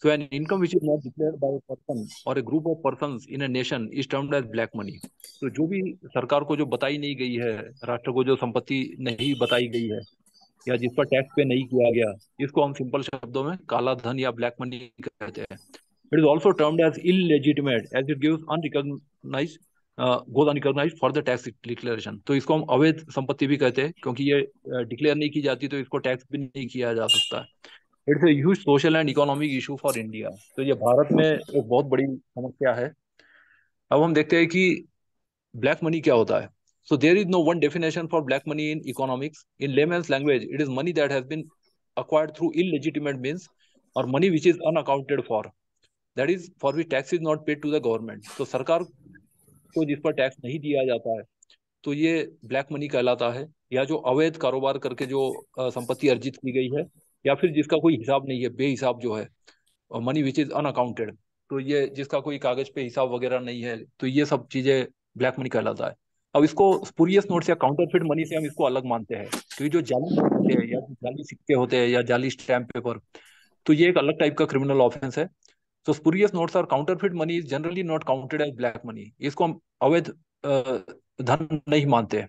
So an income which is not declared by a person or a group of persons in a nation is termed as black money. तो जो भी सरकार को जो बताई नहीं गई है, राष्ट्र को जो संपत्ति नहीं बताई गई है या जिस पर टैक्स पे नहीं किया गया, इसको हम सिंपल शब्दों में काला धन या ब्लैक मनी कहते हैं. It is also termed as illegitimate as it gives unrecognise goes unrecognise for the tax declaration. तो इसको हम अवैध संपत्ति भी कहते हैं क्योंकि ये डिक्लेयर नहीं की जाती, तो इसको टैक्स भी नहीं किया जा सकता. It's a huge social and economic issue for India. तो ये भारत में एक बहुत बड़ी समस्या है. अब हम देखते हैं कि ब्लैक मनी क्या होता है. So there is no one definition for black money in economics. In layman's language it is money that has been acquired through illegitimate means or money which is unaccounted for, that is for which tax is not paid to the government. तो सरकार को जिस पर tax नहीं दिया जाता है तो ये ब्लैक मनी कहलाता है, या जो अवैध कारोबार करके जो संपत्ति अर्जित की गई है, या फिर जिसका कोई हिसाब नहीं है, बेहिसाब जो है, मनी विच इज अनअकाउंटेड. तो ये जिसका कोई कागज पे हिसाब वगैरह नहीं है, तो ये सब चीजें ब्लैक मनी कहलाता है. अब इसको स्पूरियस नोट्स या काउंटरफिट मनी से हम इसको अलग मानते हैं, क्योंकि जो जाली नोट होते हैं या जाली सिक्के होते हैं या जाली स्टैम्प पेपर, तो ये एक अलग टाइप का क्रिमिनल ऑफेंस है. तो स्पूरियस नोट्स और counterfeit money is generally not counted as black money. इसको हम अवैध धन नहीं मानते हैं.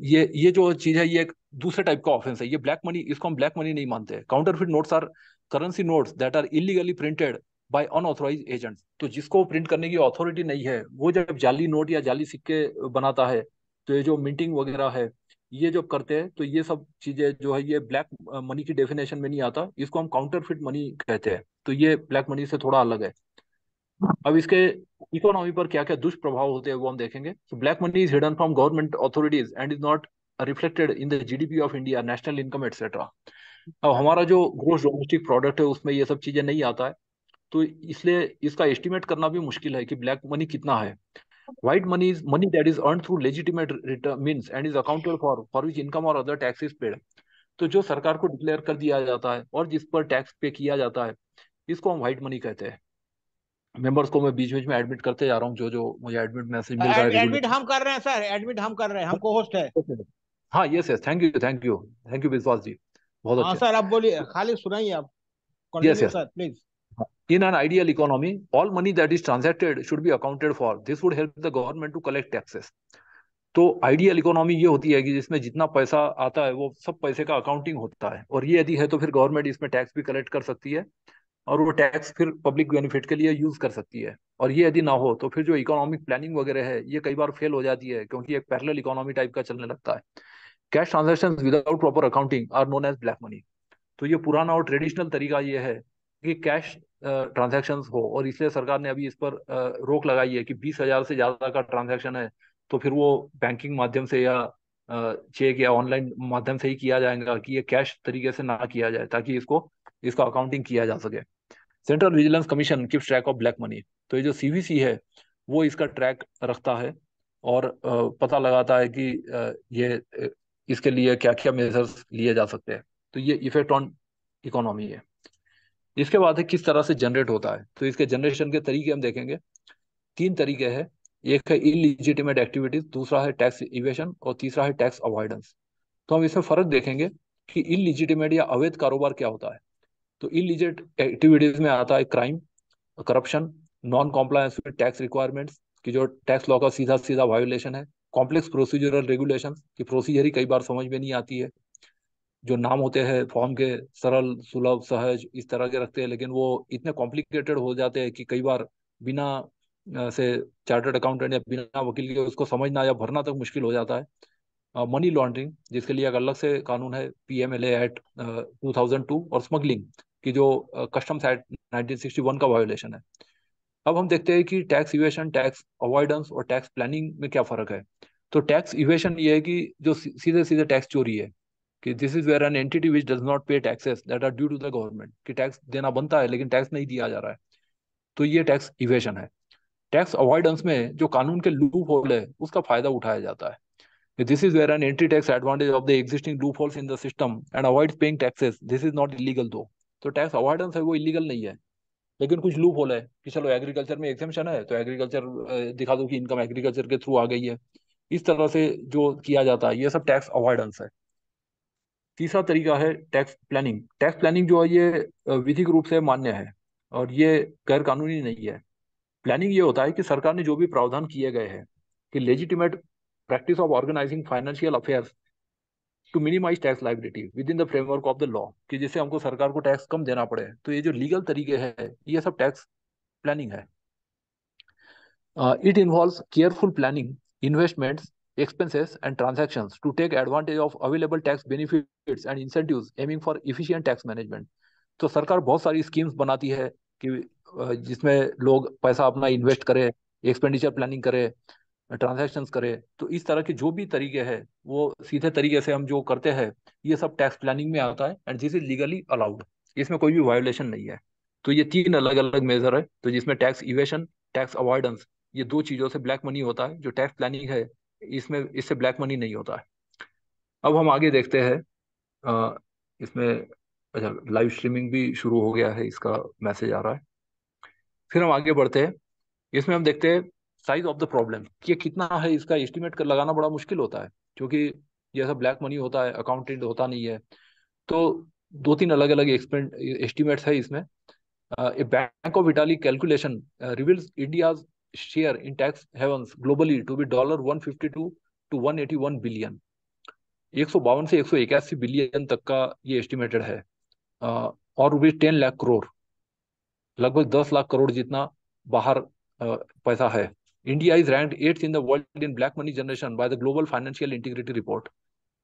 ये जो चीज है ये एक दूसरे टाइप का ऑफेंस है. ये ब्लैक मनी, इसको हम ब्लैक मनी नहीं मानते. Counterfeit notes are currency notes that are illegally printed by unauthorise agents. तो जिसको प्रिंट करने की अथॉरिटी नहीं है, वो जब जाली नोट या जाली सिक्के बनाता है, तो ये जो मिंटिंग वगैरह है, ये जब करते हैं, तो ये सब चीजें जो है ये ब्लैक मनी की डेफिनेशन में नहीं आता. इसको हम काउंटरफिट मनी कहते हैं. तो ये ब्लैक मनी से थोड़ा अलग है. अब इसके इकोनॉमी पर क्या क्या दुष्प्रभाव होते हैं वो हम देखेंगे. तो black money is hidden from government authorities and is not reflected in the GDP of India, national income etcetera. अब हमारा जो ग्रोस डोमेस्टिक प्रोडक्ट है उसमें ये सब चीजें नहीं आता है, तो इसलिए इसका एस्टिमेट करना भी मुश्किल है कि ब्लैक मनी कितना है. White money is money that is earn through legitimate return means and is accounted for which income और अदर टैक्स इज पेड. तो जो सरकार को डिक्लेयर कर दिया जाता है और जिस पर टैक्स पे किया जाता है, इसको हम व्हाइट मनी कहते हैं. मेंबर्स को मैं बीच बीच में एडमिट करते जा रहा हूँ, जो जो मुझे एडमिट मैसेज मिल रहा है एडमिट रेगुलर. हम कर रहे हैं सर, एडमिट हम कर रहे हैं, हम को होस्ट है. हाँ, yes yes, thank you thank you thank you विश्वास जी, बहुत हाँ अच्छे. सर, आप बोलिए, खाली सुनाइए आप. Yes continue yes. Sir please. In an ideal economy, all money that is transacted should be accounted for. This would help the government to collect taxes. तो आइडियल इकोनॉमी ये होती है कि जिसमें जितना पैसा आता है वो सब पैसे का अकाउंटिंग होता है, और ये यदि है तो फिर गवर्नमेंट इसमें टैक्स भी कलेक्ट कर सकती है, और वो टैक्स फिर पब्लिक बेनिफिट के लिए यूज कर सकती है. और ये यदि ना हो तो फिर जो इकोनॉमिक प्लानिंग वगैरह है ये कई बार फेल हो जाती है, क्योंकि एक पैरेलल इकोनॉमी टाइप का चलने लगता है. Cash transaction without proper accounting are known as black money. तो ये पुराना और ट्रेडिशनल तरीका ये है कि कैश ट्रांजैक्शंस हो, और इसलिए सरकार ने अभी इस पर रोक लगाई है कि 20,000 से ज्यादा का ट्रांजैक्शन है तो फिर वो बैंकिंग माध्यम से या चेक या ऑनलाइन माध्यम से ही किया जाएगा, कि ये कैश तरीके से ना किया जाए, ताकि इसका अकाउंटिंग किया जा सके. Central vigilance commission keeps track of black money. तो ये जो सीवीसी है वो इसका ट्रैक रखता है और पता लगाता है कि इसके लिए क्या क्या मेजर्स लिए जा सकते हैं. तो ये इफेक्ट ऑन इकोनॉमी है. इसके बाद है किस तरह से जनरेट होता है. तो इसके जनरेशन के तरीके हम देखेंगे. 3 तरीके हैं. एक है इलीजिटिमेट एक्टिविटीज, दूसरा है टैक्स इवेशन, और तीसरा है टैक्स अवॉइडेंस. तो हम इसमें फर्क देखेंगे कि इलीजिटिमेट या अवैध कारोबार क्या होता है. तो इलीजिट एक्टिविटीज में आता है crime, corruption, non compliance with tax requirements, की जो टैक्स लॉ का सीधा सीधा वायोलेशन है. कॉम्प्लेक्स प्रोसीजरल रेगुलेशन, की प्रोसीजर ही कई बार समझ में नहीं आती है. जो नाम होते हैं फॉर्म के, सरल सुलभ सहज इस तरह के रखते हैं, लेकिन वो इतने कॉम्प्लिकेटेड हो जाते हैं कि कई बार बिना से चार्टर्ड अकाउंटेंट या बिना वकील के उसको समझना या भरना तक मुश्किल हो जाता है. मनी लॉन्ड्रिंग, जिसके लिए एक अलग से कानून है, पीएमएलए एक्ट 2002, और स्मगलिंग की जो कस्टम्स एक्ट 1961 का वायोलेशन है. अब हम देखते हैं कि टैक्स इवेशन, टैक्स अवॉइडेंस और टैक्स प्लानिंग में क्या फर्क है. तो टैक्स इवेशन ये है कि जो सीधे सीधे टैक्स चोरी है, कि this is where an entity which does not pay taxes that are due to the government, कि टैक्स देना बनता है लेकिन टैक्स नहीं दिया जा रहा है. तो ये टैक्स इवेशन है. टैक्स अवॉइडेंस में जो कानून के लूप होल है उसका फायदा उठाया जाता है. This is where an anti tax advantage of the existing loopholes in the system and avoids paying taxes. This is not illegal though. तो टैक्स अवॉइडेंस है वो इलीगल नहीं है, लेकिन कुछ लूप होल है कि चलो एग्रीकल्चर में एग्जेम्पशन है तो एग्रीकल्चर दिखा दो कि इनकम एग्रीकल्चर के थ्रू आ गई है. इस तरह से जो किया जाता है ये सब टैक्स अवॉइडेंस है. तीसरा तरीका है टैक्स प्लानिंग। टैक्स प्लानिंग जो है ये विधिक रूप से मान्य है और ये गैर कानूनी नहीं है। प्लानिंग ये होता है कि सरकार ने जो भी प्रावधान किए गए हैं कि legitimate practice of organising financial affairs to minimise tax liability within the framework of the law, कि जिससे हमको सरकार को टैक्स कम देना पड़े, तो ये जो लीगल तरीके हैं ये सब टैक्स प्लानिंग है। It involves careful planning, investments, expenses, and transactions to take advantage of available tax benefits and incentives, aiming for efficient tax management. तो सरकार बहुत सारी स्कीम्स बनाती है कि जिसमें लोग पैसा अपना इन्वेस्ट करे, एक्सपेंडिचर प्लानिंग करे, ट्रांजैक्शंस करे। तो इस तरह के जो भी तरीके हैं वो सीधे तरीके से हम जो करते हैं ये सब टैक्स प्लानिंग में आता है and this is legally allowed. इसमें कोई भी वायोलेशन नहीं है। तो ये तीन अलग अलग मेजर है, तो जिसमें टैक्स इवेशन, टैक्स अवॉइडेंस, ये दो चीजों से ब्लैक मनी होता है। जो टैक्स प्लानिंग है इसमें इससे ब्लैक मनी नहीं होता है। अब हम आगे देखते हैं इसमें, अच्छा लाइव स्ट्रीमिंग भी शुरू हो गया है, इसका मैसेज आ रहा है। फिर हम आगे बढ़ते हैं, इसमें हम देखते हैं साइज ऑफ द प्रॉब्लम कि ये कितना है, इसका एस्टिमेट कर लगाना बड़ा मुश्किल होता है क्योंकि ये सब ब्लैक मनी होता है, अकाउंटेंट होता नहीं है। तो दो तीन अलग अलग एस्टिमेट्स है इसमें। A Bank of Italy calculation reveals India's share in tax havens globally to be $152 to 181 billion. 152 से 181 बिलियन तक का ये एस्टिमेटेड है। और रुपीज 10 लाख करोड़, लगभग 10 लाख करोड़ जितना बाहर पैसा है। India is ranked 8th in the world in black money generation by the global financial integrity report.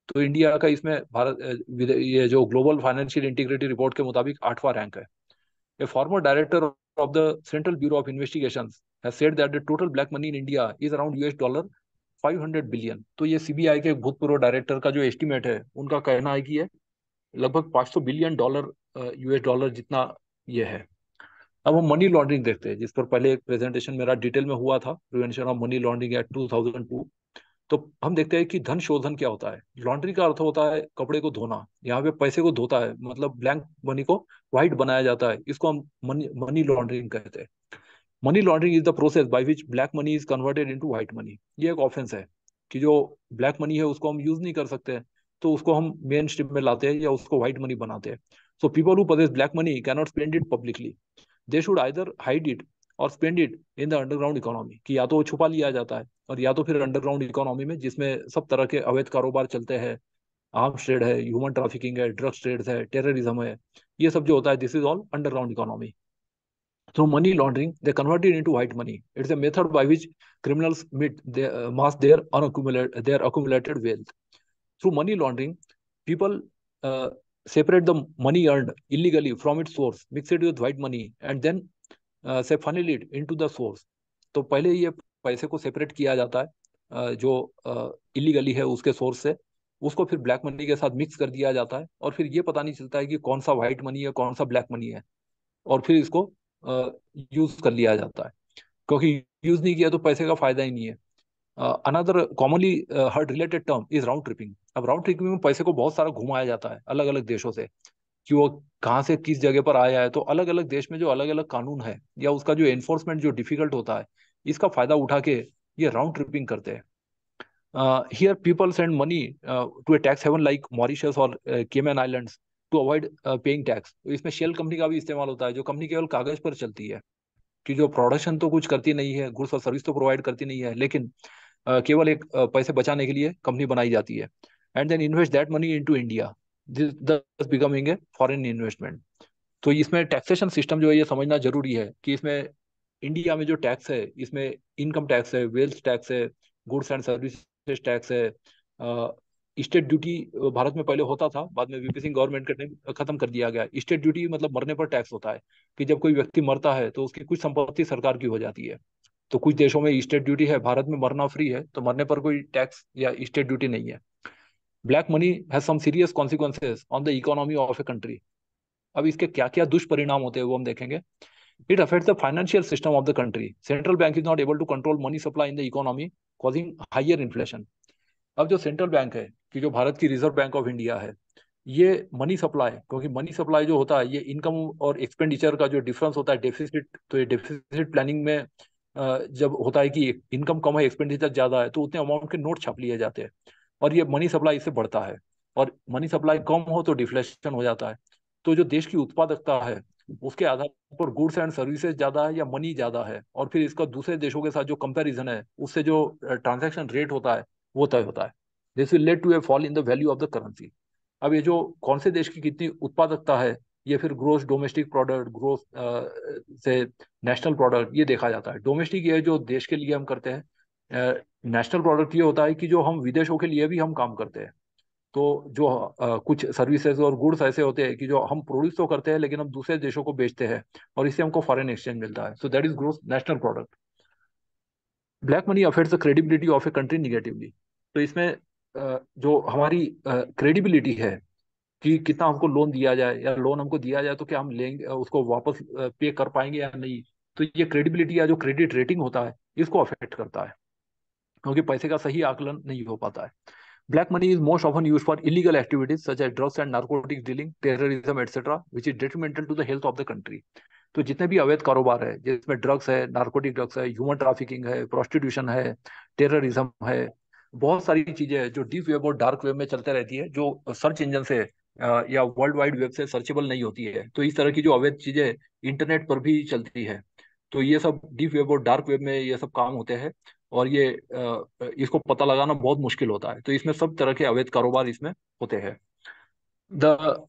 तो इंडिया का इसमें भारत ये जो ग्लोबल फाइनेंशियल इंटीग्रिटी रिपोर्ट के मुताबिक 8वां रैंक है। A former director of the Central Bureau of Investigations has said that the total black money in India is around $500 billion। तो ये सीबीआई के भूतपूर्व डायरेक्टर का जो एस्टिमेट है उनका कहना है कि ये लगभग $500 बिलियन यूएस डॉलर जितना ये है। अब हम मनी लॉन्ड्रिंग देखते हैं, जिस पर पहले एक प्रेजेंटेशन मेरा डिटेल में हुआ था, prevention of money laundering act 2002। तो हम देखते हैं कि धन शोधन क्या होता है। लॉन्ड्री का अर्थ होता है कपड़े को धोना, यहाँ पे पैसे को धोता है, मतलब ब्लैंक मनी को व्हाइट बनाया जाता है, इसको हम मनी मनी लॉन्ड्रिंग कहते हैं। Money laundering is the process by which black money is converted into white money. ये एक ऑफेंस है कि जो ब्लैक मनी है उसको हम यूज नहीं कर सकते, तो उसको हम मेन स्ट्रीम में लाते हैं या उसको व्हाइट मनी बनाते हैं। So people who possess black money can not spend it publicly, they should either hide it or spend it in the underground economy, कि या तो वो छुपा लिया जाता है और या तो फिर अंडरग्राउंड इकोनॉमी में जिसमें सब तरह के अवैध कारोबार चलते हैं, आर्म्स ट्रेड है, ह्यूमन ट्रैफिकिंग है, ड्रग्स ट्रेड है, टेररिज्म है, ये सब जो होता है this is all underground economy. Through money laundering, they convert it into white money. It's a method by which criminals mask their accumulated wealth. Through money laundering, people uh, separate the money earned illegally from its source, mix it with white money, and then say funnel it into the source. तो पहले ये पैसे को separate किया जाता है जो illegally है उसके सोर्स से, उसको फिर ब्लैक मनी के साथ मिक्स कर दिया जाता है और फिर ये पता नहीं चलता है कि कौन सा व्हाइट मनी है कौन सा ब्लैक मनी है, और फिर इसको यूज कर लिया जाता है, क्योंकि यूज नहीं किया तो पैसे का फायदा ही नहीं है। Another commonly heard related term is round tripping. अब राउंड ट्रिपिंग में पैसे को बहुत सारा घुमाया जाता है अलग अलग देशों से, कि वो कहाँ से किस जगह पर आया है। तो अलग अलग देश में जो अलग अलग कानून है या उसका जो एनफोर्समेंट जो डिफिकल्ट होता है, इसका फायदा उठा के ये राउंड ट्रिपिंग करते हैं। Here people send money to a tax haven like Mauritius और Cayman Islands to avoid paying tax। तो इसमें शेल कंपनी का भी इस्तेमाल होता है, जो कंपनी केवल कागज पर चलती है, कि जो प्रोडक्शन तो कुछ करती नहीं है, गुड्स और सर्विस तो प्रोवाइड करती नहीं है, लेकिन केवल एक पैसे बचाने के लिए कंपनी बनाई जाती है। And then invest that money into India, this becoming a foreign investment. तो इसमें टैक्सेशन सिस्टम जो है ये समझना जरूरी है कि इसमें इंडिया में जो टैक्स है इसमें इनकम टैक्स है, वेल्थ टैक्स है, गुड्स एंड सर्विसेज टैक्स है, स्टेट ड्यूटी भारत में पहले होता था, बाद में वीपी सिंह गवर्नमेंट के टाइम खत्म कर दिया गया। स्टेट ड्यूटी मतलब मरने पर टैक्स होता है, कि जब कोई व्यक्ति मरता है तो उसकी कुछ संपत्ति सरकार की हो जाती है। तो कुछ देशों में स्टेट ड्यूटी है, भारत में मरना फ्री है, तो मरने पर कोई टैक्स या स्टेट ड्यूटी नहीं है। Black money has some serious consequences on the economy of a country. अब इसके क्या क्या दुष्परिणाम होते हैं वो हम देखेंगे। It affects the financial system of the country. Central bank is not able to control money supply in the economy, causing higher inflation. अब जो सेंट्रल बैंक है, कि जो भारत की रिजर्व बैंक ऑफ इंडिया है, ये मनी सप्लाई, क्योंकि money supply जो होता है ये इनकम और एक्सपेंडिचर का जो डिफरेंस होता है डेफिसिट, तो ये डेफिसिट प्लानिंग में जब होता है कि इनकम कम है एक्सपेंडिचर ज्यादा है, तो उतने अमाउंट के नोट छाप लिए जाते हैं और ये मनी सप्लाई इससे बढ़ता है। और मनी सप्लाई कम हो तो डिफ्लेशन हो जाता है। तो जो देश की उत्पादकता है उसके आधार पर गुड्स एंड सर्विसेज ज्यादा है या मनी ज्यादा है, और फिर इसका दूसरे देशों के साथ जो कंपैरिजन है उससे जो ट्रांजैक्शन रेट होता है वो तय होता है। This will lead to a fall in the value of the currency. अब ये जो कौन से देश की कितनी उत्पादकता है, ये फिर ग्रोस डोमेस्टिक प्रोडक्ट, ग्रोस से नेशनल प्रोडक्ट, ये देखा जाता है। डोमेस्टिक ये जो देश के लिए हम करते हैं, नेशनल प्रोडक्ट ये होता है कि जो हम विदेशों के लिए भी हम काम करते हैं। तो जो कुछ सर्विसेज और गुड्स ऐसे होते हैं कि जो हम प्रोड्यूस तो करते हैं लेकिन हम दूसरे देशों को बेचते हैं, और इससे हमको फॉरेन एक्सचेंज मिलता है। So that is gross national product. Black money affects the credibility of a country negatively. तो इसमें जो हमारी क्रेडिबिलिटी है कि कितना हमको लोन दिया जाए, या लोन हमको दिया जाए तो क्या हम लेंगे उसको वापस पे कर पाएंगे या नहीं, तो ये क्रेडिबिलिटी या जो क्रेडिट रेटिंग होता है इसको अफेक्ट करता है, क्योंकि पैसे का सही आकलन नहीं हो पाता है। Black money is most often used for illegal activities such as drugs and narcotics dealing, terrorism, etc., which is detrimental to the health of the country. तो जितने भी अवैध कारोबार है जिसमें ड्रग्स है, नार्कोटिक ड्रग्स है, ह्यूमन ट्रैफिकिंग है, प्रोस्टिट्यूशन है, टेररिज्म है, बहुत सारी चीजें हैं जो डीप वेब और डार्क वेब में चलते रहती है, जो सर्च इंजन से या वर्ल्ड वाइड वेब से सर्चेबल नहीं होती है। तो इस तरह की जो अवैध चीजें इंटरनेट पर भी चलती है, तो ये सब डीप वेब और डार्क वेब में ये सब काम होते हैं। और ये इसको पता लगाना बहुत मुश्किल होता है। तो इसमें सब तरह के अवैध कारोबार इसमें होते हैं। The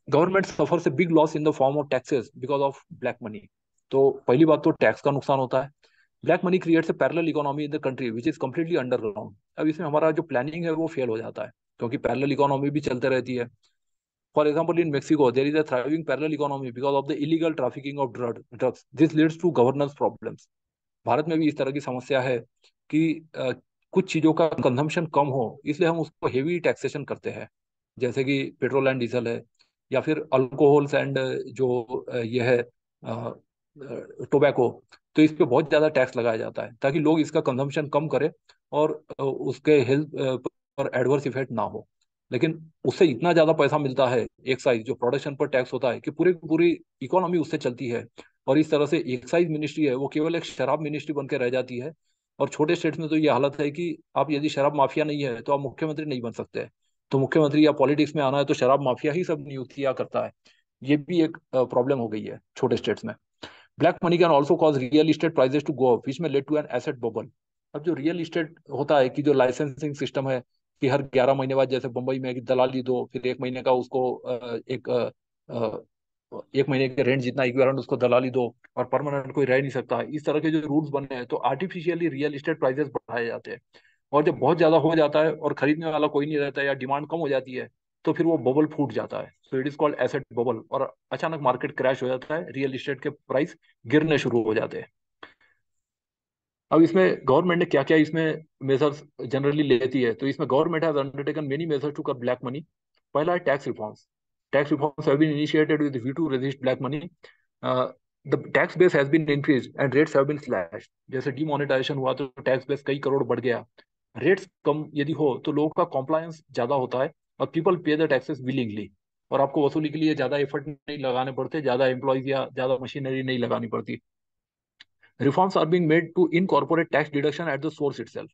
government suffers a big loss in the form of taxes because of black money. तो पहली बात तो टैक्स का नुकसान होता है। Black money creates a parallel economy in the country which is completely underground. अब इसमें हमारा जो प्लानिंग है वो फेल हो जाता है, क्योंकि पैरेलल इकोनॉमी भी चलते रहती है। For example, in Mexico there is a thriving parallel economy because of the illegal trafficking of drugs. This leads to governance problems. Bharat में भी इस तरह की समस्या है कि कुछ चीजों का कंजम्पशन कम हो इसलिए हम उसको हेवी टैक्सेशन करते हैं, जैसे कि पेट्रोल एंड डीजल है, या फिर अल्कोहल्स एंड जो ये है टोबैको। तो इस पे बहुत ज्यादा टैक्स लगाया जाता है ताकि लोग इसका कंजम्पशन कम करें और उसके हेल्थ पर एडवर्स इफेक्ट ना हो। लेकिन उससे इतना ज्यादा पैसा मिलता है, एक्साइज जो प्रोडक्शन पर टैक्स होता है, कि पूरी पूरी इकोनॉमी उससे चलती है। और इस तरह से एक्साइज मिनिस्ट्री है वो केवल एक शराब मिनिस्ट्री बन के रह जाती है। और छोटे स्टेट्स में तो ये हालत है कि आप यदि शराब माफिया नहीं है तो आप मुख्यमंत्री नहीं बन सकते। तो मुख्यमंत्री या पॉलिटिक्स में आना है तो शराब माफिया ही सब नियुक्तियां करता है। ये भी एक प्रॉब्लम हो गई है छोटे स्टेट्स में। Black money can also cause real estate prices to go up which may lead to an asset bubble. अब जो रियल इस्टेट होता है कि जो लाइसेंसिंग सिस्टम है कि हर 11 महीने बाद, जैसे बंबई में, कि दलाली दो, फिर 1 महीने का उसको एक महीने के रेंट जितना इक्विवेलेंट उसको दलाली दो, और परमानेंट कोई रह नहीं सकता। इस तरह के जो रूल्स बने हैं तो आर्टिफिशियली रियल इस्टेट प्राइसेस बढ़ाए जाते हैं। और जब बहुत ज्यादा हो जाता है और खरीदने वाला कोई नहीं रहता या डिमांड कम हो जाती है, तो फिर वो बबल फूट जाता है। So it is called asset bubble, और अचानक मार्केट क्रैश हो जाता है, रियल इस्टेट के प्राइस गिरने शुरू हो जाते हैं। अब इसमें गवर्नमेंट ने क्या क्या इसमें मेजर्स जनरली लेती है, तो इसमें government has undertaken many measures to curb black money. पहला है tax reforms. Tax reforms have been initiated with view to resist black money. The tax base has been increased and rates have been slashed. जैसे demonetisation हुआ तो tax base कई करोड़ बढ़ गया। Rates कम यदि हो तो लोगों का कॉम्प्लायंस ज्यादा होता है, और पीपल पे द टैक्सेस विलिंगली। और आपको वसूली के लिए ज्यादा एफर्ट नहीं लगाने पड़ते, ज्यादा एम्प्लॉयज या ज्यादा मशीनरी नहीं लगानी पड़ती। Reforms are being made to incorporate tax deduction at the source itself.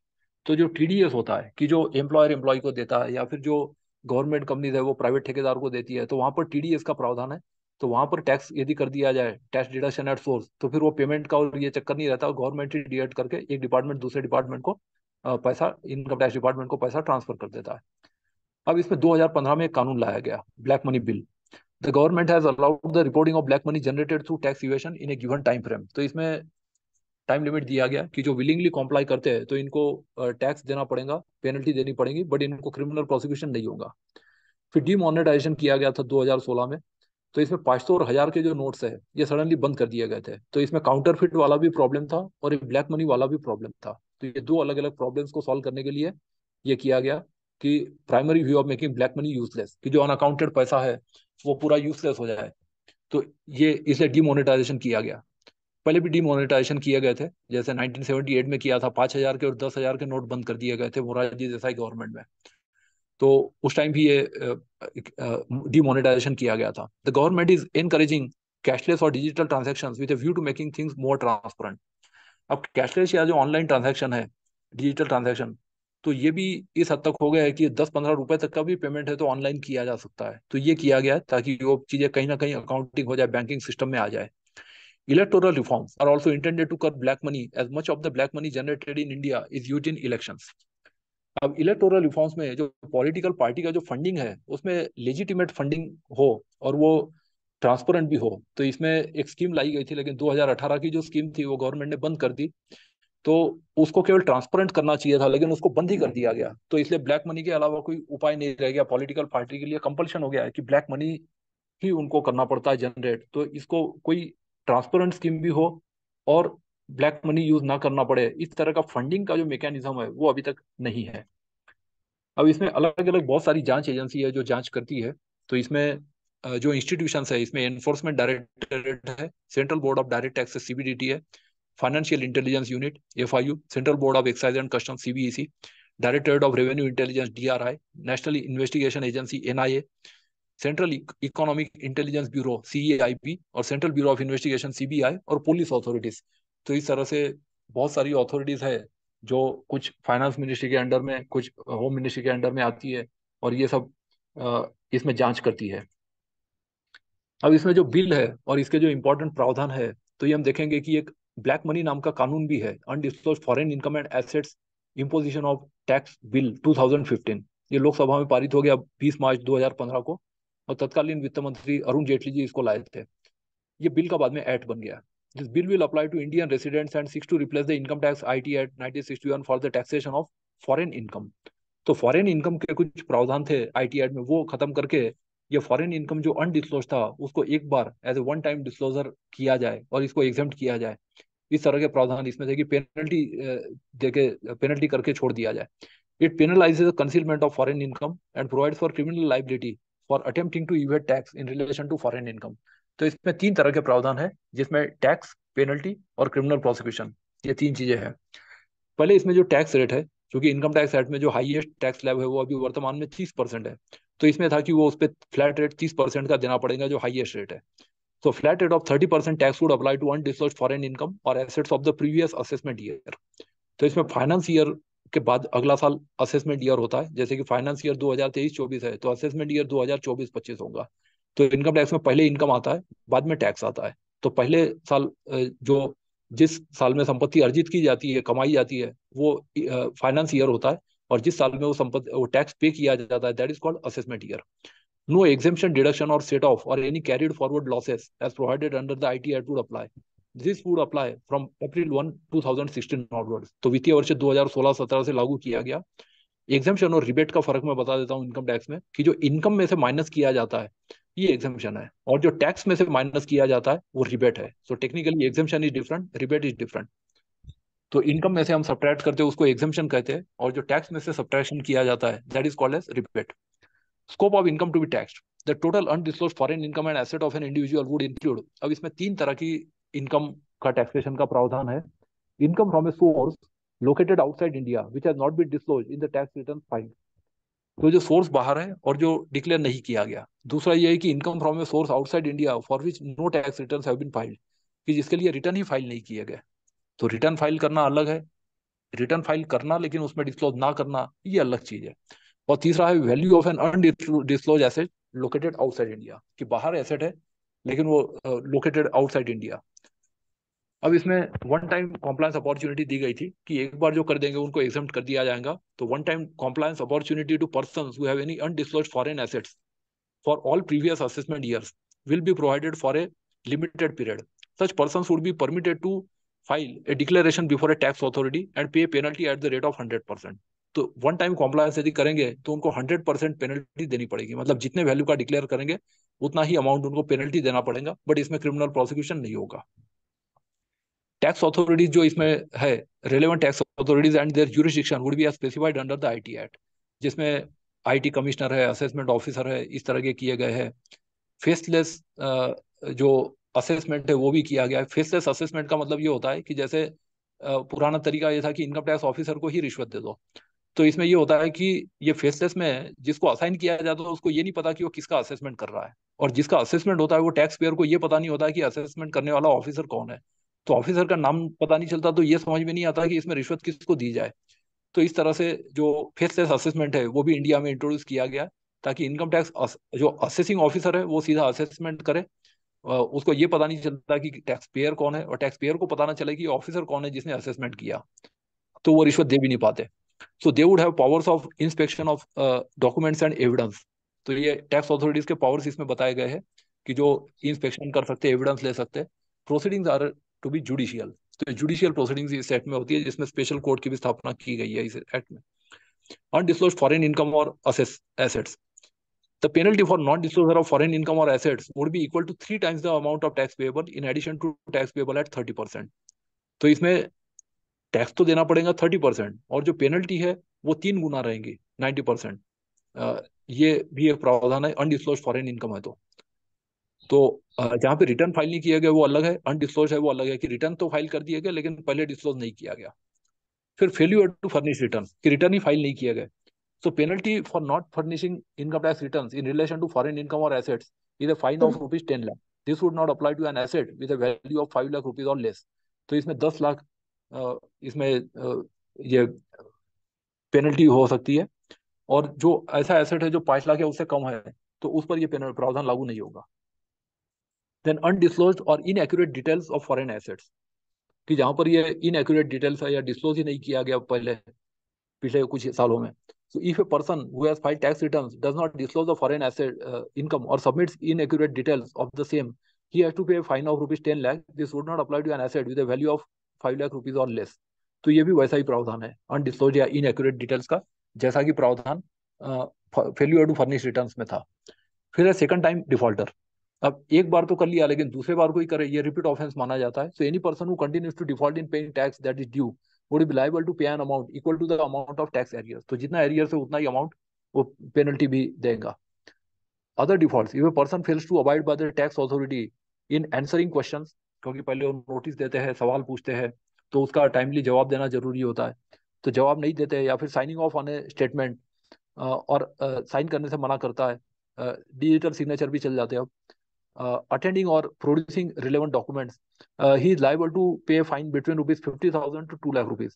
तो जो टीडीएस होता है कि जो एम्प्लॉयर एम्प्लॉय को देता है, या फिर जो गवर्नमेंट कंपनीज है वो प्राइवेट ठेकेदार को देती है, तो वहां पर टीडीएस का प्रावधान है। तो वहां पर टैक्स यदि कर दिया जाए, टैक्स डिडक्शन एट सोर्स, तो फिर वो पेमेंट का और ये चक्कर नहीं रहता, और गवर्नमेंट ही डिडक्ट करके एक डिपार्टमेंट दूसरे डिपार्टमेंट को पैसा, इनकम टैक्स डिपार्टमेंट को पैसा ट्रांसफर कर देता है। अब इसमें 2015 में एक कानून लाया गया, black money bill. The government has allowed the reporting of black money generated through tax evasion in A given time frame. तो इसमें टाइम लिमिट दिया गया कि जो विलिंगली कॉम्प्लाई करते हैं तो इनको टैक्स देना पड़ेगा, पेनल्टी देनी पड़ेगी, बट इनको क्रिमिनल प्रोसिक्यूशन नहीं होगा। फिर डीमोनेटाइजेशन किया गया था 2016 में। तो इसमें 500 और 1000 के जो नोट्स है ये सडनली बंद कर दिए गए थे। तो इसमें काउंटरफिट वाला भी प्रॉब्लम था और एक ब्लैक मनी वाला भी प्रॉब्लम था। तो ये दो अलग अलग प्रॉब्लम्स को सॉल्व करने के लिए ये किया गया कि primary view of making black money useless, कि जो अनअकाउंटेड पैसा है वो पूरा यूजलेस हो जाए। तो ये इसे डीमोनेटाइजेशन किया गया। पहले भी डिमोनेटाइजेशन किए गए थे, जैसे 1978 में किया था, 5,000 के और 10,000 के नोट बंद कर दिए गए थे मोरारजी देसाई गवर्नमेंट में। तो उस टाइम भी ये डिमोनेटाइजेशन किया गया था। The government is encouraging cashless और digital transaction with view to making things more transparent. अब कैशलेस या जो ऑनलाइन ट्रांजेक्शन है, डिजिटल ट्रांजेक्शन, तो ये भी इस हद तक हो गया है कि 10-15 रुपए तक का भी पेमेंट है तो ऑनलाइन किया जा सकता है। तो ये किया गया है ताकि वो चीजें कहीं ना कहीं अकाउंटिंग हो जाए, बैंकिंग सिस्टम में आ जाए। Electoral reforms are also intended to curb black money, as much of the black money generated in India is used in elections. अब इलेक्टोरल रिफॉर्म्स में जो पॉलिटिकल पार्टी का जो फंडिंग है उसमें लेजिटिमेट फंडिंग हो और वो ट्रांसपेरेंट भी हो। तो इसमें एक स्कीम लाई गई थी, लेकिन 2018 की जो स्कीम थी वो गवर्नमेंट ने बंद कर दी। तो उसको केवल ट्रांसपेरेंट करना चाहिए था, लेकिन उसको बंद ही कर दिया गया। तो इसलिए ब्लैक मनी के अलावा कोई उपाय नहीं रह गया। पॉलिटिकल पार्टी के लिए कंपल्शन हो गया है कि ब्लैक मनी ही उनको करना पड़ता है जनरेट। तो इसको कोई ट्रांसपेरेंट स्कीम भी हो और ब्लैक मनी यूज ना करना पड़े, इस तरह का फंडिंग का जो मैकेनिज्म है वो अभी तक नहीं है। अब इसमें अलग अलग बहुत सारी जांच एजेंसी है जो जांच करती है। तो इसमें जो इंस्टीट्यूशंस है, इसमें एनफोर्समेंट डायरेक्टरेट है, central board of direct taxes CBDT है, financial intelligence unit FIU, central board of excise and custom CBEC, directorate of revenue intelligence DRI, national investigation agency NIA, central economic intelligence bureau CEIB, और central bureau of investigation CBI, और police authorities. तो इस तरह से बहुत सारी authorities है जो कुछ फाइनेंस मिनिस्ट्री के अंडर में, कुछ होम मिनिस्ट्री के अंडर में आती है, और ये सब इसमें जांच करती है। अब इसमें जो बिल है और इसके जो इंपॉर्टेंट प्रावधान है, तो ये हम देखेंगे कि एक ब्लैक मनी नाम का कानून भी है, undisclosed foreign income and assets imposition of tax bill 2015। ये लोकसभा में पारित हो गया 20 मार्च 2015 को, और तत्कालीन वित्त मंत्री अरुण जेटली जी इसको लाए थे। ये बिल का बाद में एक्ट बन गया। This bill will apply to Indian residents and seeks to replace the income tax IT act 1961 for the taxation of foreign income. तो फॉरेन इनकम के कुछ प्रावधान थे आईटी एक्ट में, वो खत्म करके ये फॉरेन इनकम जो अनडिस्क्लोज था उसको एक बार as a one time disclosure किया जाए और इसको एग्जेम्प्ट किया जाए। इस तरह के प्रावधान इसमें थे कि पेनल्टी देके, पेनल्टी करके छोड़ दिया जाए। It penalises concealment of foreign income and provides for criminal liability for attempting to evade tax in relation to foreign income. तो इसमें तीन तरह के प्रावधान है, जिसमें टैक्स, पेनल्टी और क्रिमिनल प्रोसिक्यूशन, ये तीन चीजें हैं। पहले इसमें जो टैक्स रेट है, क्योंकि इनकम टैक्स एक्ट में जो हाईएस्ट टैक्स स्लैब है वो अभी वर्तमान में 30% है। तो इसमें था कि वो उस पर फ्लैट रेट 30% का देना पड़ेगा जो हाईएस्ट रेट है। So flat rate of 30% tax would apply to undisclosed foreign income or assets of the previous assessment year. तो इसमें फाइनेंस ईयर के बाद अगला साल असेसमेंट ईयर होता है। जैसे कि फाइनेंस ईयर 2023-24 है तो असेसमेंट ईयर 2024-25 होगा। तो इनकम टैक्स में पहले इनकम आता है, बाद में टैक्स आता है। तो पहले साल जो जिस साल में संपत्ति अर्जित की जाती है, कमाई जाती है, वो फाइनेंस ईयर होता है। और जिस साल में वो संपत्ति, वो टैक्स पे किया जाता है, that is called assessment year. No exemption, deduction, or set off, or any carried forward losses as provided under the IT Act would apply. This would apply from April 1, 2016 onwards. तो वित्तीय वर्ष 2016-17 से लागू किया गया। एग्जाम्पशन और rebate का फर्क मैं बता देता हूँ इनकम टैक्स में, कि जो इनकम में से माइनस किया जाता है ये एग्जाम्पशन है, और जो टैक्स में से माइनस किया जाता है वो रिबेट है। So technically exemption is different, rebate is different. तो इनकम में से हम सब्ट्रैक्ट करते हैं उसको एग्जाम्पशन कहते हैं, और जो टैक्स में से सब्ट्रैक्शन किया जाता है that is called as rebate. Scope of income to be taxed, the total undisclosed foreign income and asset of an individual would include. अब इसमें तीन तरह की इनकम का टैक्सेशन का प्रावधान है। Income from a source located outside India which has not been disclosed in the tax return filed. तो जो सोर्स बाहर है और जो डिक्लेयर नहीं किया गया। दूसरा ये है कि income from a source outside India for which no tax returns have been filed, कि जिसके लिए रिटर्न ही फाइल नहीं किए गए। तो रिटर्न फाइल करना अलग है, रिटर्न फाइल करना लेकिन उसमें डिस्क्लोज ना करना ये अलग चीज है। और तीसरा है value of an undisclose asset located outside India, कि बाहर एसेट है लेकिन वो लोकेटेड आउटसाइड इंडिया। अब इसमें वन टाइम कॉम्प्लायंस अपॉर्चुनिटी दी गई थी कि एक बार जो कर देंगे उनको एग्जम्प्ट कर दिया जाएगा। तो one time compliance opportunity to persons who have any undisclosed foreign assets for all previous assessment years will be provided for a limited period. Such persons would be permitted to file a declaration before a tax authority and pay penalty at the rate of 100%। तो one time compliance यदि करेंगे तो उनको 100% penalty देनी पड़ेगी, मतलब जितने value का डिक्लेयर करेंगे उतना ही अमाउंट उनको पेनल्टी देना पड़ेगा, बट इसमें क्रिमिनल प्रोसिक्यूशन नहीं होगा। टैक्स अथॉरिटीज जो इसमें है, relevant tax authorities and their jurisdiction would be specified under the IT act, जिसमें आईटी कमिश्नर है, असेसमेंट ऑफिसर है, इस तरह के किए गए हैं। फेसलेस जो असेसमेंट है वो भी किया गया है। फेसलेस असेसमेंट का मतलब ये होता है कि जैसे पुराना तरीका ये था कि इनकम टैक्स ऑफिसर को ही रिश्वत दे दो। तो इसमें ये होता है कि ये फेसलेस में जिसको असाइन किया जाता है उसको ये नहीं पता कि वो किसका असेसमेंट कर रहा है, और जिसका असेसमेंट होता है वो टैक्स पेयर को ये पता नहीं होता है कि असेसमेंट करने वाला ऑफिसर कौन है। तो ऑफिसर का नाम पता नहीं चलता तो ये समझ में नहीं आता कि इसमें रिश्वत किसको दी जाए। तो इस तरह से जो फेसलेस असेसमेंट है वो भी इंडिया में इंट्रोड्यूस किया गया, ताकि इनकम टैक्स जो असेसिंग ऑफिसर है वो सीधा असेसमेंट करे। उसको ये पता नहीं चलता कि टैक्स पेयर कौन है, और टैक्स पेयर को पता ना चले कि ऑफिसर कौन है जिसने असेसमेंट किया, तो वो रिश्वत दे भी नहीं पाते। So they would have powers of inspection of documents and evidence. तो ये टैक्स अथॉरिटीज के पावर्स इसमें बताए गए हैं कि जो इंस्पेक्शन कर सकते हैं, एविडेंस ले सकते हैं। Proceedings are to be judicial. तो जुडिशियल प्रोसीडिंग्स इस एक्ट में होती है, जिसमें स्पेशल कोर्ट की भी स्थापना की गई है इस एक्ट में। अनडिस्क्लोज्ड फॉरेन इनकम और assets. The penalty for non-disclosure of foreign income or assets would be equal to 3 times the amount of tax payable in addition to tax payable at 30%. तो इसमें टैक्स तो देना पड़ेगा 30%, और जो penalty है वो 3 गुना रहेंगी, 90%। ये भी एक प्रावधान है अनडिस्क्लोज फॉरेन इनकम है तो जहाँ पे रिटर्न फाइल नहीं किया गया वो अलग है, अनडिस्क्लोज है वो अलग है, कि रिटर्न तो फाइल कर दिया गया लेकिन पहले डिस्क्लोज नहीं किया गया। फिर फेल्यूर टू फर्निश रिटर्न, कि रिटर्न ही फाइल नहीं किया गया। So penalty for not furnishing income tax returns in relation to foreign income or assets is a fine of rupees 10 lakh. This would not apply to an asset with a value of 5 lakh rupees or less. तो इसमें 10 लाख इसमें ये penalty हो सकती है, और जो ऐसा एसेट है जो 5 लाख या उससे कम है तो उस पर ये प्रावधान लागू नहीं होगा। देन अनडिस्क्लोज्ड और inaccurate details of foreign assets, कि जहां पर ये इनएक्यूरेट डिटेल्स है या डिस्क्लोज ही नहीं किया गया पहले पिछले कुछ सालों में। So if a person who has filed tax returns does not disclose the foreign asset income or submits inaccurate details of the same, he has to pay a fine of rupees 10 lakh. This would not apply to an asset with a value of 5 lakh rupees or less. तो ये भी वैसा ही प्रावधान है undisclosed या inaccurate details का, जैसा कि प्रावधान फेल्यूर टू फर्निश रिटर्न्स में था। फिर है सेकंड टाइम डिफॉल्टर। अब एक बार तो कर लिया लेकिन दूसरे बार को ही करे, ये रिपीट ऑफेंस माना जाता है। So any person who continues to default in paying tax that is due would be liable to pay an amount equal to the amount of tax arrears. तो जितना arrears है उतना ही अमाउंट वो penalty भी देगा। Other defaults, if a person fails to abide by the tax authority in answering questions, क्योंकि पहले वो नोटिस देते हैं, सवाल पूछते हैं, तो उसका टाइमली जवाब देना जरूरी होता है, तो जवाब नहीं देते हैं, या फिर signing off on A statement और साइन करने से मना करता है, डिजिटल सिग्नेचर भी चल जाते हैं अब, attending or producing relevant documents, he is liable to pay a fine between rupees 50,000 to 2 lakh rupees.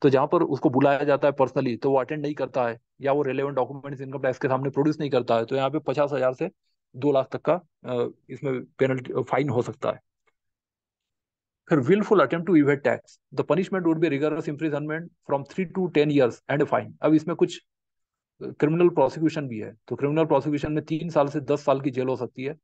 तो जहां पर उसको बुलाया जाता है पर्सनली तो वो अटेंड नहीं करता है, या वो रेलेवेंट डॉक्यूमेंट्स इनकम टैक्स के सामने प्रोड्यूस नहीं करता है, तो यहाँ पे 50,000 से 2 लाख तक का इसमें पेनल्टी फाइन हो सकता है। फिर wilful attempt to evade tax, the punishment would be rigorous imprisonment from 3 to 10 years and a fine. अब इसमें कुछ क्रिमिनल प्रोसिक्यूशन भी है, तो क्रिमिनल प्रोसिक्यूशन में 3 साल से 10 साल की जेल हो सकती है।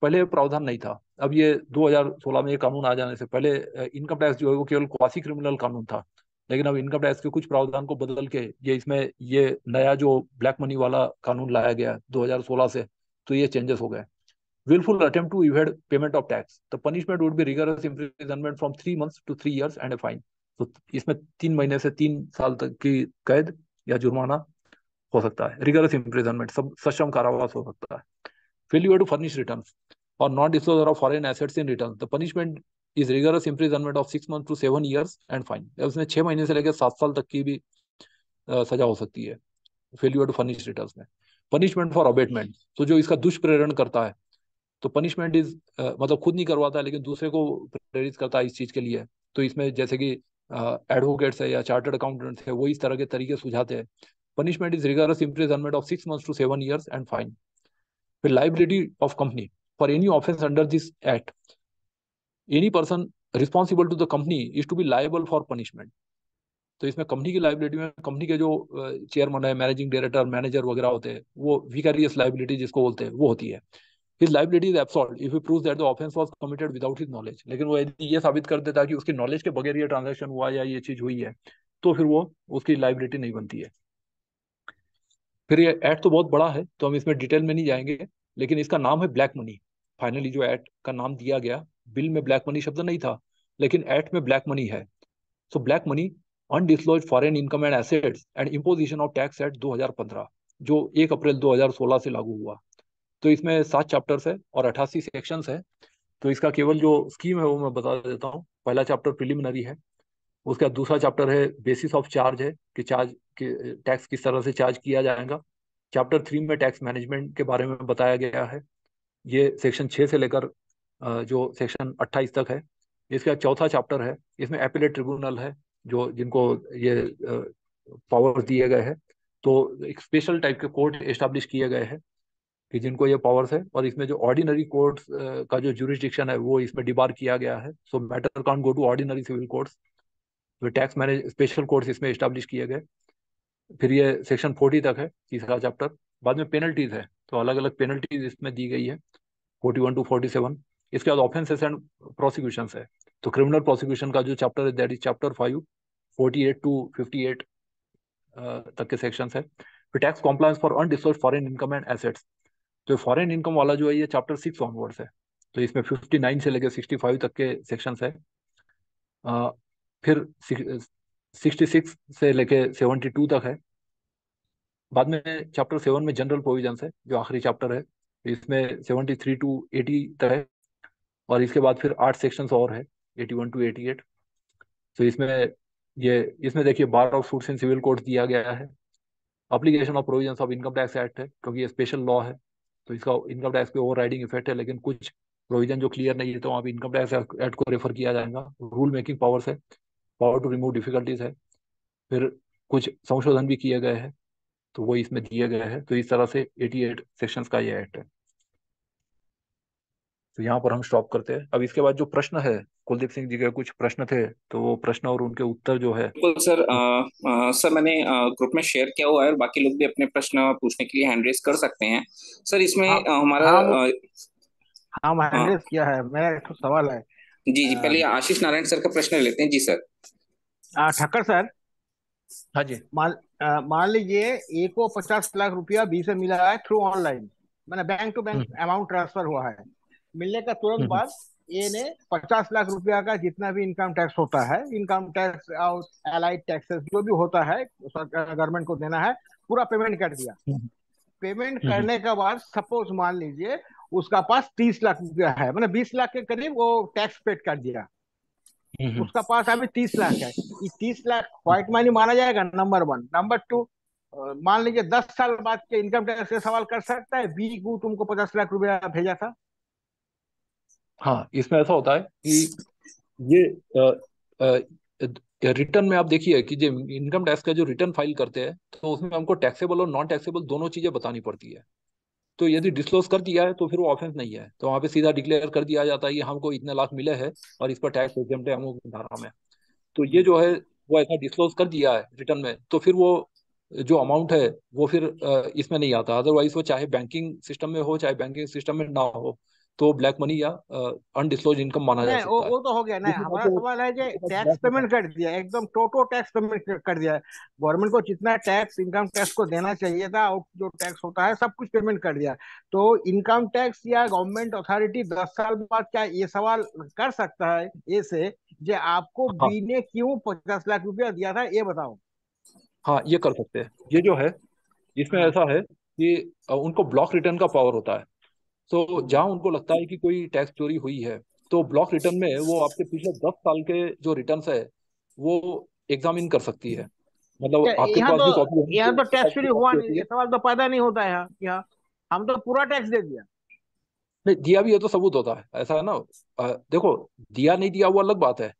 पहले प्रावधान नहीं था, अब ये 2016 में ये कानून आ जाने से पहले इनकम टैक्स जो है वो केवल क्वासी क्रिमिनल कानून था, लेकिन अब इनकम टैक्स के कुछ प्रावधान को बदल के ये नया जो ब्लैक मनी वाला कानून लाया गया 2016 से, तो ये चेंजेस हो गए। Wilful attempt to evade payment of tax, the punishment would be rigorous imprisonment from 3 months to 3 years and a fine. तो इसमें 3 महीने से 3 साल तक की कैद या जुर्माना हो सकता है, रिगरस इम्प्रिजनमेंट, सब सश्रम कारावास हो सकता है। Failure to furnish returns or non-disclosure of foreign assets in returns, the punishment is rigorous imprisonment of 6 months to 7 years and fine. उसमें 6 महीने से लेकर 7 साल तक की भी सजा हो सकती है फेल्यूर टू फर्निश रिटर्न्स में। पनिशमेंट फॉर अबेटमेंट, तो जो इसका दुष्प्रेरण करता है, तो पनिशमेंट इज मतलब खुद नहीं करवाता है लेकिन दूसरे को प्रेरित करता है इस चीज के लिए, तो इसमें जैसे कि एडवोकेट्स है या चार्टर्ड अकाउंटेंट्स है वो इस तरह के तरीके सुझाते हैं। Punishment is rigorous imprisonment of 6 months to 7 years and fine. फिर liability of company, for any offense under this act, any person responsible to the company is to be liable for punishment. तो इसमें company की liability में company के जो chairman है, managing director, manager वगैरह होते हैं, वो विकारियस लाइबिलिटी जिसको बोलते हैं वो होती है। His liability is absolved if he proves that the offence was committed without his knowledge. लेकिन वो यदि ये साबित कर देता है कि उसकी नॉलेज के बगैर ये ट्रांजैक्शन हुआ या ये चीज हुई है, तो फिर वो उसकी लाइबिलिटी नहीं बनती है। फिर ये एक्ट तो बहुत बड़ा है तो हम इसमें डिटेल में नहीं जाएंगे, लेकिन इसका नाम है ब्लैक मनी। फाइनली जो एक्ट का नाम दिया गया, बिल में ब्लैक मनी शब्द नहीं था लेकिन एक्ट में ब्लैक मनी है। So black money undisclosed foreign income and assets and imposition of tax act 2015, जो 1 अप्रैल 2016 से लागू हुआ। तो इसमें 7 चैप्टर्स है और 88 सेक्शंस है। तो इसका केवल जो स्कीम है वो मैं बता देता हूँ। पहला चैप्टर प्रिलिमिनरी है, उसका दूसरा चैप्टर है बेसिस ऑफ चार्ज, है कि चार्ज टैक्स किस तरह से चार्ज किया जाएगा। चैप्टर 3 में टैक्स मैनेजमेंट के बारे में बताया गया है, ये सेक्शन 6 से लेकर जो सेक्शन 28 तक है। इसका चौथा चैप्टर है, इसमें एपिलेट ट्रिब्यूनल है, जो जिनको ये पावर दिए गए हैं। तो एक स्पेशल टाइप के कोर्ट एस्टेब्लिश किए गए हैं कि जिनको ये पावर्स है, और इसमें जो ऑर्डिनरी कोर्ट्स का जो जुरिस्डिक्शन है वो इसमें डिबार किया गया है। So matter can't go to ordinary civil courts. तो टैक्स मैनेज स्पेशल कोर्ट्स इसमें एस्टेब्लिश किए गए। फिर ये सेक्शन 40 तक है, तीसरा चैप्टर। बाद में पेनल्टीज है, तो अलग अलग पेनल्टीज इसमें दी गई है, 41 टू 47। इसके बाद ऑफेंसेस एंड प्रोसिक्यूशन है। तो क्रिमिनल प्रोसिक्यूशन का जो चैप्टर है दैट इज चैप्टर 5, 48 टू 58 तक के सेक्शन है। फिर tax compliance for undisclosed foreign income and assets. तो फॉरेन इनकम वाला जो है ये चैप्टर 6 ऑनवर्ड्स है। तो इसमें 59 से लेकर 65 तक के सेक्शंस है। अ, फिर 66 से लेकर 72 तक है। बाद में चैप्टर 7 में जनरल प्रोविजंस है, जो आखिरी चैप्टर है। इसमें 73 टू 80 तक है। और इसके बाद फिर 8 सेक्शंस और है, 81 टू 88। तो इसमें देखिए bar of suits in civil code दिया गया है। Application of provisions of income tax act है, क्योंकि ये स्पेशल लॉ है तो इसका इनकम टैक्स पे ओवर राइडिंग इफेक्ट है। लेकिन कुछ प्रोविजन जो क्लियर नहीं है तो वहाँ पे इनकम टैक्स एक्ट को रेफर किया जाएगा। रूल मेकिंग पावर्स है, पावर टू रिमूव डिफिकल्टीज है। फिर कुछ संशोधन भी किए गए हैं, तो वो इसमें दिए गए हैं। तो इस तरह से 88 सेक्शंस का ये एक्ट है। तो यहाँ पर हम स्टॉप करते हैं। अब इसके बाद जो प्रश्न है, कुलदीप सिंह जी के कुछ प्रश्न थे, तो वो प्रश्न और उनके उत्तर जो है। बिल्कुल सर। सर मैंने ग्रुप में शेयर किया हुआ है और बाकी लोग भी अपने प्रश्न पूछने के लिए हैंड रेज कर सकते हैं। सर इसमें हाँ हमारा हाँ हाँ, मैं अ, हैंडल किया है। मेरा एक तो सवाल है। जी जी, पहले आशीष नारायण सर का प्रश्न लेते हैं। जी सर। ठक्कर सर, हाँ जी। मान लीजिए ए को 50 लाख रुपया बी से मिला है थ्रू ऑनलाइन, मैंने bank to bank hmm amount transfer हुआ है। मिलने का तुरंत हम्म बाद ए ने 50 लाख रुपया का जितना भी इनकम टैक्स होता है, इनकम टैक्स और एलाइड टैक्सेस जो भी होता है गवर्नमेंट को देना है, पूरा पेमेंट कर दिया। हम्म पेमेंट हम्म करने के बाद सपोज मान लीजिए उसका पास 30 लाख रुपया है, मैंने 20 लाख के करीब वो टैक्स पेड कर दिया। हम्म उसका पास अभी 30 लाख है। ये 30 लाख व्हाइट मनी माना जाएगा, नंबर वन। नंबर टू, मान लीजिए 10 साल बाद के इनकम टैक्स से सवाल कर सकता है, बी को तुमको 50 लाख रुपया भेजा था। हाँ, इसमें ऐसा होता है कि ये रिटर्न में आप देखिए कि जो इनकम टैक्स का जो रिटर्न फाइल करते हैं तो उसमें हमको टैक्सेबल और नॉन टैक्सेबल दोनों चीजें बतानी पड़ती है। तो यदि डिस्क्लोज कर दिया है तो फिर वो ऑफेंस नहीं है, तो वहाँ पे सीधा डिक्लेयर कर दिया जाता है कि हमको इतने लाख मिले हैं और इस पर टैक्स एग्जम्प्ट है अमुक धारा में। तो ये जो है वो ऐसा डिस्क्लोज कर दिया है रिटर्न में, तो फिर वो जो अमाउंट है वो फिर इसमें नहीं आता। अदरवाइज वो चाहे बैंकिंग सिस्टम में हो चाहे बैंकिंग सिस्टम में ना हो, तो ब्लैक मनी या अनडिस्क्लोज इनकम माना जा नहीं, सकता है। वो तो हो गया। नहीं, दूसरी बात हमारा जो सवाल है कि दूसरी बात टैक्स ब्लैक पेमेंट कर दिया, एकदम टोटल टैक्स पेमेंट कर दिया है। गवर्नमेंट को जितना टैक्स इनकम टैक्स को देना चाहिए था और जो टैक्स होता है सब कुछ पेमेंट कर दिया। तो इनकम टैक्स या गवर्नमेंट अथॉरिटी 10 साल बाद क्या ये सवाल कर सकता है ए से, जे आपको हाँ बी ने क्यों 50 लाख रुपया दिया था, ये बताओ। हाँ, ये कर सकते हैं। ये जो है इसमें हाँ। ऐसा है कि उनको ब्लॉक रिटर्न का पावर होता है। तो हम्म। जहां उनको लगता है कि कोई टैक्स चोरी हुई है, तो ब्लॉक रिटर्न में वो आपके पिछले 10 साल के जो रिटर्न्स है वो एग्जामिन कर सकती है। क्या मतलब आपके यहाँ पास तो भी कॉपी होनी यहाँ चाहिए, तो टैक्स चोरी सबकी हुआ कॉपी नहीं, होती है। ये सवाल तो पैदा नहीं होता है यहाँ। हम तो पूरा टैक्स दे दिया। नहीं, दिया भी है तो सबूत होता है, ऐसा है ना। देखो, दिया नहीं दिया वो अलग बात है।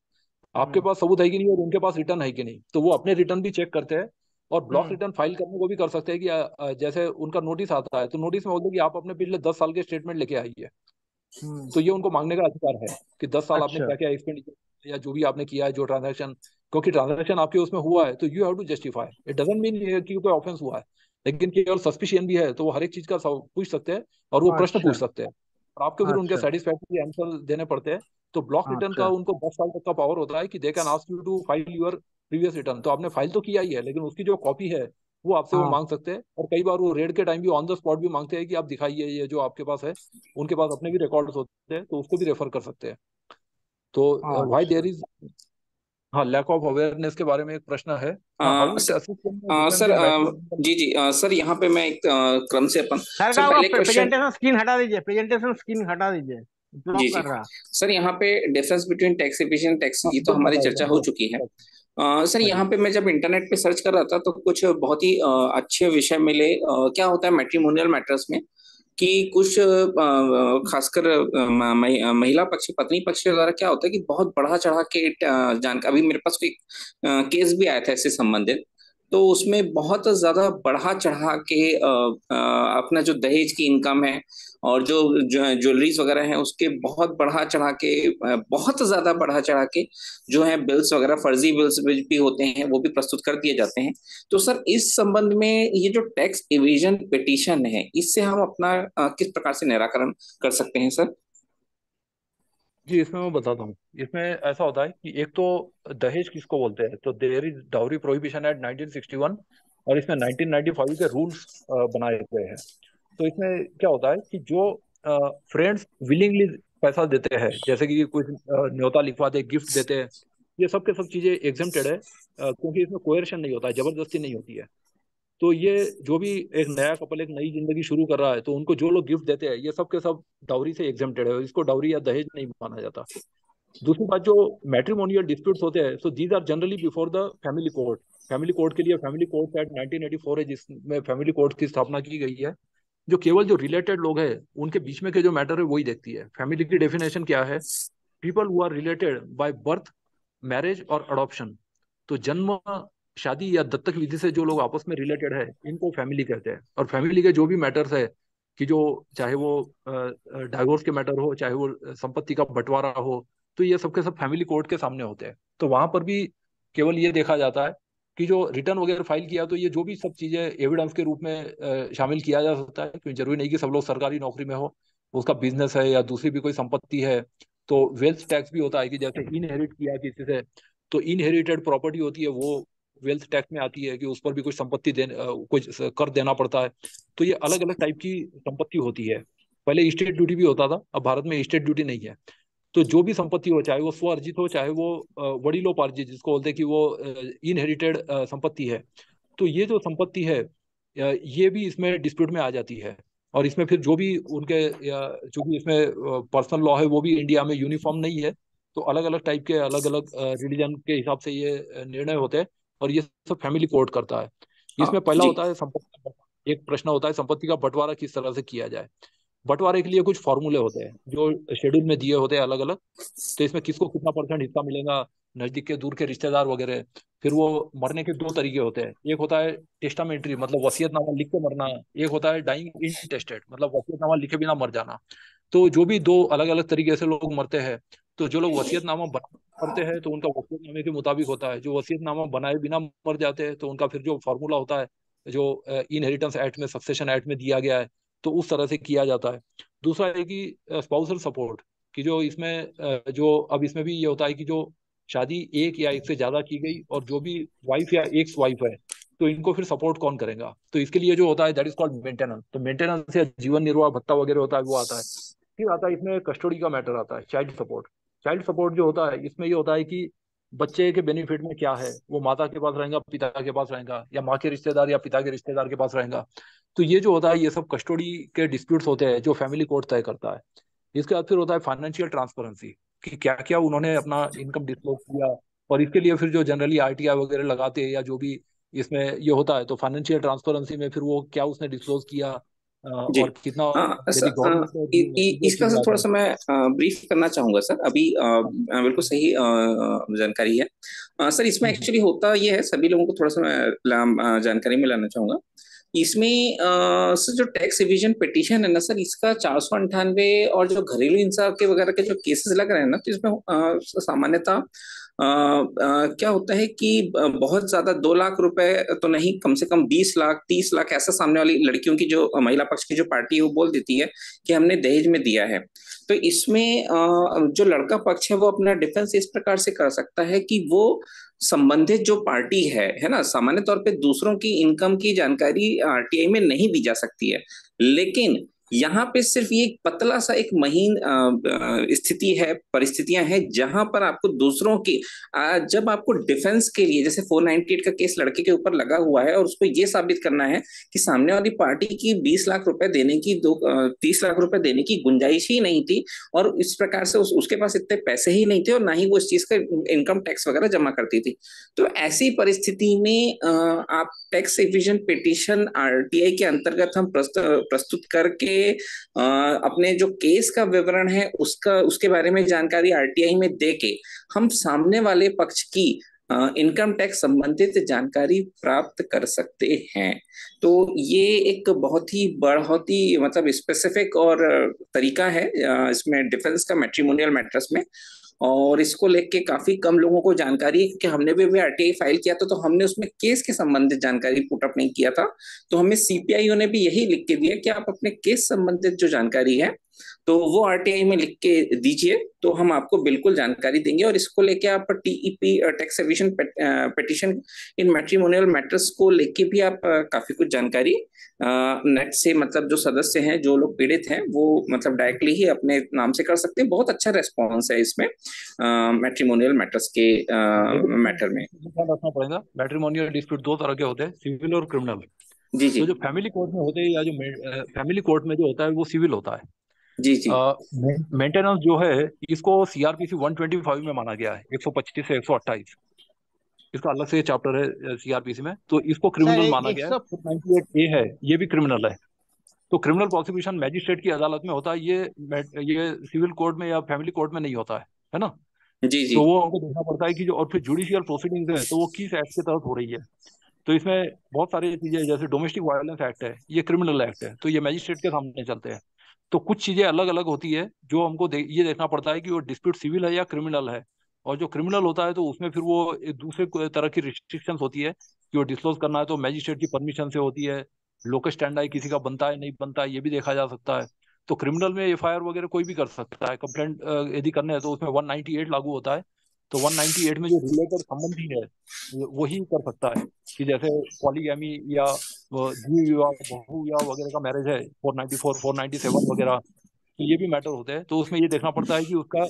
आपके हम्म। पास सबूत है कि नहीं और उनके पास रिटर्न है कि नहीं, तो वो अपने रिटर्न भी चेक करते हैं। और ब्लॉक हम्म। रिटर्न फाइल करने को भी कर सकते हैं कि जैसे उनका नोटिस आता है तो नोटिस में बोलते हैं कि आप अपने पिछले 10 साल के स्टेटमेंट लेके आइए। हम्म। तो ये उनको मांगने का अधिकार है कि 10 साल आपने अच्छा। क्या क्या एक्सपेंडिचर या जो भी आपने किया है, जो ट्रांजैक्शन, क्योंकि ट्रांजैक्शन आपके उसमें हुआ है तो you have to justify. It doesn't mean कि कोई ऑफेंस हुआ है, लेकिन केवल सस्पिशियन भी है तो वो हर एक चीज का पूछ सकते हैं और वो प्रश्न अच्छा। पूछ सकते हैं और आपको फिर उनके अच्छा। सेटिस्फैक्ट्री आंसर देने पड़ते हैं। तो ब्लॉक रिटर्न का अच्छा। उनको 10 साल तक का पावर होता है कि they can ask you to file your previous return. तो आपने फाइल तो किया ही है, लेकिन उसकी जो कॉपी है वो आपसे वो हाँ। मांग सकते हैं। और कई बार वो रेड के टाइम भी ऑन द स्पॉट भी मांगते हैं कि आप दिखाइए ये जो आपके पास है। उनके पास अपने भी रिकॉर्ड्स होते हैं तो उसको भी रेफर कर सकते हैं। तो व्हाई देयर अच्छा। इज, हाँ, लैक ऑफ अवेयरनेस के बारे में एक प्रश्न है। हाँ, how it assist difference sir in mathematical. जी जी, सर यहाँ पे मैं एक क्रम से अपन सर सर का होगा, पहले क्वेश्चन। प्रेजेंटेशन स्क्रीन हटा दीजिए, प्रेजेंटेशन स्क्रीन हटा दीजिए, जी ब्लॉक जी, कर रहा। सर यहाँ पे difference between tax efficient tax, हाँ, ये तो वो हमारी बताइए चर्चा हो बताइए। चुकी है। सर हाँ जी। यहाँ पे मैं जब इंटरनेट पे सर्च कर रहा था तो कुछ बहुत ही अच्छे विषय मिले। क्या होता है मैट्रिमोनियल मैटर्स में कि कुछ खासकर महिला पक्ष, पत्नी पक्ष के द्वारा क्या होता है कि बहुत बढ़ा चढ़ा के जानकारी, अभी मेरे पास कोई केस भी आया था इससे संबंधित तो उसमें बहुत ज्यादा बढ़ा चढ़ा के अपना जो दहेज की इनकम है और जो ज्वेलरीज वगैरह हैं उसके बहुत बढ़ा चढ़ा के बहुत ज्यादा बढ़ा चढ़ा के जो है बिल्स वगैरह, फर्जी बिल्स भी होते हैं, वो भी प्रस्तुत कर दिए जाते हैं। तो सर इस संबंध में ये जो टैक्स इवेजन पिटीशन है, इससे हम अपना किस प्रकार से निराकरण कर सकते हैं सर? जी, इसमें मैं बताता हूँ। इसमें ऐसा होता है कि एक तो दहेज किसको बोलते हैं, तो there is dowry prohibition act 1961, और इसमें 1995 के रूल्स बनाए हुए हैं। तो इसमें क्या होता है कि जो फ्रेंड्स विलिंगली पैसा देते हैं, जैसे कि कुछ न्योता लिखवाते, गिफ्ट देते हैं, ये सब के सब चीजें एग्जेम्प्टेड है, क्योंकि इसमें कोएर्शन नहीं होता है, जबरदस्ती नहीं होती है। तो ये जो भी एक नया कपल एक नई जिंदगी शुरू कर रहा है, तो उनको जो लोग गिफ्ट देते हैं, ये सब के सब डाउरी से एग्जेम्प्टेड है, इसको डाउरी या दहेज नहीं माना जाता। दूसरी बात, जो मैट्रिमोनियल डिस्प्यूट्स होते हैं, so these are generally before the family court. Family court के लिए फैमिली कोर्ट एक्ट 1984 है, जिसमें फैमिली कोर्ट की स्थापना की गई है, जो केवल जो रिलेटेड लोग हैं उनके बीच में के जो मैटर है वही देखती है। फैमिली की डेफिनेशन क्या है? People who are related by birth, marriage और अडॉप्शन। तो जन्म, शादी या दत्तक विधि से जो लोग आपस में रिलेटेड है, इनको फैमिली कहते हैं। और फैमिली के जो भी मैटर्स है, कि जो चाहे वो डाइवोर्स के मैटर हो, चाहे वो संपत्ति का बंटवारा हो, तो ये सबके सब फैमिली कोर्ट के सामने होते हैं। तो वहां पर भी केवल ये देखा जाता है कि जो रिटर्न वगैरह फाइल किया, तो ये जो भी सब चीजें एविडेंस के रूप में शामिल किया जा सकता है, क्योंकि जरूरी नहीं कि सब लोग सरकारी नौकरी में हो, उसका बिजनेस है या दूसरी भी कोई संपत्ति है। तो वेल्थ टैक्स भी होता है, कि जैसे इनहेरिट किया किसी से, तो इनहेरिटेड प्रॉपर्टी होती है, वो वेल्थ टैक्स में आती है, कि उस पर भी कुछ संपत्ति कुछ कर देना पड़ता है। तो ये अलग अलग टाइप की संपत्ति होती है। पहले स्टेट ड्यूटी भी होता था, अब भारत में स्टेट ड्यूटी नहीं है। तो जो भी संपत्ति हो, चाहे वो स्व अर्जित हो, चाहे वो वडिलोपार्जित, जिसको बोलते हैं कि वो इनहेरिटेड संपत्ति है, तो ये जो संपत्ति है, ये भी इसमें डिस्प्यूट में आ जाती है। और इसमें फिर जो भी उनके जो भी इसमें पर्सनल लॉ है, वो भी इंडिया में यूनिफॉर्म नहीं है। तो अलग अलग टाइप के, अलग अलग रिलीजन के हिसाब से ये निर्णय होते हैं, और ये सब फैमिली कोर्ट करता है। इसमें पहला जी। होता है संपत्ति, एक प्रश्न होता है संपत्ति का बंटवारा किस तरह से किया जाए। बंटवारे के लिए कुछ फॉर्मूले होते हैं, जो शेड्यूल में दिए होते हैं अलग अलग। तो इसमें किसको कितना परसेंट हिस्सा मिलेगा, नजदीक के दूर के रिश्तेदार वगैरह। फिर वो मरने के दो तरीके होते हैं, एक होता है टेस्टामेंट्री, मतलब वसीयतनामा लिख के मरना। एक होता है डाइंग इनटेस्टेड, मतलब वसीयतनामा लिखे बिना मर जाना। तो जो भी दो अलग अलग तरीके से लोग मरते हैं, तो जो लोग वसीयतनामा करते हैं, तो उनका वसीयतनामे के मुताबिक होता है। जो वसीयतनामा बनाए बिना मर जाते हैं, तो उनका फिर जो फॉर्मूला होता है, जो इनहेरिटेंस एक्ट में, सक्सेशन एक्ट में दिया गया है, तो उस तरह से किया जाता है। दूसरा है कि स्पाउसल सपोर्ट, कि जो इसमें जो अब इसमें भी ये होता है कि जो शादी एक या एक से ज्यादा की गई, और जो भी वाइफ या एक्स वाइफ है, तो इनको फिर सपोर्ट कौन करेगा। तो इसके लिए जो होता है, दैट इज कॉल्ड मेंटेनेंस। तो मेंटेनेंस या जीवन निर्वाह भत्ता वगैरह होता है, वो आता है। फिर आता है इसमें कस्टडी का मैटर आता है, चाइल्ड सपोर्ट। चाइल्ड सपोर्ट जो होता है, इसमें ये होता है कि बच्चे के बेनिफिट में क्या है, वो माता के पास रहेगा, पिता के पास रहेगा, या माँ के रिश्तेदार या पिता के रिश्तेदार के पास रहेगा। तो ये जो होता है, ये सब कस्टडी के डिस्प्यूट्स होते हैं, जो फैमिली कोर्ट तय करता है। इसके बाद फिर होता है फाइनेंशियल ट्रांसपेरेंसी, कि क्या क्या उन्होंने अपना इनकम डिस्क्लोज किया। और इसके लिए फिर जो जनरली आरटीआई वगैरह लगाते हैं, या जो भी इसमें ये होता है, तो फाइनेंशियल ट्रांसपेरेंसी में फिर वो क्या उसने डिस्क्लोज किया, जी। और कितना, सर, यदि गवर्नमेंट ने दिए इसका किस सर थोड़ा आधार सा मैं ब्रीफ करना चाहूंगा सर। अभी पर। बिल्कुल सही जानकारी है। सर इसमें हम्म, एक्चुअली होता ये है, सभी लोगों को थोड़ा सा मैं जानकारी में लाना चाहूंगा। इसमें सर जो टैक्स इविजन पिटीशन है ना सर, इसका 498 और जो घरेलू हिंसा के वगैरह के जो केसेस लग रहे हैं ना, तो इसमें सामान्यतः क्या होता है कि बहुत ज्यादा 2 लाख रुपए तो नहीं, कम से कम 20 लाख 30 लाख ऐसा सामने वाली लड़कियों की जो महिला पक्ष की जो पार्टी है वो बोल देती है कि हमने दहेज में दिया है। तो इसमें जो लड़का पक्ष है वो अपना डिफेंस इस प्रकार से कर सकता है कि वो संबंधित जो पार्टी है ना, सामान्य तौर पे दूसरों की इनकम की जानकारी आरटीआई में नहीं दी जा सकती है। लेकिन यहाँ पे सिर्फ ये एक पतला सा एक महीन स्थिति है, परिस्थितियां हैं जहां पर आपको दूसरों की जब आपको डिफेंस के लिए, जैसे 498 का केस लड़के के ऊपर लगा हुआ है और उसको ये साबित करना है कि सामने वाली पार्टी की 20 लाख रुपए देने की, 30 लाख रुपए देने की गुंजाइश ही नहीं थी, और इस प्रकार से उसके पास इतने पैसे ही नहीं थे, और ना ही वो इस चीज का इनकम टैक्स वगैरह जमा करती थी। तो ऐसी परिस्थिति में आप टैक्स इविजन पिटीशन आरटीआई के अंतर्गत हम प्रस्तुत करके अपने जो केस का विवरण है उसके बारे में जानकारी आरटीआई में देके हम सामने वाले पक्ष की इनकम टैक्स संबंधित जानकारी प्राप्त कर सकते हैं। तो ये एक बहुत ही मतलब स्पेसिफिक और तरीका है इसमें डिफेंस का मैट्रिमोनियल मैटर्स में। और इसको लेके काफी कम लोगों को जानकारी है, क्योंकि हमने भी आरटीआई फाइल किया था, तो हमने उसमें केस के संबंधित जानकारी पुटअप नहीं किया था। तो हमें सीपीआईओ ने भी यही लिख के दिया कि आप अपने केस संबंधित जो जानकारी है तो वो आरटीआई में लिख के दीजिए, तो हम आपको बिल्कुल जानकारी देंगे। और इसको लेके आप टीईपी टैक्स एविशन पिटीशन इन मैट्रिमोनियल मैटर्स को लेके भी आप काफी कुछ जानकारी नेट से, मतलब जो सदस्य हैं, जो लोग पीड़ित हैं, वो मतलब डायरेक्टली ही अपने नाम से कर सकते हैं। बहुत अच्छा रेस्पॉन्स है इसमें मैट्रिमोनियल मैटर्स के मैटर में। ध्यान रखना पड़ेगा, मैट्रिमोनियल डिस्प्यूट दो तरह के होते हैं, सिविल और क्रिमिनल। जी जी तो जो फैमिली कोर्ट में होते हैं या जो फैमिली कोर्ट में जो होता है वो सिविल होता है। जी जी मेंटेनेंस जो है इसको सीआरपीसी 125 में माना गया है, 125 से 128। इसका अलग से चैप्टर है सीआरपीसी में, तो इसको सर क्रिमिनल माना एक गया है। सौ 98A है, ये भी क्रिमिनल है। तो क्रिमिनल प्रोसिक्यूशन मैजिस्ट्रेट की अदालत में होता है, ये सिविल कोर्ट में या फैमिली कोर्ट में नहीं होता है ना। जी जी तो वो हमको देखना पड़ता है कि जो, और फिर जुडिशियल प्रोसीडिंग्स है तो वो किस एक्ट के तहत हो रही है। तो इसमें बहुत सारी चीजें, जैसे डोमेस्टिक वायलेंस एक्ट है, ये क्रिमिनल एक्ट है, तो ये मैजिस्ट्रेट के सामने चलते हैं। तो कुछ चीजें अलग अलग होती है जो हमको ये देखना पड़ता है कि वो डिस्प्यूट सिविल है या क्रिमिनल है। और जो क्रिमिनल होता है तो उसमें फिर वो एक दूसरे तरह की रिस्ट्रिक्शंस होती है कि वो डिस्क्लोज करना है तो मैजिस्ट्रेट की परमिशन से होती है। लोकस स्टैंडर्ड किसी का बनता है नहीं बनता है ये भी देखा जा सकता है। तो क्रिमिनल में एफआईआर वगैरह कोई भी कर सकता है, कंप्लेंट यदि करने है तो उसमें 198 लागू होता है। तो 198 में जो रिलेटेड संबंधी है वही कर सकता है, कि जैसे पॉलीगैमी या द्वि विवाह बहु विवाह वगैरह का मैरिज है, 494 497 वगैरह। तो ये भी मैटर होते हैं, तो उसमें ये देखना पड़ता है कि उसका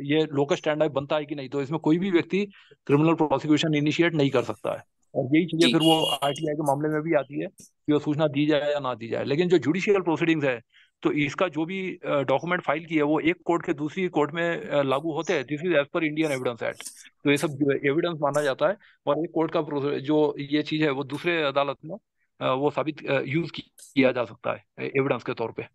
ये लोकस स्टैंडर्ड बनता है कि नहीं। तो इसमें कोई भी व्यक्ति क्रिमिनल प्रोसिक्यूशन इनिशिएट नहीं कर सकता है। और यही चीजें जी फिर वो आरटीआई के मामले में भी आती है कि वो सूचना दी जाए या ना दी जाए। लेकिन जो जुडिशियल प्रोसीडिंग्स है तो इसका जो भी डॉक्यूमेंट फाइल किया है वो एक कोर्ट के दूसरी कोर्ट में लागू होते हैं। This is as per Indian evidence act. तो ये सब एविडेंस माना जाता है, और एक कोर्ट का जो ये चीज है वो दूसरे अदालत में वो साबित यूज किया जा सकता है एविडेंस के तौर पे।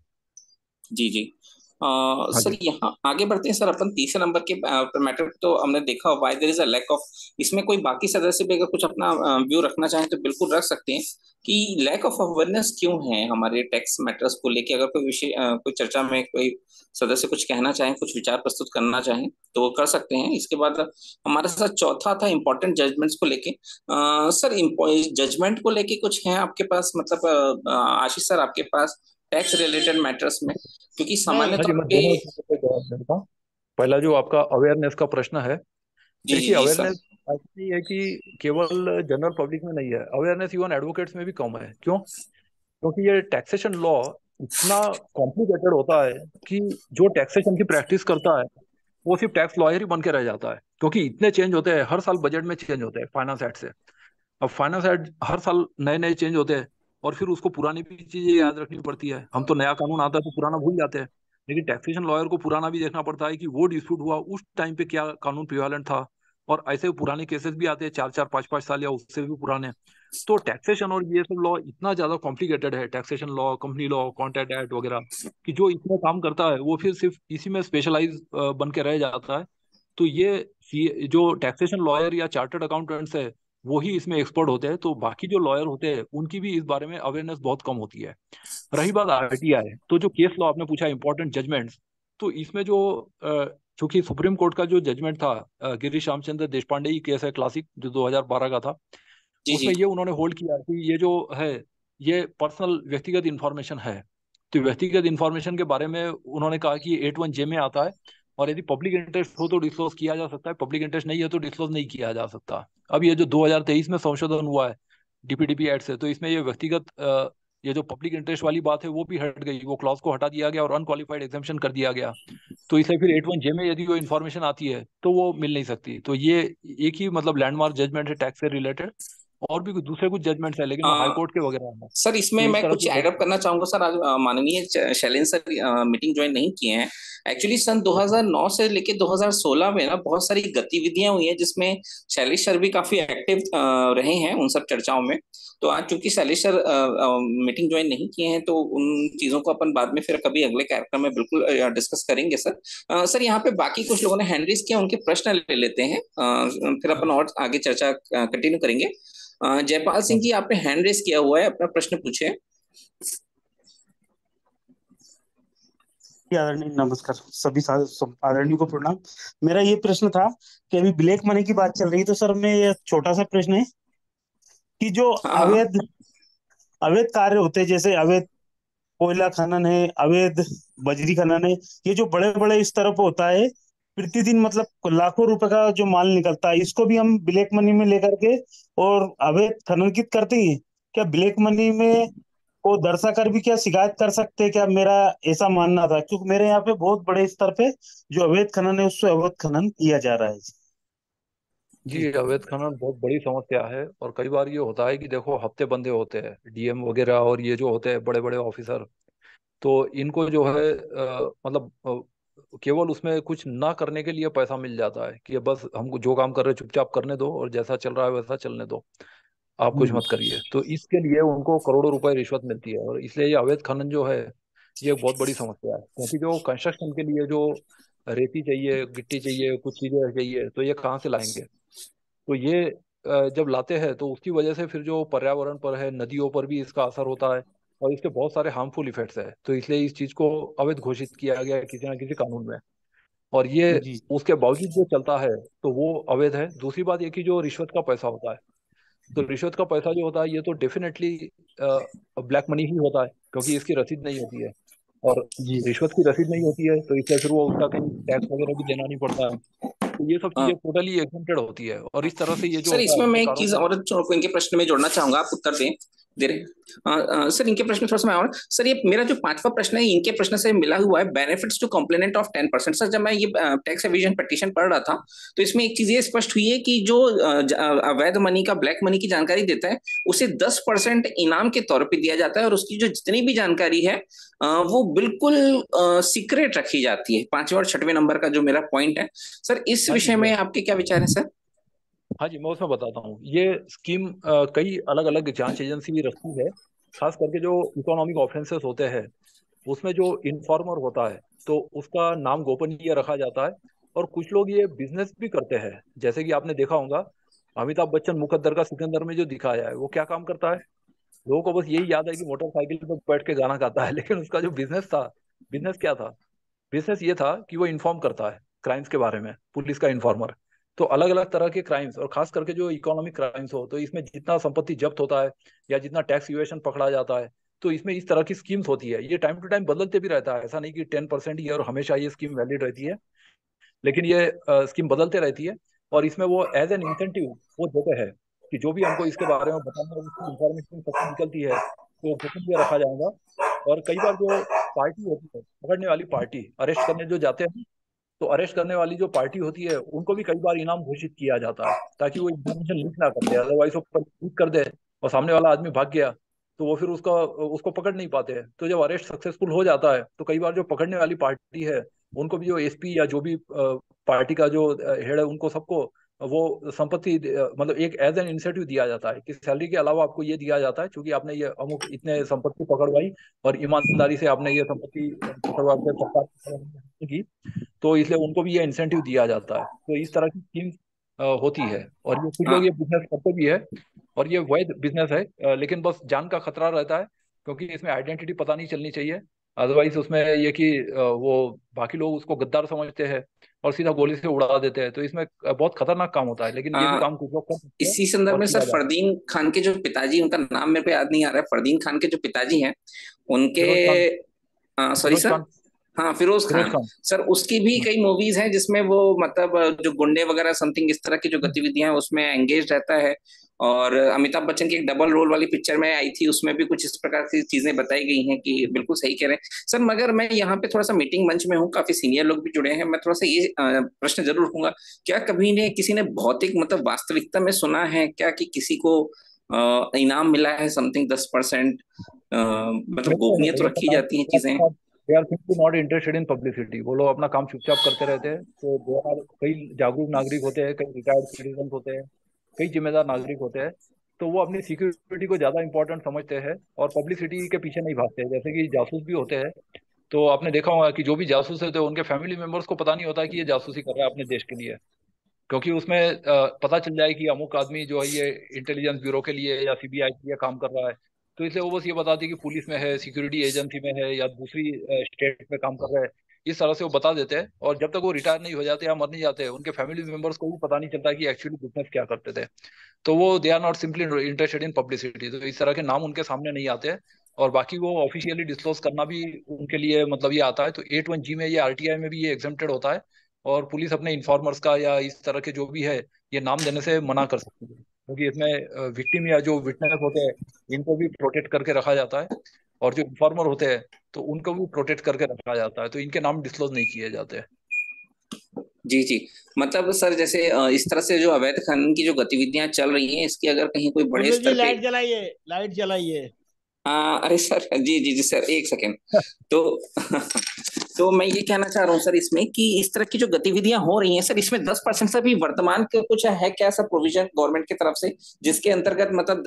जी जी हाँ सर, जी। यहाँ आगे बढ़ते हैं सर। अपन तीसरे नंबर के मैटर तो हमने देखा, why there is a lack of. इसमें कोई बाकी सदस्य भी अगर कुछ अपना व्यू रखना चाहें तो बिल्कुल रख सकते हैं कि लैक ऑफ अवेयरनेस क्यों है हमारे टैक्स मैटर्स को लेके। अगर कोई विषय कोई चर्चा में कोई सदस्य कुछ कहना चाहें, कुछ विचार प्रस्तुत करना चाहें तो वो कर सकते हैं। इसके बाद हमारे साथ चौथा था इम्पोर्टेंट जजमेंट्स को लेके। सर, जजमेंट को लेके कुछ है आपके पास, मतलब आशीष सर आपके पास टैक्स रिलेटेड मैटर्स में, क्योंकि सामान्य हाँ जी, तौर मैं पे। दोनों चीजों पे जवाब देता हूँ। पहला जो आपका अवेयरनेस का प्रश्न है, जी जी देखिए जी सर। अवेयरनेस ऐसी है कि केवल जनरल पब्लिक में नहीं है, अवेयरनेस इवन एडवोकेट्स में भी कम है। क्यों? क्योंकि ये टैक्सेशन लॉ इतना कॉम्प्लिकेटेड होता है कि जो टैक्सेशन की प्रैक्टिस करता है वो सिर्फ टैक्स लॉयर ही बन के रह जाता है, क्योंकि इतने चेंज होते हैं हर साल, बजट में चेंज होते हैं फाइनेंस एक्ट से। अब फाइनेंस एक्ट हर साल नए नए चेंज होते हैं, और फिर उसको पुरानी भी चीजें याद रखनी पड़ती है। हम तो नया कानून आता है तो पुराना भूल जाते हैं, लेकिन टैक्सेशन लॉयर को पुराना भी देखना पड़ता है कि वो डिस्प्यूट हुआ उस टाइम पे क्या कानून प्रिवेलेंट था। और ऐसे पुराने केसेस भी आते हैं 4 4 5 5 साल या उससे भी पुराने। तो टैक्सेशन और ये सब लॉ इतना ज्यादा कॉम्प्लिकेटेड है, taxation law, company law, contract act वगैरह, कि जो इसमें काम करता है वो फिर सिर्फ इसी में स्पेशलाइज बन के रह जाता है। तो जो टैक्सेशन लॉयर या चार्टर्ड अकाउंटेंट्स है वो ही इसमें एक्सपर्ट होते हैं, तो बाकी जो लॉयर होते हैं उनकी भी इस बारे में अवेयरनेस बहुत कम होती है। रही बात आरटीआई, तो जो केस लॉ आपने पूछा इंपॉर्टेंट जजमेंट्स, तो इसमें जो चूंकि सुप्रीम कोर्ट का जो जजमेंट था, गिरीश रामचंद्र देशपांडे ही केस है क्लासिक, जो 2012 का था। जी जी उसमें ये उन्होंने होल्ड किया कि ये जो है ये पर्सनल व्यक्तिगत इंफॉर्मेशन है। तो व्यक्तिगत इंफॉर्मेशन के बारे में उन्होंने कहा कि 81J में आता है, और यदि पब्लिक इंटरेस्ट हो तो डिस्क्लोज किया जा सकता है, पब्लिक इंटरेस्ट नहीं है तो डिस्क्लोज नहीं किया जा सकता। अब ये जो 2023 में संशोधन हुआ है डीपीडीपी एक्ट से, तो इसमें ये व्यक्तिगत ये जो पब्लिक इंटरेस्ट वाली बात है वो भी हट गई, वो क्लॉज को हटा दिया गया और अनक्वालिफाइड एग्जेम्पशन कर दिया गया। तो इसे फिर 81J में यदि वो इन्फॉर्मेशन आती है तो वो मिल नहीं सकती। तो ये एक ही मतलब लैंडमार्क जजमेंट है टैक्स से रिलेटेड, और भी कुछ दूसरे कुछ जजमेंट्स है, लेकिन वो हाई अ, कोर्ट के वगैरह हैं। सर इसमें तो इस मैं तरह कुछ की बहुत। एडअप करना चाहूंगा सर। आज माननीय शैलेंद्र सर मीटिंग ज्वाइन नहीं किए हैं। एक्चुअली सन 2009 से लेके 2016 में ना बहुत सारी गतिविधियां हुई हैं जिसमें शैलेश सर भी काफी एक्टिव रहे हैं उन सब चर्चाओं में। तो आज चूंकि शैलेश सर मीटिंग ज्वाइन नहीं किए हैं तो उन चीजों को अपन बाद में फिर कभी अगले कार्यक्रम में बिल्कुल डिस्कस करेंगे सर। सर यहाँ पे बाकी कुछ लोगों ने हैंड रेज किया, उनके प्रश्न ले लेते हैं, फिर अपन और आगे चर्चा कंटिन्यू करेंगे। जयपाल सिंह जी, आपने हैंड रेस किया हुआ है, अपना प्रश्न पूछे। आदरणीय नमस्कार, सभी आदरणीय को प्रणाम। मेरा ये प्रश्न था कि अभी ब्लैक मनी की बात चल रही है, तो सर मैं ये छोटा सा प्रश्न है कि जो हाँ हाँ। अवैध अवैध कार्य होते हैं, जैसे अवैध कोयला खनन है, अवैध बजरी खनन है, ये जो बड़े बड़े स्तर पर होता है, प्रतिदिन मतलब लाखों रुपए का जो माल निकलता है, इसको भी हम ब्लैक मनी में लेकर के और अवैध खनन करते हैं। क्या ब्लैक मनी में को दर्शा कर भी क्या शिकायत कर सकते हैं क्या? मेरा ऐसा मानना था, क्योंकि मेरे यहाँ पे बहुत बड़े स्तर पे जो अवैध खनन है उससे अवैध खनन किया जा रहा है जी, जी। अवैध खनन बहुत बड़ी समस्या है, और कई बार ये होता है कि देखो हफ्ते बंधे होते हैं डीएम वगैरह, और ये जो होते हैं बड़े बड़े ऑफिसर, तो इनको जो है मतलब केवल उसमें कुछ ना करने के लिए पैसा मिल जाता है कि बस हमको जो काम कर रहे हैं चुपचाप करने दो, और जैसा चल रहा है वैसा चलने दो, आप कुछ हम्म। मत करिए। तो इसके लिए उनको करोड़ों रुपए रिश्वत मिलती है, और इसलिए ये अवैध खनन जो है ये एक बहुत बड़ी समस्या है, क्योंकि जो कंस्ट्रक्शन के लिए जो रेती चाहिए, गिट्टी चाहिए, कुछ चीजें चाहिए, तो ये कहाँ से लाएंगे? तो ये जब लाते हैं तो उसकी वजह से फिर जो पर्यावरण पर है, नदियों पर भी इसका असर होता है, और इसके बहुत सारे हार्मफुल इफेक्ट्स है। तो इसलिए इस चीज को अवैध घोषित किया गया है किसी ना किसी कानून में, और ये जी उसके बावजूद जो चलता है तो वो अवैध है। दूसरी बात ये कि जो रिश्वत का पैसा होता है, तो रिश्वत का पैसा जो होता है ये तो डेफिनेटली ब्लैक मनी ही होता है, क्योंकि इसकी रसीद नहीं होती है, और जी। रिश्वत की रसीद नहीं होती है, तो इसलिए फिर वो उसका कहीं टैक्स वगैरह भी देना नहीं पड़ता है। तो ये सब चीजें टोटली एग्जेम्प्टेड होती है, और इस तरह से ये जो सर होता है इसमें मैं एक सरकारों चीज को। और इनके प्रश्न में जोड़ना चाहूंगा, आप उत्तर दें दे रहे सर इनके प्रश्न में थोड़ा सा मैं और सर ये मेरा जो पांचवा प्रश्न है इनके प्रश्न से मिला हुआ है, benefits to complainant of 10%। Sir जब मैं ये टैक्स एविजन पिटीशन पढ़ रहा था तो इसमें एक चीज ये स्पष्ट हुई है कि जो अवैध मनी का ब्लैक मनी की जानकारी देता है उसे 10% इनाम के तौर पर दिया जाता है, और उसकी जो जितनी भी जानकारी है वो बिल्कुल सीक्रेट रखी जाती है। पांचवें और छठवें नंबर का जो मेरा पॉइंट है सर, इस हाँ जी, विषय में ये आपके क्या विचार है सर? हाँ जी, मैं उसमें बताता हूँ। ये स्कीम कई अलग अलग जांच एजेंसी भी रखती है, खास करके जो इकोनॉमिक ऑफेंसेस होते हैं उसमें जो इन्फॉर्मर होता है तो उसका नाम गोपनीय रखा जाता है। और कुछ लोग ये बिजनेस भी करते हैं, जैसे कि आपने देखा होगा अमिताभ बच्चन मुकद्दर का सिकंदर में जो दिखाया है, वो क्या काम करता है? लोगों को बस यही याद है कि मोटरसाइकिल पर बैठ के गाना गाता है, लेकिन उसका जो बिजनेस था, बिजनेस क्या था? बिजनेस ये था कि वो इन्फॉर्म करता है क्राइम्स के बारे में, पुलिस का इन्फॉर्मर। तो अलग अलग तरह के क्राइम्स, और खास करके जो इकोनॉमिक क्राइम्स हो, तो इसमें जितना संपत्ति जब्त होता है या जितना टैक्स इवेशन पकड़ा जाता है, तो इसमें इस तरह की स्कीम्स होती है। ये टाइम टू टाइम बदलते भी रहता है, ऐसा नहीं कि 10% ही और हमेशा ये स्कीम वैलिड रहती है, लेकिन ये स्कीम बदलते रहती है। और इसमें वो एज एन इंसेंटिव वो देते हैं कि जो भी हमको इसके बारे में बताना है, उसकी इंफॉर्मेशन सच्ची निकलती है तो गोपनीय रखा जाएगा। और कई बार जो पार्टी होती है, पकड़ने वाली पार्टी, अरेस्ट करने जो जाते हैं, तो अरेस्ट करने वाली जो पार्टी होती है उनको भी कई बार इनाम घोषित किया जाता है, ताकि वो इन्फॉर्मेशन लीक ना कर दे। अदरवाइज वो लीक कर दे और सामने वाला आदमी भाग गया, तो वो फिर उसका उसको पकड़ नहीं पाते हैं। तो जब अरेस्ट सक्सेसफुल हो जाता है तो कई बार जो पकड़ने वाली पार्टी है उनको भी, जो एसपी या जो भी पार्टी का जो हेड है, उनको सबको वो संपत्ति मतलब एक एज एन इंसेंटिव दिया जाता है कि सैलरी के अलावा आपको ये दिया जाता है, क्योंकि आपने ये अमुक इतने संपत्ति पकड़वाई और ईमानदारी से आपने ये संपत्ति पकड़वा के सरकार की, तो इसलिए उनको भी ये इंसेंटिव दिया जाता है। तो इस तरह की स्कीम होती है, और ये कुछ लोग ये बिजनेस करते भी है, और ये वैध बिजनेस है। लेकिन बस जान का खतरा रहता है, क्योंकि इसमें आइडेंटिटी पता नहीं चलनी चाहिए। अदरवाइज उसमें ये कि वो बाकी लोग उसको गद्दार समझते हैं और सीधा गोली से उड़ा देते हैं। तो इसमें बहुत खतरनाक काम होता है, लेकिन ये भी आ, काम कुछ लोग कर सकते हैं इसी संदर्भ और में सर किया जाता है। फरदीन खान के जो पिताजी, उनका नाम मेरे को याद नहीं आ रहा है, फरदीन खान के जो पिताजी हैं उनके, फिरोज खान। Sorry Firoz sir, Khan. हाँ फिरोज फिरोज खान। खान। सर उसकी भी कई मूवीज हैं जिसमें वो मतलब जो गुंडे वगैरह समथिंग इस तरह की जो गतिविधियां हैं उसमें एंगेज रहता है, और अमिताभ बच्चन की एक डबल रोल वाली पिक्चर में आई थी, उसमें भी कुछ इस प्रकार की चीजें बताई गई हैं कि बिल्कुल सही कह रहे हैं सर। मगर मैं यहाँ पे थोड़ा सा मीटिंग मंच में हूँ, काफी सीनियर लोग भी जुड़े हैं, मैं थोड़ा सा ये प्रश्न जरूर रखूंगा, क्या कभी ने किसी ने भौतिक मतलब वास्तविकता में सुना है क्या कि किसी को इनाम मिला है समथिंग 10%? मतलब गोपनीय तो रखी जाती हैं चीजें। They are simply not interested in publicity. वो लोग अपना काम चुपचाप करते रहते हैं। तो दे आर, कई जागरूक नागरिक होते हैं, कई रिटायर्ड सिटीजन होते हैं, कई जिम्मेदार नागरिक होते हैं। तो वो अपनी सिक्योरिटी को ज्यादा इंपॉर्टेंट समझते हैं और पब्लिसिटी के पीछे नहीं भागते हैं। जैसे कि जासूस भी होते हैं, तो आपने देखा होगा कि जो भी जासूस होते हैं उनके फैमिली मेंबर्स को पता नहीं होता कि ये जासूसी कर रहा है अपने देश के लिए, क्योंकि उसमें पता चल जाए कि अमुक आदमी जो है ये इंटेलिजेंस ब्यूरो के लिए या सीबीआई के लिए काम कर रहा है। तो इसलिए वो बस ये बताती है कि पुलिस में है, सिक्योरिटी एजेंसी में है, या दूसरी स्टेट में काम कर रहा है। इस तरह से वो बता देते हैं, और जब तक वो रिटायर नहीं हो जाते या मर नहीं जाते, उनके फैमिली मेंबर्स को भी पता नहीं चलता कि एक्चुअली बिजनेस क्या करते थे। तो वो they are not simply interested in publicity. तो इस तरह के नाम उनके सामने नहीं आते हैं। और बाकी वो ऑफिशियली डिस्क्लोज करना भी उनके लिए मतलब ये आता है। तो 81G में, ये आरटीआई में भी ये एग्जेम्प्टेड होता है। और पुलिस अपने इन्फॉर्मर्स का या इस तरह के जो भी है ये नाम देने से मना कर सकती है, क्योंकि इसमें विक्टिम या जो विटनेस होते हैं इनको भी प्रोटेक्ट करके रखा जाता है, और जो इन्फॉर्मर होते हैं तो उनको भी प्रोटेक्ट करके रखा जाता है। तो इनके नाम डिस्क्लोज नहीं किए जाते हैं। जी जी। मतलब सर जैसे इस तरह से जो अवैध खनन की जो गतिविधियां चल रही हैं, इसकी अगर कहीं कोई बड़े जी स्तर पे। लाइट जलाइए, लाइट जलाइए। हाँ अरे सर, जी जी जी सर, एक सेकेंड। तो तो मैं ये कहना चाह रहा हूँ सर इसमें कि इस तरह की जो गतिविधियां हो रही हैं सर, इसमें 10% से भी वर्तमान का कुछ है क्या सर प्रोविजन गवर्नमेंट की तरफ से, जिसके अंतर्गत मतलब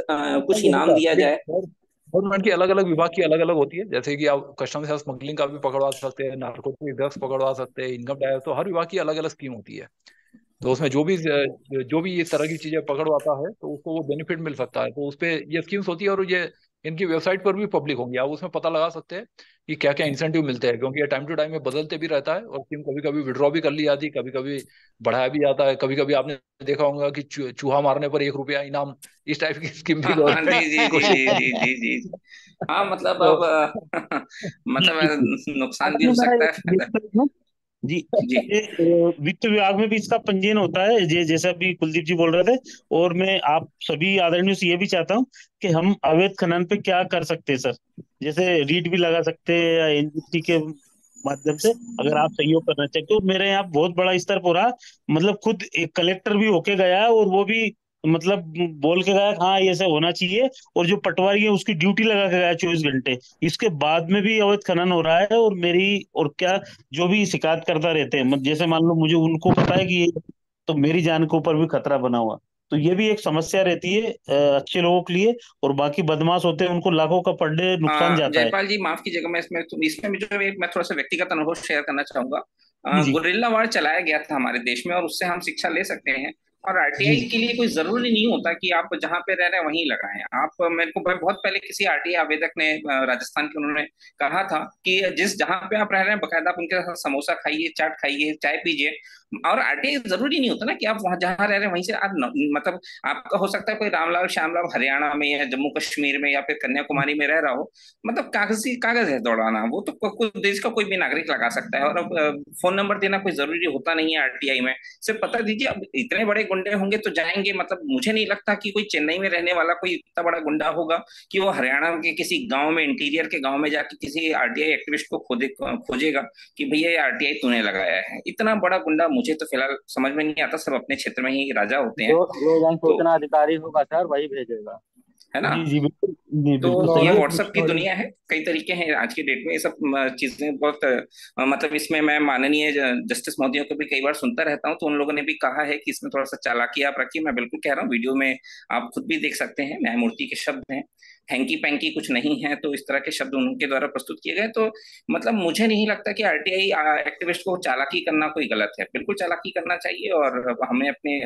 कुछ इनाम दिया जाए? गवर्नमेंट की अलग अलग विभाग की अलग अलग होती है। जैसे कि आप कस्टम्स या स्मगलिंग का भी पकड़वा सकते हैं, नारकोटिक ड्रग्स पकड़वा सकते हैं, इनकम टैक्स। तो हर विभाग की अलग अलग स्कीम होती है। तो उसमें जो भी इस तरह की चीजें पकड़वाता है तो उसको वो बेनिफिट मिल सकता है। तो उस पे ये स्कीम्स होती है, और ये इनकी वेबसाइट पर भी पब्लिक होंगी। आप उसमें पता लगा सकते हैं कि क्या क्या इंसेंटिव मिलते हैं, क्योंकि ये टाइम टू टाइम में बदलते भी रहता है। और स्कीम कभी कभी विड्रॉ भी कर ली जाती है, कभी कभी बढ़ाया भी जाता है। कभी कभी आपने देखा होगा कि चूहा मारने पर 1 रुपया इनाम, इस टाइप की स्कीम भी हाँ जी जी जी कोशिश जी जी जी जी। हाँ मतलब तो अब मतलब नुकसान भी आपने हो मेरा सकता है, एक ये फायदा। बताया जी, जी ये वित्त विभाग में भी इसका पंजीयन होता है, जैसा अभी कुलदीप जी बोल रहे थे। और मैं आप सभी आदरणीय से ये भी चाहता हूँ कि हम अवैध खनन पे क्या कर सकते हैं सर। जैसे रीट भी लगा सकते हैं या एनजीटी के माध्यम से, अगर आप सहयोग करना चाहते। तो मेरे यहाँ बहुत बड़ा स्तर पर रहा, मतलब खुद एक कलेक्टर भी होके गया है, और वो भी मतलब बोल के गया कि हाँ ये सब होना चाहिए। और जो पटवारी है उसकी ड्यूटी लगा के गया 24 घंटे। इसके बाद में भी अवैध खनन हो रहा है, और मेरी और क्या जो भी शिकायत करता रहते हैं, जैसे मान लो मुझे उनको पता है कि ये तो मेरी जान के ऊपर भी खतरा बना हुआ। तो ये भी एक समस्या रहती है अच्छे लोगों के लिए। और बाकी बदमाश होते हैं उनको लाखों का पर डे नुकसान जाता है। जयपाल जी माफ कीजिएगा, मैं इसमें भी जो मैं थोड़ा सा व्यक्तिगत अनुभव शेयर करना चाहूंगा। जी जी गुरिल्ला वार चलाया गया था हमारे देश में, और उससे हम शिक्षा ले सकते हैं। और जी आरटीआई जी के लिए कोई जरूरी नहीं होता कि आप जहाँ पे रह रहे हैं वहीं लगाएं। आप मेरे को बहुत पहले किसी आरटीआई आवेदक ने राजस्थान के, उन्होंने कहा था कि जिस जहाँ पे आप रह रहे हैं बकायदा आप उनके साथ समोसा खाइए, चाट खाइए, चाय पीजिए। और आरटीआई जरूरी नहीं होता ना कि आप वहां जहाँ रह रहे हैं वहीं से आप मतलब आपका हो सकता है कोई रामलाल श्यामलाल हरियाणा में या जम्मू कश्मीर में या फिर कन्याकुमारी में रह रहा हो। मतलब कागज है दौड़ाना, वो तो कोई देश का कोई भी नागरिक लगा सकता है। और अब फोन नंबर देना कोई जरूरी होता नहीं है आरटीआई में। सिर्फ पता दीजिए, अब इतने बड़े गुंडे होंगे तो जाएंगे। मतलब मुझे नहीं लगता कि कोई चेन्नई में रहने वाला कोई इतना बड़ा गुंडा होगा कि वो हरियाणा के किसी गांव में, इंटीरियर के गांव में जाके किसी आरटीआई एक्टिविस्ट को खोजेगा कि भैया ये आरटीआई तूने लगाया है। इतना बड़ा गुंडा मुझे तो फिलहाल समझ में नहीं आता। सब अपने क्षेत्र में ही राजा होते हैं। जो जन तो सूचना अधिकारी होगा सर वही भेजेगा। है ना। जी जी बिल्कुल, जी तो बिल्कुल ये सही है। व्हाट्सएप की दुनिया है, कई तरीके हैं आज की डेट में। ये सब चीजें बहुत मतलब इसमें मैं माननीय जस्टिस महोदयों को भी कई बार सुनता रहता हूँ, तो उन लोगों ने भी कहा है कि इसमें थोड़ा सा चालाकी आप रखिए। मैं बिल्कुल कह रहा हूँ, वीडियो में आप खुद भी देख सकते हैं, न्यायमूर्ति के शब्द हैं, हैंकी पैंकी कुछ नहीं है। तो इस तरह के शब्द उनके द्वारा प्रस्तुत किए गए। तो मतलब मुझे नहीं लगता कि आरटीआई एक्टिविस्ट को चालाकी करना कोई गलत है। बिल्कुल चालाकी करना चाहिए। और हमें अपने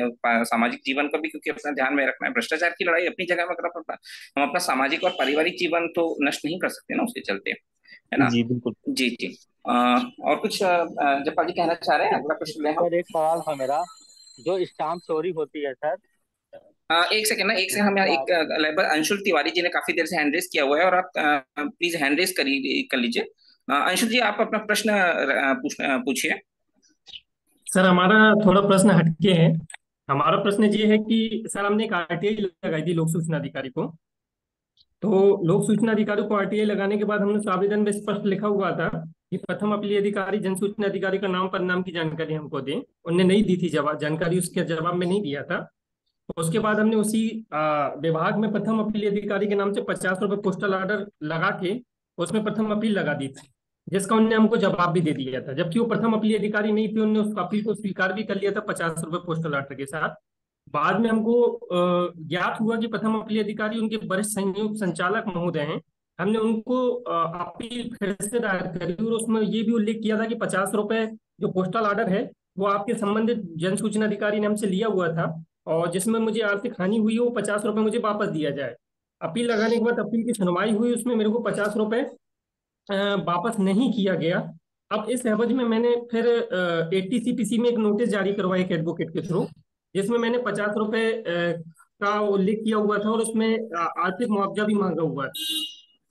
सामाजिक जीवन का भी क्योंकि अपना ध्यान में रखना है। भ्रष्टाचार की लड़ाई अपनी जगह में करना, हम अपना सामाजिक और पारिवारिक जीवन तो नष्ट नहीं कर सकते ना उसके चलते, है ना। जी बिल्कुल। जी जी। और कुछ जयपाल जी कहना चाह रहे हैं? अगला प्रश्न ले हम। सर एक सवाल था मेरा, जो स्टाम्प चोरी होती है सर। एक सेकंड ना, एक सेकंड। हम एक लेबर अंशुल तिवारी जी ने काफी देर से हैंड रेस किया हुआ है, और आप प्लीज हैंड रेस कर लीजिए। अंशुल जी आप अपना प्रश्न पूछिए। सर हमारा थोड़ा प्रश्न हटके है। हमारा प्रश्न ये है कि सर हमने एक आरटीआई लगाई थी लोक सूचना अधिकारी को। तो लोक सूचना अधिकारी को आरटीआई लगाने के बाद हमने उस आवेदन में स्पष्ट लिखा हुआ था कि प्रथम अपील अधिकारी जन सूचना अधिकारी का नाम पदनाम की जानकारी हमको दें। उनने नहीं दी थी जवाब, जानकारी उसके जवाब में नहीं दिया था। तो उसके बाद हमने उसी विभाग में प्रथम अपील अधिकारी के नाम से 50 रुपये पोस्टल ऑर्डर लगा के उसमें प्रथम अपील लगा दी थी, जिसका उनने हमको जवाब भी दे दिया था। जबकि वो प्रथम अपील अधिकारी नहीं थी, उन्होंने उस अपील को स्वीकार भी कर लिया था 50 रुपये पोस्टल ऑर्डर के साथ। बाद में हमको ज्ञात हुआ कि प्रथम अपील अधिकारी उनके वरिष्ठ संयुक्त संचालक महोदय हैं। हमने उनको अपील फिर से दायर करी और उसमें ये भी उल्लेख किया था कि 50 रुपये जो पोस्टल ऑर्डर है वो आपके संबंधित जन सूचना अधिकारी ने हमसे लिया हुआ था, और जिसमें मुझे आर्थिक हानि हुई है वो 50 रुपये मुझे वापस दिया जाए। अपील लगाने के बाद अपील की सुनवाई हुई, उसमें मेरे को 50 रुपये वापस नहीं किया गया। अब इस एवज में मैंने फिर एटीसीपीसी में एक नोटिस जारी करवाया एक एडवोकेट के थ्रू, जिसमें मैंने 50 रुपये का उल्लेख किया हुआ था और उसमें आर्थिक मुआवजा भी मांगा हुआ था।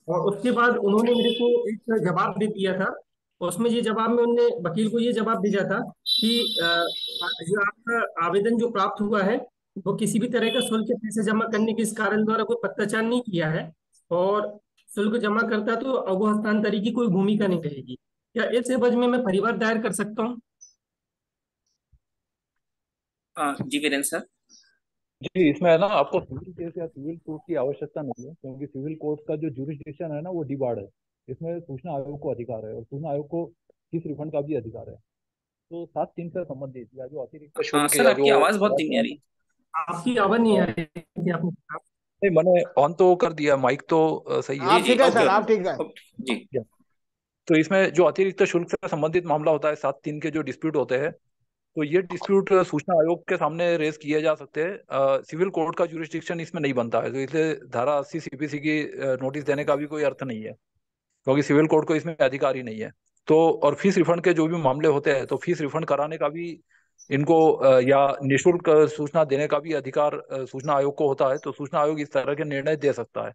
और उसके बाद उन्होंने मेरे को एक जवाब दे दिया था। उसमें ये जवाब में उन्होंने वकील को ये जवाब दिया था कि जो आपका आवेदन जो प्राप्त हुआ है वो किसी भी तरह का शुल्क या पैसे जमा करने के इस कारण द्वारा कोई पत्राचार नहीं किया है, और शुल्क जमा करता तो अगो हस्तांतरी की कोई भूमिका नहीं रहेगी। क्या इस एवज में मैं परिवार दायर कर सकता हूँ? जी वीरेंद्र सर। जी, इसमें है ना आपको सिविल केस या सिविल सूट की आवश्यकता नहीं है, क्योंकि सिविल कोर्ट का जो जुरिस्डिक्शन है ना वो डिबार्ड है। इसमें सूचना आयोग को अधिकार है और सूचना आयोग को फीस रिफंड का भी अधिकार है। तो 7(3) से संबंधित या जो अतिरिक्त शुल्क सर या आपकी जो आवाज बहुत धीमी आ रही आपकी आवाज नहीं आ रही थी आपने कहा। नहीं, मैंने ऑन तो कर दिया, माइक तो सही है। जी आप जी ठीक है ओके सर, आप ठीक है। जी। तो इसमें जो अतिरिक्त शुल्क से संबंधित मामला होता है 7(3) के जो डिस्प्यूट होते हैं, तो ये डिस्प्यूट सूचना आयोग के सामने रेज किए जा सकते हैं। सिविल कोर्ट का जुरिस्डिक्शन इसमें नहीं बनता है, तो इसलिए धारा 80 सीपीसी की नोटिस देने का भी कोई अर्थ नहीं है, क्योंकि सिविल कोर्ट को इसमें अधिकार ही नहीं है। तो और फीस रिफंड के जो भी मामले होते हैं, तो फीस रिफंड कराने का भी इनको या निःशुल्क सूचना देने का भी अधिकार सूचना आयोग को होता है। तो सूचना आयोग इस तरह के निर्णय दे सकता है।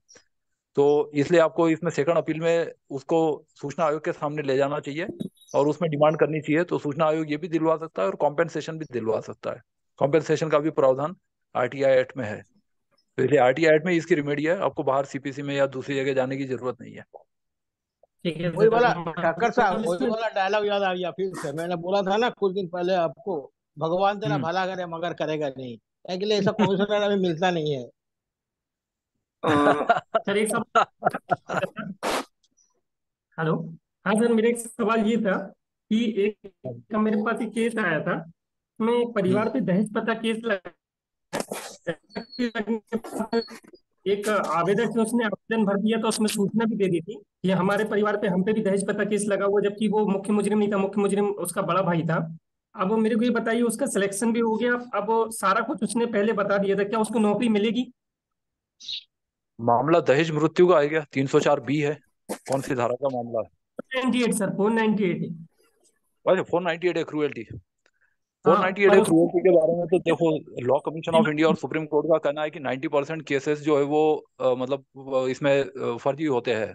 तो इसलिए आपको इसमें सेकंड अपील में उसको सूचना आयोग के सामने ले जाना चाहिए और उसमें डिमांड करनी चाहिए। तो सूचना आयोग ये भी दिलवा सकता है और कॉम्पेंसेशन भी दिलवा सकता है। कॉम्पेंसेशन का भी प्रावधान आरटीआई एक्ट में है। तो इसलिए आरटीआई एक्ट में इसकी रिमेडी है, आपको बाहर सीपीसी में या दूसरी जगह जाने की जरूरत नहीं है। ठीक है वही वाला सर। ठक्कर साहब, वही इसमें वाला डायलॉग याद आ गया फिर से। मैंने बोला था ना कुछ दिन पहले आपको, भगवान तेरा हम्म। भला करे मगर करेगा नहीं। के लिए ऐसा कमिश्नर अभी मिलता नहीं है। सर एक सब, हेलो। हाँ सर, मेरा एक सवाल ये था कि एक का मेरे पास एक केस आया था। उसमें एक परिवार पे दहेज प्रथा केस लगा। एक आवेदक से उसने आवेदन भर दिया, तो उसमें सूचना भी दे दी थी कि हमारे परिवार पे हम पे भी दहेज प्रथा केस लगा हुआ, जबकि वो मुख्य मुजरिम नहीं था, मुख्य मुजरिम उसका बड़ा भाई था। अब वो मेरे को ये बताइए, उसका सिलेक्शन भी हो गया, अब वो सारा कुछ उसने पहले बता दिया था, क्या उसको नौकरी मिलेगी? मामला दहेज मृत्यु का आ गया, 304 बी है। कौन सी धारा का मामला है? 98 सर, 498 है। अच्छा, 498 है क्रूएल्टी। हाँ 498 पर है उसको, क्रूएल्टी के बारे में तो देखो, लॉ कमीशन ऑफ इंडिया और सुप्रीम कोर्ट का कहना है कि 90% केसेस जो है वो मतलब इसमें फर्जी होते हैं, जी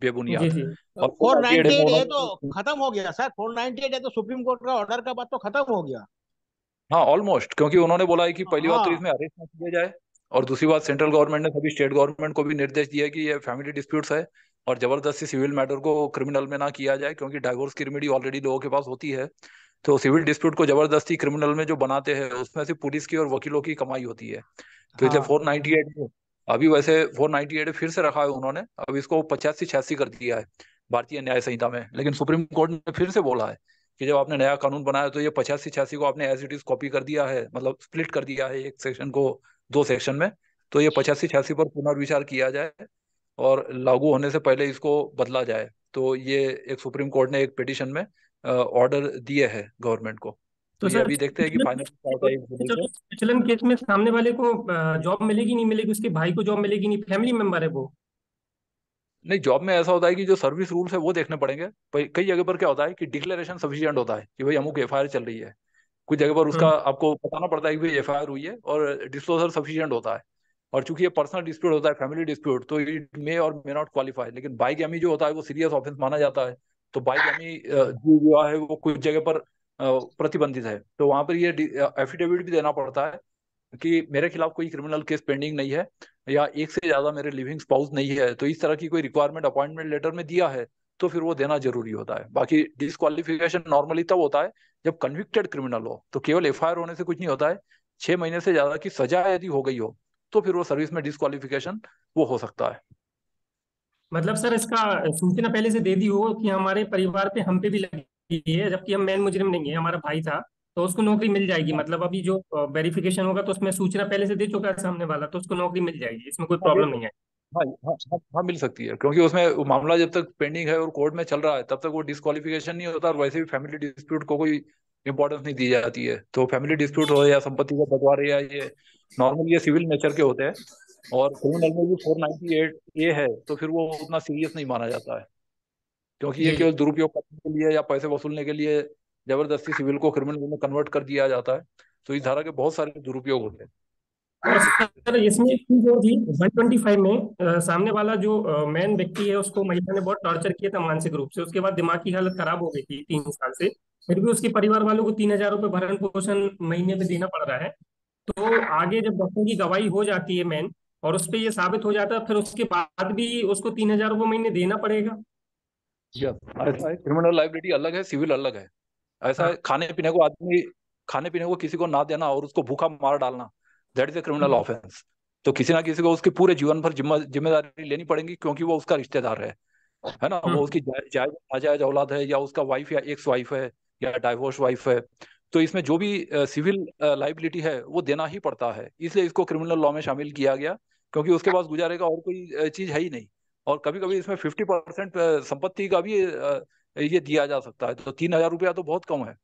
बेबुनियाद। जी। और फोर 498 नाइनटी में एट है तो उन्होंने, खत्म हो गया सर। 498 है तो सुप्रीम कोर्ट का ऑर्डर का बाद तो खत्म हो गया। हाँ ऑलमोस्ट, क्योंकि उन्होंने बोला है कि पहली बात तो हाँ इसमें अरेस्ट न किया जाए, और दूसरी बात सेंट्रल गवर्नमेंट ने सभी स्टेट गवर्नमेंट को भी निर्देश दिया है कि ये फैमिली डिस्प्यूट्स है और जबरदस्ती सिविल मैटर को क्रिमिनल में ना किया जाए, क्योंकि डाइवोर्स की रेमेडी ऑलरेडी लोगों के पास होती है। तो सिविल डिस्प्यूट को जबरदस्ती क्रिमिनल में जो बनाते हैं उसमें से पुलिस की और वकीलों की कमाई होती है। तो इसलिए हाँ 498 को अभी वैसे 498 फिर से रखा है उन्होंने, अब इसको 85-86 कर दिया है भारतीय न्याय संहिता में। लेकिन सुप्रीम कोर्ट ने फिर से बोला है कि जब आपने नया कानून बनाया तो ये 85-86 को आपने एज इट इज कॉपी कर दिया है, मतलब स्प्लिट कर दिया है एक सेक्शन को दो सेक्शन में। तो ये 85-86 पर पुनर्विचार किया जाए और लागू होने से पहले इसको बदला जाए। तो ये एक सुप्रीम कोर्ट ने एक पिटिशन में ऑर्डर दिए है गवर्नमेंट को। तो तो ये सर अभी देखते हैं कि फाइनल क्या होता है 1 जुलाई चलो, से। विचलन केस में सामने वाले को जॉब मिलेगी नहीं मिलेगी, उसके भाई को जॉब मिलेगी नहीं, फैमिली मेंबर है वो। नहीं, जॉब में ऐसा होता है कि जो सर्विस रूल्स है वो देखने पड़ेंगे। कई जगह पर क्या होता है कि डिक्लेरेशन सफिशिएंट होता है कि भाई अमुक एफआईआर चल रही है। कुछ जगह पर उसका हम्म। आपको बताना पड़ता है कि भाई एफआईआर हुई है, और डिस्क्लोजर सफिशिएंट होता है। और चूंकि ये पर्सनल डिस्प्यूट होता है, फैमिली डिस्प्यूट, तो इट मे और मे नॉट क्वालिफाई। लेकिन बाइगैमी जो होता है वो सीरियस ऑफेंस माना जाता है। तो बाइगैमी जो हुआ है वो कुछ जगह पर प्रतिबंधित है। तो वहां पर ये एफिडेविट भी देना पड़ता है कि मेरे खिलाफ कोई क्रिमिनल केस पेंडिंग नहीं है या एक से ज्यादा मेरे लिविंग स्पाउस नहीं है। तो इस तरह की कोई रिक्वायरमेंट अपॉइंटमेंट लेटर में दिया है तो फिर वो देना जरूरी होता है। बाकी डिस्क्वालिफिकेशन नॉर्मली तब होता है जब कन्विक्टेड क्रिमिनल हो, तो केवल एफआईआर होने से कुछ नहीं होता है। 6 महीने से ज्यादा की सजा यदि हो गई हो तो फिर वो सर्विस में डिस्क्वालिफिकेशन वो हो सकता है। मतलब सर इसका सूचना पहले से दे दी हो कि हमारे परिवार पे हम पे भी लगी है, जबकि हम मेन मुजरिम नहीं है, हमारा भाई था, तो उसको नौकरी मिल जाएगी। हाँ मतलब अभी जो वेरिफिकेशन होगा तो उसमें सूचना पहले से दे चुका है सामने वाला, तो उसको नौकरी मिल जाएगी, इसमें कोई हाँ, प्रॉब्लम नहीं है। हाँ हाँ हाँ हाँ, मिल सकती है, क्योंकि उसमें वो मामला जब तक पेंडिंग है और कोर्ट में चल रहा है तब तक वो डिस्क्वालिफिकेशन नहीं होता। और वैसे भी फैमिली डिस्प्यूट को कोई इंपॉर्टेंस नहीं दी जाती है। तो फैमिली डिस्प्यूट हो या संपत्ति का बंटवारे या ये नॉर्मली ये सिविल नेचर के होते हैं। और क्रिमिनल में भी 498 ए है तो फिर वो उतना सीरियस नहीं माना जाता है, क्योंकि ये जी केवल दुरुपयोग करने के लिए या पैसे वसूलने के लिए जबरदस्ती सिविल को क्रिमिनल में कन्वर्ट कर दिया जाता है। तो इस धारा के बहुत सारे दुरुपयोग होते हैं। और सर इसमें एक चीज और थी 125 में, सामने वाला जो मेन व्यक्ति है उसको महिला ने बहुत टॉर्चर किया था मानसिक रूप से, उसके बाद दिमाग की हालत खराब हो गई थी 3 साल से, फिर भी उसके परिवार वालों को 3,000 रुपये भरण पोषण महीने पे देना पड़ रहा है। तो आगे जब डॉक्टर की गवाही हो जाती है मेन, और उस पे ये साबित हो जाता है, फिर उसके बाद भी उसको 3,000 रुपये महीने देना पड़ेगा। यस, ऐसा है, क्रिमिनल लाइबिलिटी अलग है, सिविल अलग है। ऐसा हाँ। है, खाने पीने को किसी को ना देना और उसको भूखा मार डालना, that is a criminal offence. तो किसी ना किसी को उसके पूरे जीवन भर जिम्मेदारी लेनी पड़ेगी, क्योंकि वो उसका रिश्तेदार है ना। वो हम्म। उसकी जायज नाजायज औलाद है या उसका वाइफ या एक्स वाइफ है या डाइवोर्स वाइफ है। तो इसमें जो भी सिविल लाइबिलिटी है वो देना ही पड़ता है, इसलिए इसको क्रिमिनल लॉ में शामिल किया गया, क्योंकि उसके पास गुजारे का और कोई चीज है ही नहीं। और कभी कभी इसमें 50% संपत्ति का भी ये दिया जा सकता है। तो 3,000 रुपया तो बहुत कम है।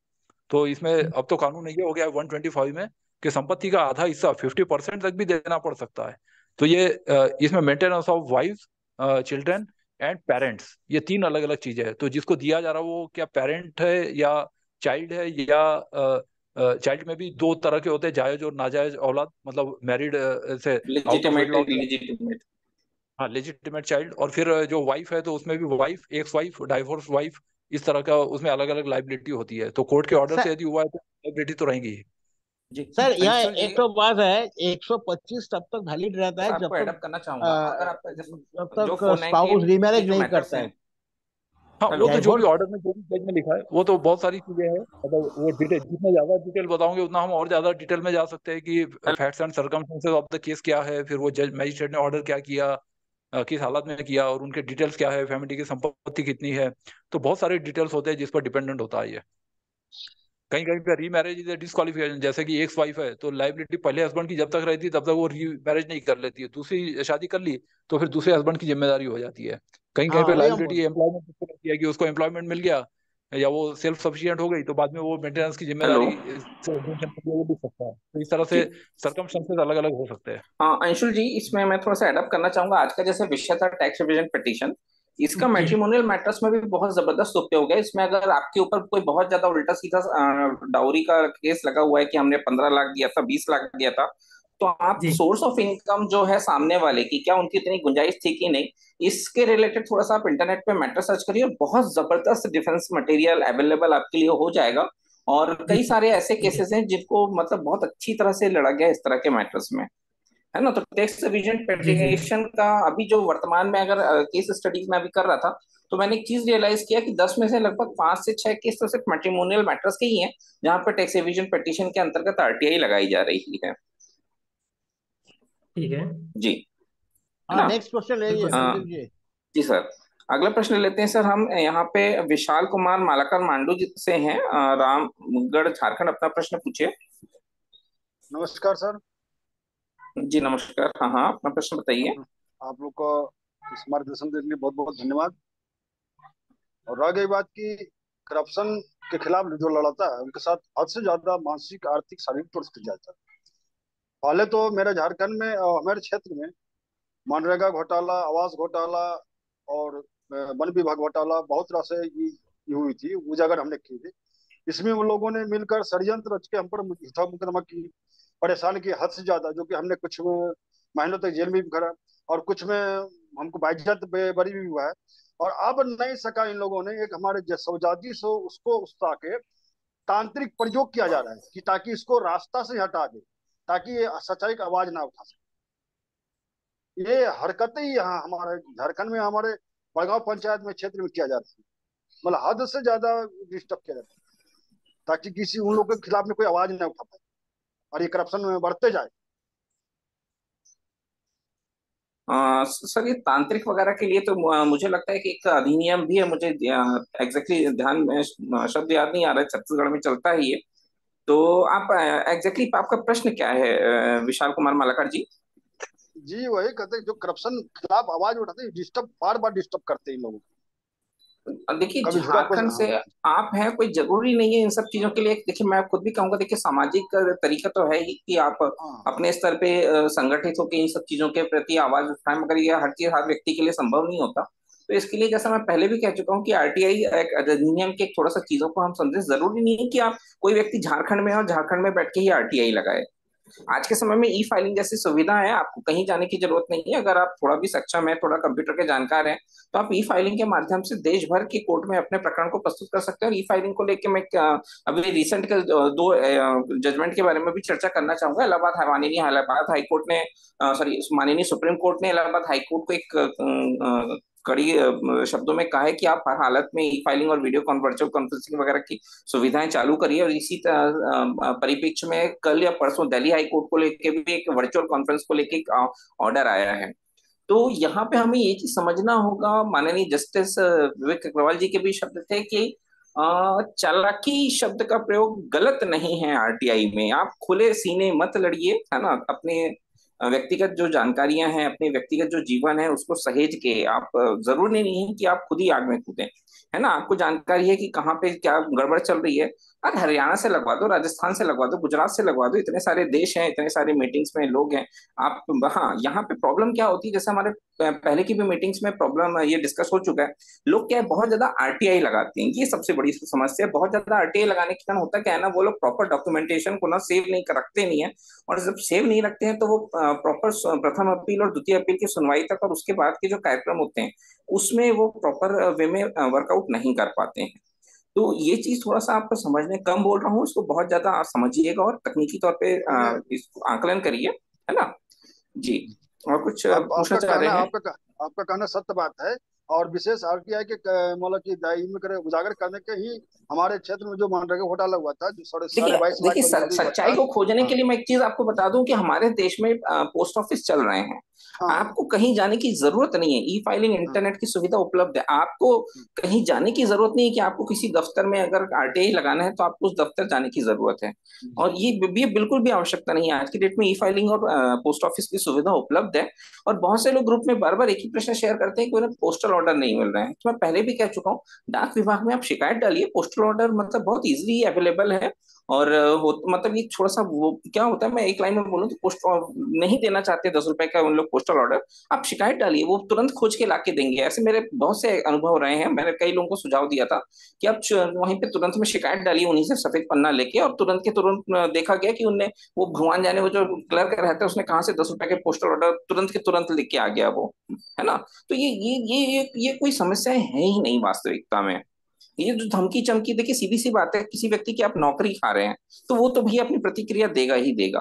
तो इसमें अब तो कानून ये हो गया है 125 में कि संपत्ति का आधा हिस्सा 50% तक भी देना पड़ सकता है। तो ये इसमें maintenance of wife, children and parents, ये 3 अलग अलग चीजें हैं। तो जिसको दिया जा रहा है वो क्या पेरेंट है या चाइल्ड है, या चाइल्ड में भी 2 तरह के होते हैं, जायज और नाजायज औलाद, मतलब मैरिड से आउट ऑफ लेजिटिमेट वेडलॉक। इलीजिटिमेट। हाँ, लेजिटिमेट चाइल्ड। और फिर जो वाइफ है तो उसमें भी wife, ex wife, divorce wife, इस तरह का उसमें अलग अलग लाइबिलिटी होती है। तो कोर्ट के ऑर्डर सर से यदि हुआ है तो लाइबिलिटी तो रहेंगी ही। जी सर यह अंशुल जी, एक तो बात है, 125 तब तक वैलिड रहता सर है आपको एडअप करना चाहूंगा, अगर आप जब जो तक स्पाउस 498 के रीमैरिज जो नहीं मैटर्स करता हैं। है। हाँ, वो तो जो भी डाइवोर्स। ऑर्डर में जो भी जज में लिखा है वो तो बहुत सारी चीजें हैं। मतलब वो डिटेल, जितना ज्यादा डिटेल बताओगे उतना हम और ज्यादा डिटेल में जा सकते हैं कि facts and circumstances of the case क्या है, फिर वो जज मजिस्ट्रेट ने ऑर्डर क्या किया, किस हालत में किया, और उनके डिटेल्स क्या है, फैमिली की संपत्ति कितनी है। तो बहुत सारे डिटेल्स होते हैं जिस पर डिपेंडेंट होता है ये। कहीं कहीं पे रीमैरिज इज डिस्क्वालिफिकेशन, जैसे कि एक्स वाइफ है तो लाइबिलिटी पहले हस्बैंड की जब तक रहती है तब तक वो रीमैरिज नहीं कर लेती है, दूसरी शादी कर ली तो फिर दूसरे हस्बैंड की जिम्मेदारी हो जाती है। कहीं कहीं हाँ पे वही हम लाइबिलिटी बोल। एम्प्लॉयमेंट की रहती है कि उसको एम्प्लॉयमेंट मिल गया या वो सेल्फ सफिशिएंट हो गई तो बाद में वो मेंटेनेंस की हेलो। जिम्मेदारी से exemption के लिए वो भी सकता है। तो इस तरह से जी सर्कमस्टेंसेस अलग अलग हो सकते हैं। हाँ अंशुल जी, इसमें मैं थोड़ा सा एडअप करना चाहूंगा। आज का जैसे विषय था टैक्स रिविजन पिटीशन, इसका जी मैट्रिमोनियल मैटर्स में भी बहुत जबरदस्त उपयोग है। इसमें अगर आपके ऊपर कोई बहुत ज्यादा उल्टा सीधा डाउरी का केस लगा हुआ है कि हमने 15 लाख दिया था, 20 लाख दिया था, तो आप जी सोर्स ऑफ इनकम जो है सामने वाले की, क्या उनकी इतनी गुंजाइश थी कि नहीं, इसके रिलेटेड थोड़ा सा आप इंटरनेट पे मैटर सर्च करिए और बहुत जबरदस्त डिफेंस मटेरियल अवेलेबल आपके लिए हो जाएगा। और जी कई सारे ऐसे ठीक है। केसेस हैं जिनको मतलब बहुत अच्छी तरह से लड़ा गया है इस तरह के मैटर्स में, है ना। तो टैक्स रिवीजन जी जी पेटिशन का अभी जो वर्तमान में अगर केस स्टडीज में अभी कर रहा था, तो मैंने एक चीज रियलाइज किया कि 10 में से लगभग 5 से 6 केस तो सिर्फ मैट्रिमोनियल मैटर्स के ही हैं जहां पर टैक्स रिवीजन पेटिशन के अंतर्गत आरटीआई लगाई जा रही है। ठीक है। जी, है हाँ ना। नेक्स्ट क्वेश्चन ले बिल्कुल सर। संदीप जी। जी सर, अगला प्रश्न लेते हैं सर। हम यहाँ पे विशाल कुमार मालाकर मांडू जी से हैं, रामगढ़ झारखंड। अपना प्रश्न पूछिए। नमस्कार सर। जी नमस्कार। हाँ हाँ, अपना प्रश्न बताइए। आप लोग को इस मार्गदर्शन देने के लिए बहुत बहुत धन्यवाद। और रह गई बात की करप्शन के खिलाफ जो लड़ाता है उनके साथ हद से ज्यादा मानसिक आर्थिक शारीरिक तौर से जाता है। पहले तो मेरे झारखंड में और हमारे क्षेत्र में मनरेगा घोटाला, आवास घोटाला और वन विभाग घोटाला बहुत तरह से ये हुई थी, उजागर हमने की थी। इसमें उन लोगों ने मिलकर षड्यंत्र रच के हम पर झूठा मुकदमा की, परेशान की हद से ज्यादा, जो कि हमने कुछ महीनों तक जेल में भी भरा और कुछ में हमको बाइज्जत बरी भी हुआ है। और अब नहीं सका इन लोगों ने एक हमारे सौजादी सो उसको उस्ता के तांत्रिक प्रयोग किया जा रहा है कि ताकि इसको रास्ता से हटा दे, ताकि ये सच्चाई का आवाज ना उठा सके। ये हरकतें ही यहाँ हमारे झारखंड में, हमारे बड़गांव पंचायत में क्षेत्र में किया जाता है, मतलब हद से ज्यादा डिस्टर्ब किया जाता है, ताकि किसी उन लोगों के खिलाफ में कोई आवाज ना उठा पाए और ये करप्शन में बढ़ते जाए। सर, ये तांत्रिक वगैरह के लिए तो मुझे लगता है कि एक अधिनियम भी है, मुझे एग्जैक्टली ध्यान में शब्द याद नहीं आ रहा है, छत्तीसगढ़ में चलता है ये। तो आप एग्जैक्टली आपका प्रश्न क्या है, विशाल कुमार मालाकर जी? जी वही कहते हैं, जो करप्शन खिलाफ आवाज उठाते हैं, डिस्टर्ब बार बार डिस्टर्ब करते हैं इन लोगों देखिए, को। कभी झारखंड से आप हैं, कोई जरूरी नहीं है इन सब चीजों के लिए। देखिए, मैं खुद भी कहूंगा, देखिए सामाजिक तरीका तो है ही कि आप अपने स्तर पे संगठित होकर इन सब चीजों के प्रति आवाज उठाएं, मगर ये हर चीज हर व्यक्ति के लिए संभव नहीं होता। तो इसके लिए, जैसा मैं पहले भी कह चुका हूँ कि आरटीआई एक अधिनियम के थोड़ा सा चीजों को हम समझे। जरूरी नहीं है कि आप कोई व्यक्ति झारखंड में है और झारखंड में बैठ के ही आरटीआई लगाए। आज के समय में ई फाइलिंग जैसी सुविधा है, आपको कहीं जाने की जरूरत नहीं है। अगर आप थोड़ा भी सक्षम है, थोड़ा कंप्यूटर के जानकार हैं, तो आप ई फाइलिंग के माध्यम से देश भर के कोर्ट में अपने प्रकरण को प्रस्तुत कर सकते हैं। और ई फाइलिंग को लेकर मैं अभी रिसेंट के दो जजमेंट के बारे में भी चर्चा करना चाहूंगा। माननीय इलाहाबाद हाई कोर्ट ने, सॉरी, माननीय सुप्रीम कोर्ट ने इलाहाबाद हाई कोर्ट को एक कड़ी शब्दों में कहा है कि आप हर हालत में ई फाइलिंग और वीडियो वर्चुअल कॉन्फ्रेंसिंग वगैरह की सुविधाएं चालू करिए। और इसी परिप्रेक्ष्य में कल या परसों दिल्ली हाई कोर्ट को लेकर भी एक वर्चुअल कॉन्फ्रेंस को लेकर ऑर्डर आया है। तो यहाँ पे हमें ये चीज समझना होगा, माननीय जस्टिस विवेक अग्रवाल जी के भी शब्द थे कि चालाकी शब्द का प्रयोग गलत नहीं है आरटीआई में। आप खुले सीने मत लड़िए, है ना, अपने व्यक्तिगत जो जानकारियां हैं, अपने व्यक्तिगत जो जीवन है, उसको सहेज के आप, जरूरी नहीं है कि आप खुद ही आग में कूदें, है ना। आपको जानकारी है कि कहाँ पे क्या गड़बड़ चल रही है, अरे हरियाणा से लगवा दो, राजस्थान से लगवा दो, गुजरात से लगवा दो, इतने सारे देश हैं, इतने सारे मीटिंग्स में लोग हैं। आप, हाँ, यहाँ पे प्रॉब्लम क्या होती है, जैसे हमारे पहले की भी मीटिंग्स में प्रॉब्लम ये डिस्कस हो चुका है, लोग क्या है, बहुत ज्यादा आरटीआई लगाते हैं। ये सबसे बड़ी समस्या है। बहुत ज्यादा आरटीआई लगाने के कारण होता क्या है ना, वो लोग प्रॉपर डॉक्यूमेंटेशन को ना सेव नहीं रखते नहीं है। और जब सेव नहीं रखते हैं तो वो प्रॉपर प्रथम अपील और द्वितीय अपील की सुनवाई तक और उसके बाद के जो कार्यक्रम होते हैं उसमें वो प्रॉपर वे में वर्कआउट नहीं कर पाते हैं। तो ये चीज थोड़ा सा आपको समझने, कम बोल रहा हूँ, इसको बहुत ज्यादा आप समझिएगा और तकनीकी तौर पे इसको आकलन करिए, है ना जी। और कुछ पूछना चाह रहे हैं? आपका कहना सत्य बात है। और विशेष आरटीआई के मतलब की दायरे में उजागर करने के ही हमारे क्षेत्र में जो मनरेगा घोटाला हुआ था, जो 22.5 लाख देखिए, सच्चाई को खोजने के लिए मैं एक चीज आपको बता दूं कि हमारे देश में पोस्ट ऑफिस चल रहे हैं। आपको कहीं जाने की जरूरत नहीं है, ई फाइलिंग इंटरनेट की सुविधा उपलब्ध है। आपको कहीं जाने की जरूरत नहीं है कि आपको किसी दफ्तर में अगर आरटीआई लगाना है तो आपको उस दफ्तर जाने की जरूरत है। और ये बिल्कुल भी आवश्यकता नहीं है। आज की डेट में ई फाइलिंग और पोस्ट ऑफिस की सुविधा उपलब्ध है। और बहुत से लोग ग्रुप में बार बार एक ही प्रश्न शेयर करते हैं कि उन्हें पोस्टल ऑर्डर नहीं मिल रहे हैं। तो मैं पहले भी कह चुका हूँ, डाक विभाग में आप शिकायत डालिए। पोस्टल ऑर्डर मतलब बहुत इजीली अवेलेबल है। और मतलब ये थोड़ा सा वो क्या होता है, मैं एक लाइन में बोलूँ तो पोस्ट नहीं देना चाहते 10 रुपए का उन लोग पोस्टल ऑर्डर, आप शिकायत डालिए, वो तुरंत खोज के लाके देंगे। ऐसे मेरे बहुत से अनुभव रहे हैं। मैंने कई लोगों को सुझाव दिया था कि आप वहीं पे तुरंत में शिकायत डालिए, उन्हीं से सफेद पन्ना लेके, और तुरंत के तुरंत देखा गया कि उनने, वो भगवान जाने वो जो क्लर्क रहता है उसने कहाँ से 10 रुपए के पोस्टल ऑर्डर तुरंत के तुरंत लिख के आ गया वो, है ना। तो ये कोई समस्या है ही नहीं वास्तविकता में। ये जो धमकी चमकी, देखिए सीधी सी बात है, किसी व्यक्ति की आप नौकरी खा रहे हैं तो वो तो भी अपनी प्रतिक्रिया देगा ही देगा,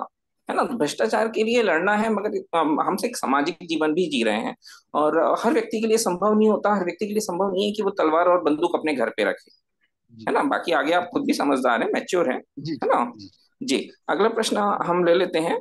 है ना। भ्रष्टाचार के लिए लड़ना है, मगर हमसे एक सामाजिक जीवन भी जी रहे हैं। और हर व्यक्ति के लिए संभव नहीं होता, हर व्यक्ति के लिए संभव नहीं है कि वो तलवार और बंदूक अपने घर पे रखे, है ना। बाकी आगे आप खुद भी समझदार हैं, मैच्योर हैं, है ना जी। अगला प्रश्न हम ले लेते हैं।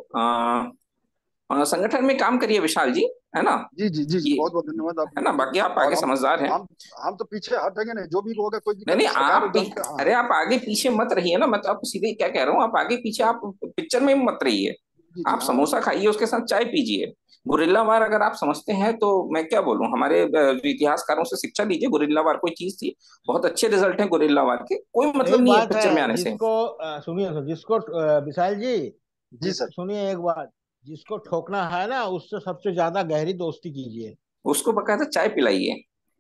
संगठन में काम करिए विशाल जी, है ना। जी जी जी जी, बहुत बहुत धन्यवाद आप, है ना। बाकी आप आगे समझदार हैं। हम तो पीछे हटेंगे नहीं, जो भी होगा कोई दिक्कत नहीं, आप अरे आप आगे पीछे मत रहिए ना। मैं तो आपको सीधे क्या कह रहा हूँ, आप आगे पीछे, आप पिक्चर में मत रहिए। आप समोसा खाइए, उसके साथ चाय पीजिए। गुरिल्ला वार अगर आप समझते हैं तो मैं क्या बोलूं, हमारे इतिहासकारों से शिक्षा लीजिए। गुरिल्ला वार कोई चीज थी, बहुत अच्छे रिजल्ट हैं गुरिल्ला वार के, कोई मतलब नहीं है पिक्चर में आने से। सुनिए, जिसको विशाल जी सर सुनिए एक बात, जिसको ठोकना है ना उससे सबसे ज्यादा गहरी दोस्ती कीजिए, उसको बकायदा चाय पिलाइए।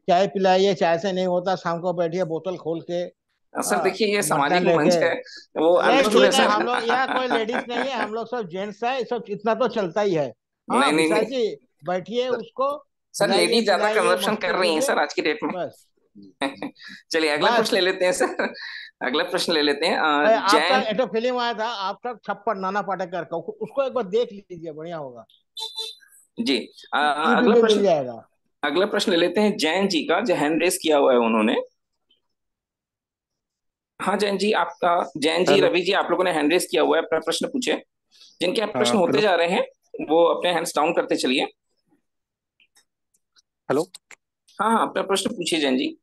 चाय पिलाइए, चाय से नहीं होता, शाम को बैठिए बोतल खोल के। सर देखिए, ये सामाजिक लेके मंच है, वो अंडरस्टूड है सर। हम लोग यहाँ कोई लेडीज नहीं है, हम लोग सब जेंट्स है, सब इतना तो चलता ही है। हाँ नहीं विशाल जी, बैठिए, उसको सर, लेडीज ज्यादा कंजप्शन कर रही हैं सर आज की डेट में। बस चलिए अगला प्रश्न ले लेते हैं सर। अगला प्रश्न ले लेते हैं आपका जैन। एक तो फिल्म आया था आपका छप्पन नाना पाटेकर का, उसको एक बार देख लीजिए, बढ़िया होगा। जी। यूट्यूब अगला पे मिल प्रश्न, जाएगा। अगला प्रश्न ले लेते हैं जैन जी का, जो हैंड रेस किया हुआ है उन्होंने। हाँ जैन जी आपका, जैन जी, हेलो। रवि जी, आप लोगों ने हैंड रेस किया हुआ है, अपना प्रश्न पूछे। जिनके आप प्रश्न होते हेलो। जा रहे हैं वो अपने हैंड्स डाउन करते चलिए। हेलो। हाँ हाँ, अपना प्रश्न पूछिए जैन जी।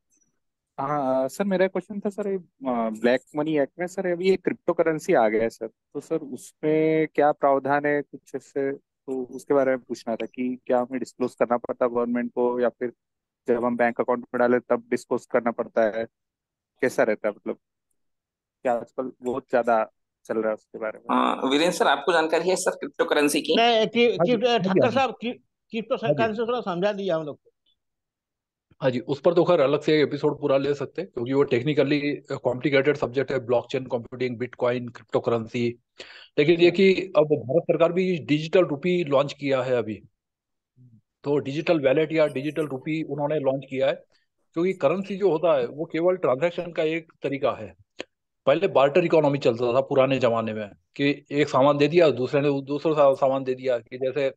हाँ सर, मेरा क्वेश्चन था सर, ब्लैक मनी एक्ट में सर अभी ये क्रिप्टो करेंसी आ गया है सर, तो सर उसमें क्या प्रावधान है कुछ ऐसे, तो उसके बारे में पूछना था कि क्या हमें डिस्क्लोज करना पड़ता है गवर्नमेंट को, या फिर जब हम बैंक अकाउंट में डाले तब डिस्क्लोज करना पड़ता है, कैसा रहता है मतलब, क्या आजकल बहुत ज्यादा चल रहा है उसके बारे में। वीरेंद्र सर, आपको जानकारी है सर क्रिप्टो करेंसी की? नहीं हाँ जी, हाँ जी, हाँ ठक्कर जी, साहब क्रिप्टो हाँ जी, सरकार से थोड़ा समझा दिया हम लोग हाँ जी। उस पर तो खैर अलग से एपिसोड पूरा ले सकते हैं, क्योंकि वो टेक्निकली कॉम्प्लिकेटेड सब्जेक्ट है, blockchain computing, bitcoin, crypto currency. लेकिन ये को। कि अब भारत सरकार भी डिजिटल रुपी लॉन्च किया है अभी, तो डिजिटल वैलेट या डिजिटल रुपी उन्होंने लॉन्च किया है। क्योंकि करेंसी जो होता है वो केवल ट्रांजैक्शन का एक तरीका है। पहले बार्टर इकोनॉमी चलता था पुराने जमाने में, कि एक सामान दे दिया, दूसरे ने दूसरा सामान दे दिया, कि जैसे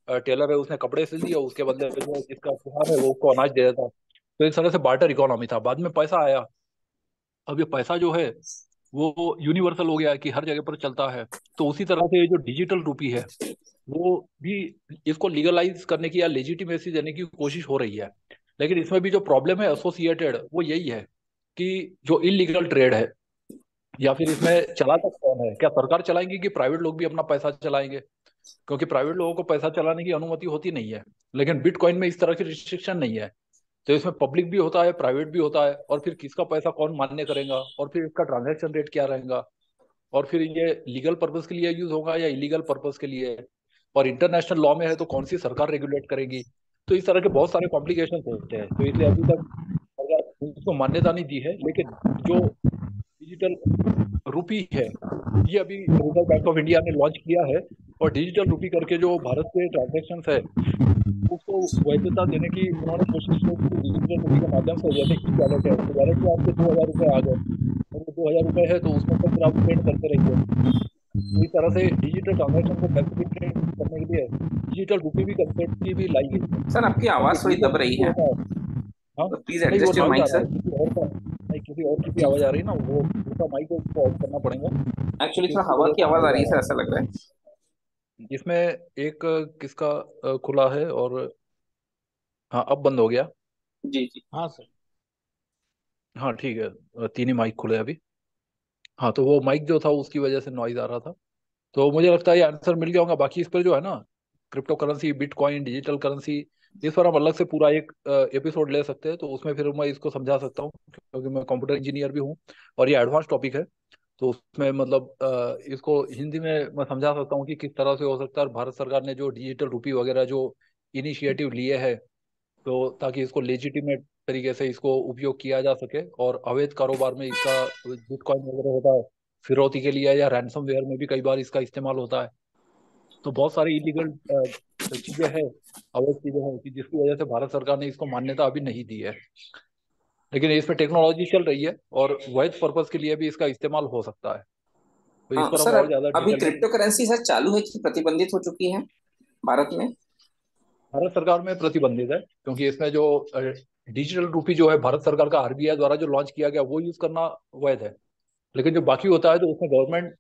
टेलर है उसने कपड़े सिल दिया, उसके बदले में जो जिसका किसान है वो उसको अनाज दे देता। तो इस तरह से बार्टर इकोनॉमी था, बाद में पैसा आया। अब ये पैसा जो है वो यूनिवर्सल हो गया है कि हर जगह पर चलता है। तो उसी तरह से ये जो डिजिटल रूपी है वो भी, इसको लीगलाइज करने की या लेजिटिमेसी देने की कोशिश हो रही है। लेकिन इसमें भी जो प्रॉब्लम है एसोसिएटेड वो यही है कि जो इलीगल ट्रेड है, या फिर इसमें चलाता कौन है, क्या सरकार चलाएंगी कि प्राइवेट लोग भी अपना पैसा चलाएंगे? क्योंकि प्राइवेट लोगों को पैसा चलाने की अनुमति होती नहीं है, लेकिन बिटकॉइन में इस तरह की रिस्ट्रिक्शन नहीं है। तो इसमें पब्लिक भी होता है, प्राइवेट भी होता है, और फिर किसका पैसा कौन मान्य करेगा, और फिर इसका ट्रांजैक्शन रेट क्या रहेगा, और फिर ये लीगल पर्पस के लिए यूज होगा या इलीगल पर्पस के लिए, और इंटरनेशनल लॉ में है तो कौन सी सरकार रेगुलेट करेगी। तो इस तरह के बहुत सारे कॉम्प्लिकेशन होते हैं, तो इसलिए अभी तक सरकार उसको मान्यता नहीं दी है। लेकिन जो डिजिटल रुपी है ये अभी रिजर्व बैंक ऑफ इंडिया ने लॉन्च किया है, और डिजिटल रुपी करके जो भारत के ट्रांजेक्शन है उसको वैधता देने की उन्होंने कोशिश की कि डिजिटल रुपी के माध्यम से, जैसे ई वॉलेट है, तो वॉलेट में आपके 2,000 रुपये आ गए, और वो 2,000 रुपये है तो उसमें से फिर आप स्पेंड करते रहिए। तो इस तरह से डिजिटल ट्रांजेक्शन को फैसिलिटेट करने के लिए डिजिटल रुपी भी कंसेप्ट की भी लाई गई है। सर आपकी ताकि आवाज थोड़ी डिजिटल दब रुपी रही जो है, होता है, हाँ, तो प्लीज नहीं वो एडजस्ट योर नॉइज आ माइक रहा है, सर। किसी और का, नहीं किसी और की भी आवाज आ रही है ना, वो उसका माइक को ऑफ करना पड़ेगा, एक्चुअली क्योंकि थोड़ा उसकी हवा वजह की से आवाज आ नॉइज आ रही है रहा सर, है। ऐसा लग रहा है। इसमें एक किसका खुला है, और हाँ अब बंद हो गया। जी जी। हाँ सर। हाँ ठीक है, तीन ही माइक खुले हैं अभी। हाँ तो वो माइक जो था उसकी वजह से नॉइज आ रहा था। तो मुझे लगता है ये आंसर मिल गया होगा। बाकी इस पर जो है ना, crypto currency, bitcoin, digital currency, इस पर हम अलग से पूरा एक एपिसोड ले सकते हैं, तो उसमें फिर मैं इसको समझा सकता हूँ, क्योंकि मैं कंप्यूटर इंजीनियर भी हूँ और ये एडवांस टॉपिक है। तो उसमें मतलब इसको हिंदी में मैं समझा सकता हूँ कि किस तरह से हो सकता है। और भारत सरकार ने जो डिजिटल रुपी वगैरह जो इनिशिएटिव लिए है, तो ताकि इसको लेजिटिमेट तरीके से इसको उपयोग किया जा सके, और अवैध कारोबार में इसका, बिटकॉइन वगैरह होता है फिरौती के लिए, या रैंसमवेयर में भी कई बार इसका इस्तेमाल होता है। तो बहुत सारी इलीगल चीजें हैं, अवैध चीजें हैं, कि जिसकी वजह से भारत सरकार ने इसको मान्यता अभी नहीं दी है। लेकिन इसमें टेक्नोलॉजी चल रही है और वैध पर्पस के लिए भी इसका इस्तेमाल हो सकता है। तो इस पर हम सर और ज्यादा अभी डिटेल में, क्रिप्टो करेंसी सर चालू है कि प्रतिबंधित हो चुकी है भारत में? भारत सरकार में प्रतिबंधित है, क्योंकि इसमें जो डिजिटल रूपी जो है भारत सरकार का आरबीआई द्वारा जो लॉन्च किया गया वो यूज करना वैध है। लेकिन जो बाकी होता है तो उसमें गवर्नमेंट,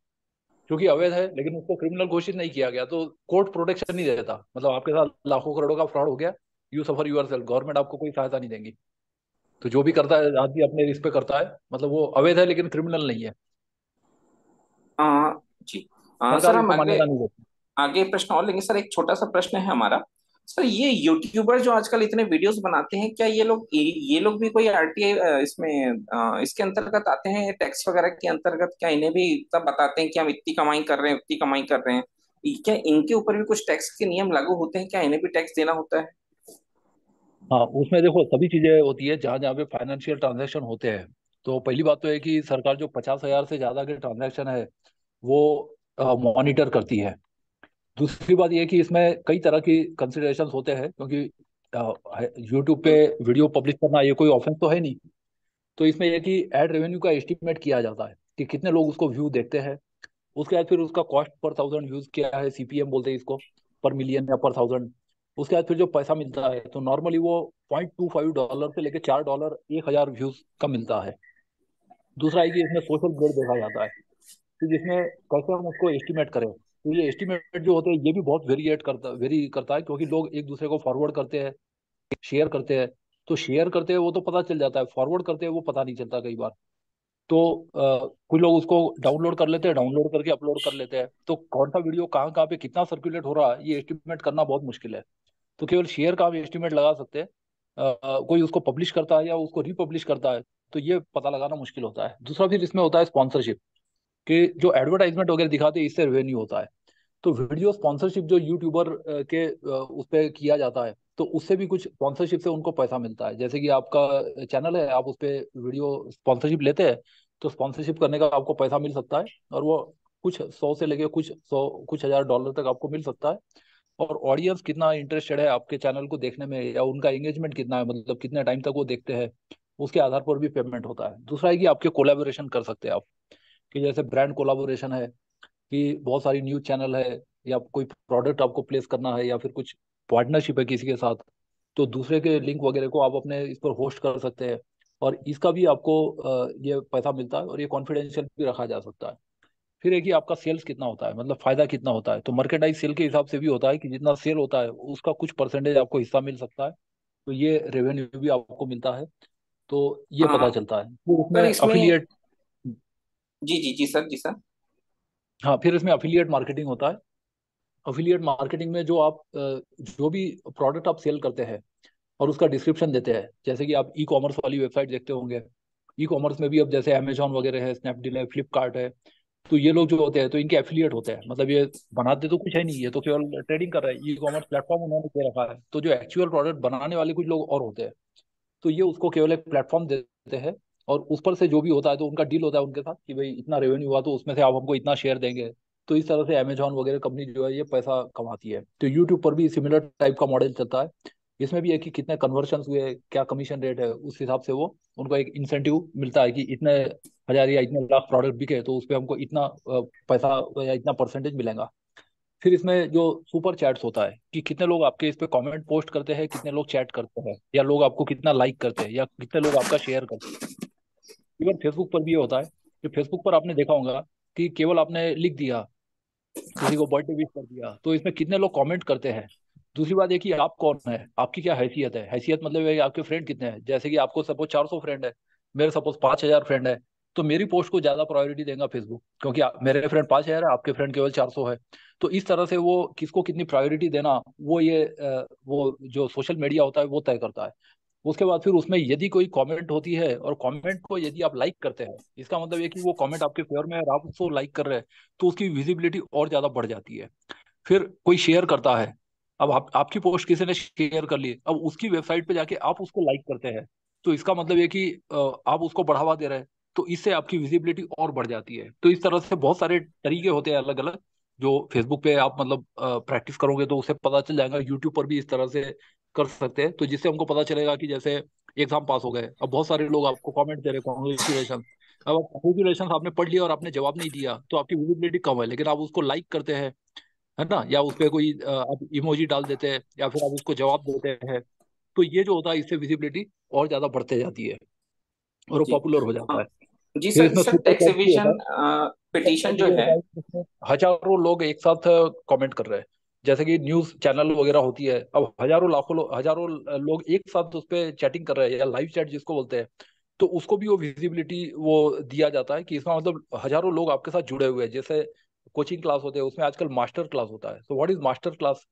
क्योंकि अवैध है लेकिन उसको क्रिमिनल घोषित नहीं किया गया, तो कोर्ट प्रोटेक्शन नहीं देता। मतलब आपके साथ लाखों करोड़ों का फ्रॉड हो गया, you suffer yourself, government आपको कोई सहायता नहीं देगी। तो जो भी करता है आदमी अपने रिस्क पे करता है, मतलब वो अवैध है लेकिन क्रिमिनल नहीं है। आ, जी। सर सरकार हम इसको आगे, मान्यता नहीं देती। आगे प्रश्न और लेंगे सर। एक छोटा सा प्रश्न है हमारा सर, ये यूट्यूबर जो आजकल इतने वीडियोस बनाते हैं, क्या ये लोग भी कोई आरटीआई इसमें इसके अंतर्गत आते हैं, टैक्स वगैरह के अंतर्गत? क्या इन्हें भी तब बताते हैं कि हम इतनी कमाई कर रहे हैं, उतनी कमाई कर रहे हैं? क्या इनके ऊपर भी कुछ टैक्स के नियम लागू होते हैं? क्या इन्हें भी टैक्स देना होता है? हाँ उसमें देखो सभी चीजें होती है जहाँ जहाँ पे फाइनेंशियल ट्रांजैक्शन होते हैं। तो पहली बात तो है कि सरकार जो 50,000 से ज्यादा के ट्रांजैक्शन है वो मॉनिटर करती है। दूसरी बात यह है कि इसमें कई तरह की कंसिडरेशंस होते हैं, क्योंकि यूट्यूब पे वीडियो पब्लिश करना ये कोई ऑफेंस तो है नहीं। तो इसमें यह कि एड रेवेन्यू का एस्टिमेट किया जाता है कि कितने लोग उसको व्यू देखते हैं। उसके बाद फिर उसका कॉस्ट पर थाउजेंड व्यूज क्या है, सीपीएम बोलते हैं इसको, पर मिलियन या पर थाउजेंड। उसके बाद फिर जो पैसा मिलता है तो नॉर्मली वो $0.25 से लेकर $4 1000 व्यूज का मिलता है। दूसरा है कि इसमें सोशल ग्रेड देखा जाता है, तो जिसमें कैसे हम उसको एस्टिमेट करें। तो ये एस्टिमेट जो होते हैं ये भी बहुत वेरी करता है, क्योंकि लोग एक दूसरे को फॉरवर्ड करते हैं, शेयर करते हैं। तो शेयर करते हैं वो तो पता चल जाता है, फॉरवर्ड करते हैं वो पता नहीं चलता कई बार। तो कुछ लोग उसको डाउनलोड कर लेते हैं, डाउनलोड करके अपलोड कर लेते हैं। तो कौन सा वीडियो कहाँ कहाँ पे कितना सर्कुलेट हो रहा है ये एस्टिमेट करना बहुत मुश्किल है। तो केवल शेयर का हम एस्टिमेट लगा सकते हैं। कोई उसको पब्लिश करता है या उसको रिपब्लिश करता है तो ये पता लगाना मुश्किल होता है। दूसरा फिर इसमें होता है स्पॉन्सरशिप, कि जो एडवर्टाइजमेंट वगैरह दिखाते हैं इससे रेवेन्यू होता है। तो वीडियो स्पॉन्सरशिप जो यूट्यूबर के उस पर किया जाता है तो उससे भी कुछ स्पॉन्सरशिप से उनको पैसा मिलता है। जैसे कि आपका चैनल है, आप उस पर वीडियो स्पॉन्सरशिप लेते हैं तो स्पॉन्सरशिप करने का आपको पैसा मिल सकता है, और वो कुछ 100 से लेके कुछ हजार डॉलर तक आपको मिल सकता है। और ऑडियंस कितना इंटरेस्टेड है आपके चैनल को देखने में, या उनका एंगेजमेंट कितना है, मतलब कितने टाइम तक वो देखते हैं, उसके आधार पर भी पेमेंट होता है। दूसरा है कि आपके कोलैबोरेशन कर सकते हैं आप, कि जैसे ब्रांड कोलैबोरेशन है, कि बहुत सारी न्यूज चैनल है, या कोई प्रोडक्ट आपको प्लेस करना है, या फिर कुछ पार्टनरशिप है किसी के साथ, तो दूसरे के लिंक वगैरह को आप अपने इस पर होस्ट कर सकते हैं। और इसका भी आपको ये पैसा मिलता है, और ये कॉन्फिडेंशियल भी रखा जा सकता है। फिर है कि आपका सेल्स कितना होता है, मतलब फायदा कितना होता है। तो मर्केंडाइज सेल के हिसाब से भी होता है कि जितना सेल होता है उसका कुछ परसेंटेज आपको हिस्सा मिल सकता है। तो ये रेवेन्यू भी आपको मिलता है, तो ये पता हाँ चलता है। फिर सर उसमें इसमें, अफिलिएट। जी जी जी सर, जी सर। हाँ, फिर इसमें अफिलिएट मार्केटिंग होता है। अफिलिएट मार्केटिंग में जो आप जो भी प्रोडक्ट आप सेल करते हैं और उसका डिस्क्रिप्शन देते हैं, जैसे कि आप ई कॉमर्स वाली वेबसाइट देखते होंगे। ई कॉमर्स में भी अब जैसे अमेजोन वगैरह है, स्नैपडील है, फ्लिपकार्ट है, तो ये लोग जो होते हैं तो इनके एफिलिएट होते हैं। मतलब ये बनाते तो कुछ है नहीं, ये तो केवल ट्रेडिंग कर रहा है, ई कॉमर्स प्लेटफॉर्म उन्होंने दे रखा है। तो जो एक्चुअल प्रोडक्ट बनाने वाले कुछ लोग और होते हैं, तो ये उसको केवल एक प्लेटफॉर्म देते हैं, और उस पर से जो भी होता है तो उनका डील होता है उनके साथ कि भाई इतना रेवेन्यू हुआ तो उसमें से आप हमको इतना शेयर देंगे। तो इस तरह से अमेजोन वगैरह कंपनी जो है ये पैसा कमाती है। तो यूट्यूब पर भी सिमिलर टाइप का मॉडल चलता है। इसमें भी है कि कितने कन्वर्शन हुए, क्या कमीशन रेट है, उस हिसाब से वो उनको एक इंसेंटिव मिलता है कि इतने हजार या इतने लाख प्रोडक्ट बिके तो उस पर हमको इतना पैसा या इतना परसेंटेज मिलेगा। फिर इसमें जो सुपर चैट्स होता है, कि कितने लोग आपके इस पे कमेंट पोस्ट करते हैं, कितने लोग चैट करते हैं, या लोग आपको कितना लाइक करते हैं, या कितने लोग आपका शेयर करते हैं। इवन फेसबुक पर भी ये होता है कि फेसबुक पर आपने देखा होगा कि केवल आपने लिख दिया, किसी को बर्थडे विश कर दिया, तो इसमें कितने लोग कमेंट करते हैं। दूसरी बात ये कि आप कौन है, आपकी क्या हैसियत है। हैसियत मतलब है कि आपके फ्रेंड कितने हैं। जैसे कि आपको सपोज 400 फ्रेंड है, मेरे सपोज 5000 फ्रेंड है, तो मेरी पोस्ट को ज्यादा प्रायोरिटी देगा फेसबुक, क्योंकि मेरे फ्रेंड 5000 है, आपके फ्रेंड केवल 400 है। तो इस तरह से वो किसको कितनी प्रायोरिटी देना, वो ये वो जो सोशल मीडिया होता है वो तय करता है। उसके बाद फिर उसमें यदि कोई कमेंट होती है और कमेंट को यदि आप लाइक करते हैं, इसका मतलब ये कि वो कमेंट आपके फेवर में है और आप उसको लाइक कर रहे हैं, तो उसकी विजिबिलिटी और ज्यादा बढ़ जाती है। फिर कोई शेयर करता है, अब आपकी पोस्ट किसी ने शेयर कर ली, अब उसकी वेबसाइट पे जाके आप उसको लाइक करते हैं, तो इसका मतलब ये कि आप उसको बढ़ावा दे रहे हैं, तो इससे आपकी विजिबिलिटी और बढ़ जाती है। तो इस तरह से बहुत सारे तरीके होते हैं अलग अलग, जो फेसबुक पे आप मतलब प्रैक्टिस करोगे तो उससे पता चल जाएगा। यूट्यूब पर भी इस तरह से कर सकते हैं, तो जिससे हमको पता चलेगा कि जैसे एग्जाम पास हो गए, अब बहुत सारे लोग आपको कमेंट दे रहे हैं, कॉन्ग्रेचुलेशन। अब कॉन्ग्रेचुलेशन आपने पढ़ लिया और आपने जवाब नहीं दिया तो आपकी विजिबिलिटी कम है, लेकिन आप उसको लाइक करते हैं, है ना, या उस पे कोई आप इमोजी डाल देते हैं, या फिर आप उसको जवाब देते हैं, तो ये जो होता है इससे विजिबिलिटी और ज्यादा बढ़ते जाती है और वो जी पॉपुलर हो जाता हाँ, है। जी फिर सर, जी इसमें सर, सुपर टैक्स चैट भी होता एविजन है। सुपर पिटीशन चैट जो ये है। होता है कि इसमें हजारों लोग एक साथ कमेंट कर रहे हैं। जैसे कि न्यूज चैनल वगैरह होती है, अब हजारों लाखों हजारों लोग एक साथ उस पर चैटिंग कर रहे हैं, या लाइव चैट जिसको बोलते हैं, तो उसको भी वो विजिबिलिटी वो दिया जाता है कि इसका मतलब हजारों लोग आपके साथ जुड़े हुए हैं। जैसे कोचिंग क्लास होते हैं उसमें आजकल मास्टर क्लास होता है। तो what is master class?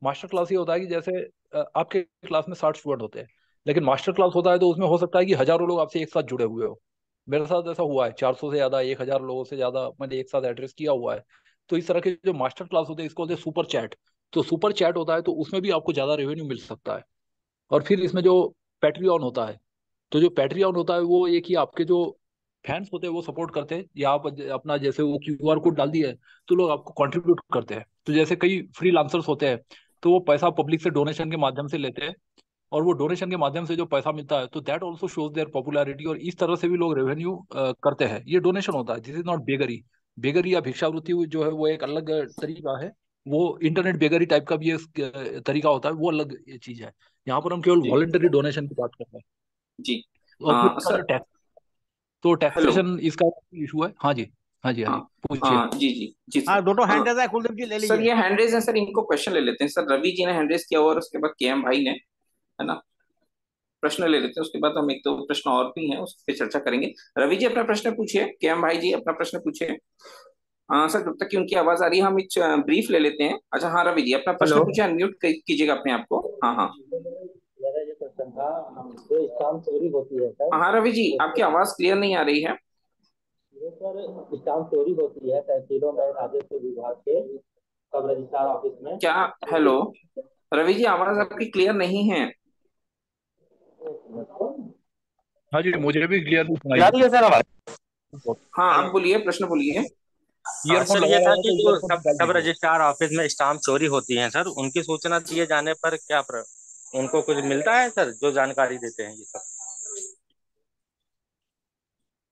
Master class ये होता है कि जैसे आपके क्लास में 60 स्टूडेंट होते हैं, लेकिन मास्टर क्लास होता है तो उसमें हो सकता है कि हजारों लोग आपसे एक साथ जुड़े हुए हो। मेरे साथ ऐसा हुआ है, 400 से ज्यादा 1000 लोगों से ज्यादा मैंने एक साथ एड्रेस किया हुआ है। तो इस तरह के जो मास्टर क्लास होते हैं इसको बोलते हैं सुपर चैट। तो सुपर चैट होता है तो उसमें भी आपको ज्यादा रेवेन्यू मिल सकता है। और फिर इसमें जो पैट्रियन होता है, तो जो पैट्रियन होता है वो ये कि आपके जो फैंस होते हैं वो सपोर्ट करते हैं, या आप अपना जैसे वो क्यूआर कोड डाल दिया है तो लोग आपको कंट्रीब्यूट करते हैं। तो जैसे कई फ्री लांसर्स होते हैं तो वो पैसा पब्लिक से डोनेशन के माध्यम से लेते हैं, और वो डोनेशन के माध्यम से जो पैसा मिलता है, तो that also shows their popularity, और इस तरह से भी लोग रेवेन्यू करते हैं। ये डोनेशन होता है, this is not beggary. Beggary या भिक्षावृत्ति जो है वो एक अलग तरीका है, वो इंटरनेट बेगरी टाइप का भी एक तरीका होता है, वो अलग चीज है। यहाँ पर हम केवल जी वॉलेंटरी डोनेशन की बात कर रहे हैं। जी। और फिर इसका जो सर टैक्स, तो हेलो। टैक्सेशन इसका इशू है। हाँ जी, हाँ जी, हाँ हाँ जी, पूछिए। जी जी जी हाँ, सर। दोनों हैंड रेज है, कुलदीप जी ले सर लीजिए। ये हैंड रेज है सर, इनको क्वेश्चन ले लेते हैं सर। रवि जी ने हैंड रेज किया हुआ और उसके बाद केएम भाई ने, है ना, प्रश्न ले लेते हैं। उसके बाद हम एक दो प्रश्न और भी हैं, उस पर चर्चा करेंगे। रवि जी अपना प्रश्न पूछिए, केएम भाई जी अपना प्रश्न पूछिए। हाँ सर, जब तक कि उनकी आवाज आ रही है हम एक ब्रीफ ले लेते हैं। अच्छा हाँ रवि जी अपना प्रश्न हेलो। पूछिए, अनम्यूट कीजिएगा अपने आप को। हाँ हाँ। मेरा ये क्वेश्चन था, जो स्टाम्प चोरी होती है सर, हाँ रवि जी आपकी आवाज क्लियर नहीं आ रही है। जो सर स्टाम्प चोरी होती है तहसीलों में, राजस्व विभाग के सब रजिस्ट्रार ऑफिस में, क्या? हेलो रवि जी आवाज आपकी क्लियर नहीं है। हाँ जी, मुझे भी क्लियर नहीं सुनाई जा रही है सर आवाज? हाँ आप हेलो। बोलिए, प्रश्न बोलिए। ईयरफोन सर लगा ये था हुआ है कि तो जो ईयरफोन सब निकाल सब दीजिए। रजिस्ट्रार ऑफिस में स्टाम्प चोरी होती हैं सर, उनकी सूचना दिए जाने पर क्या उनको कुछ मिलता है सर, जो जानकारी देते हैं ये सब?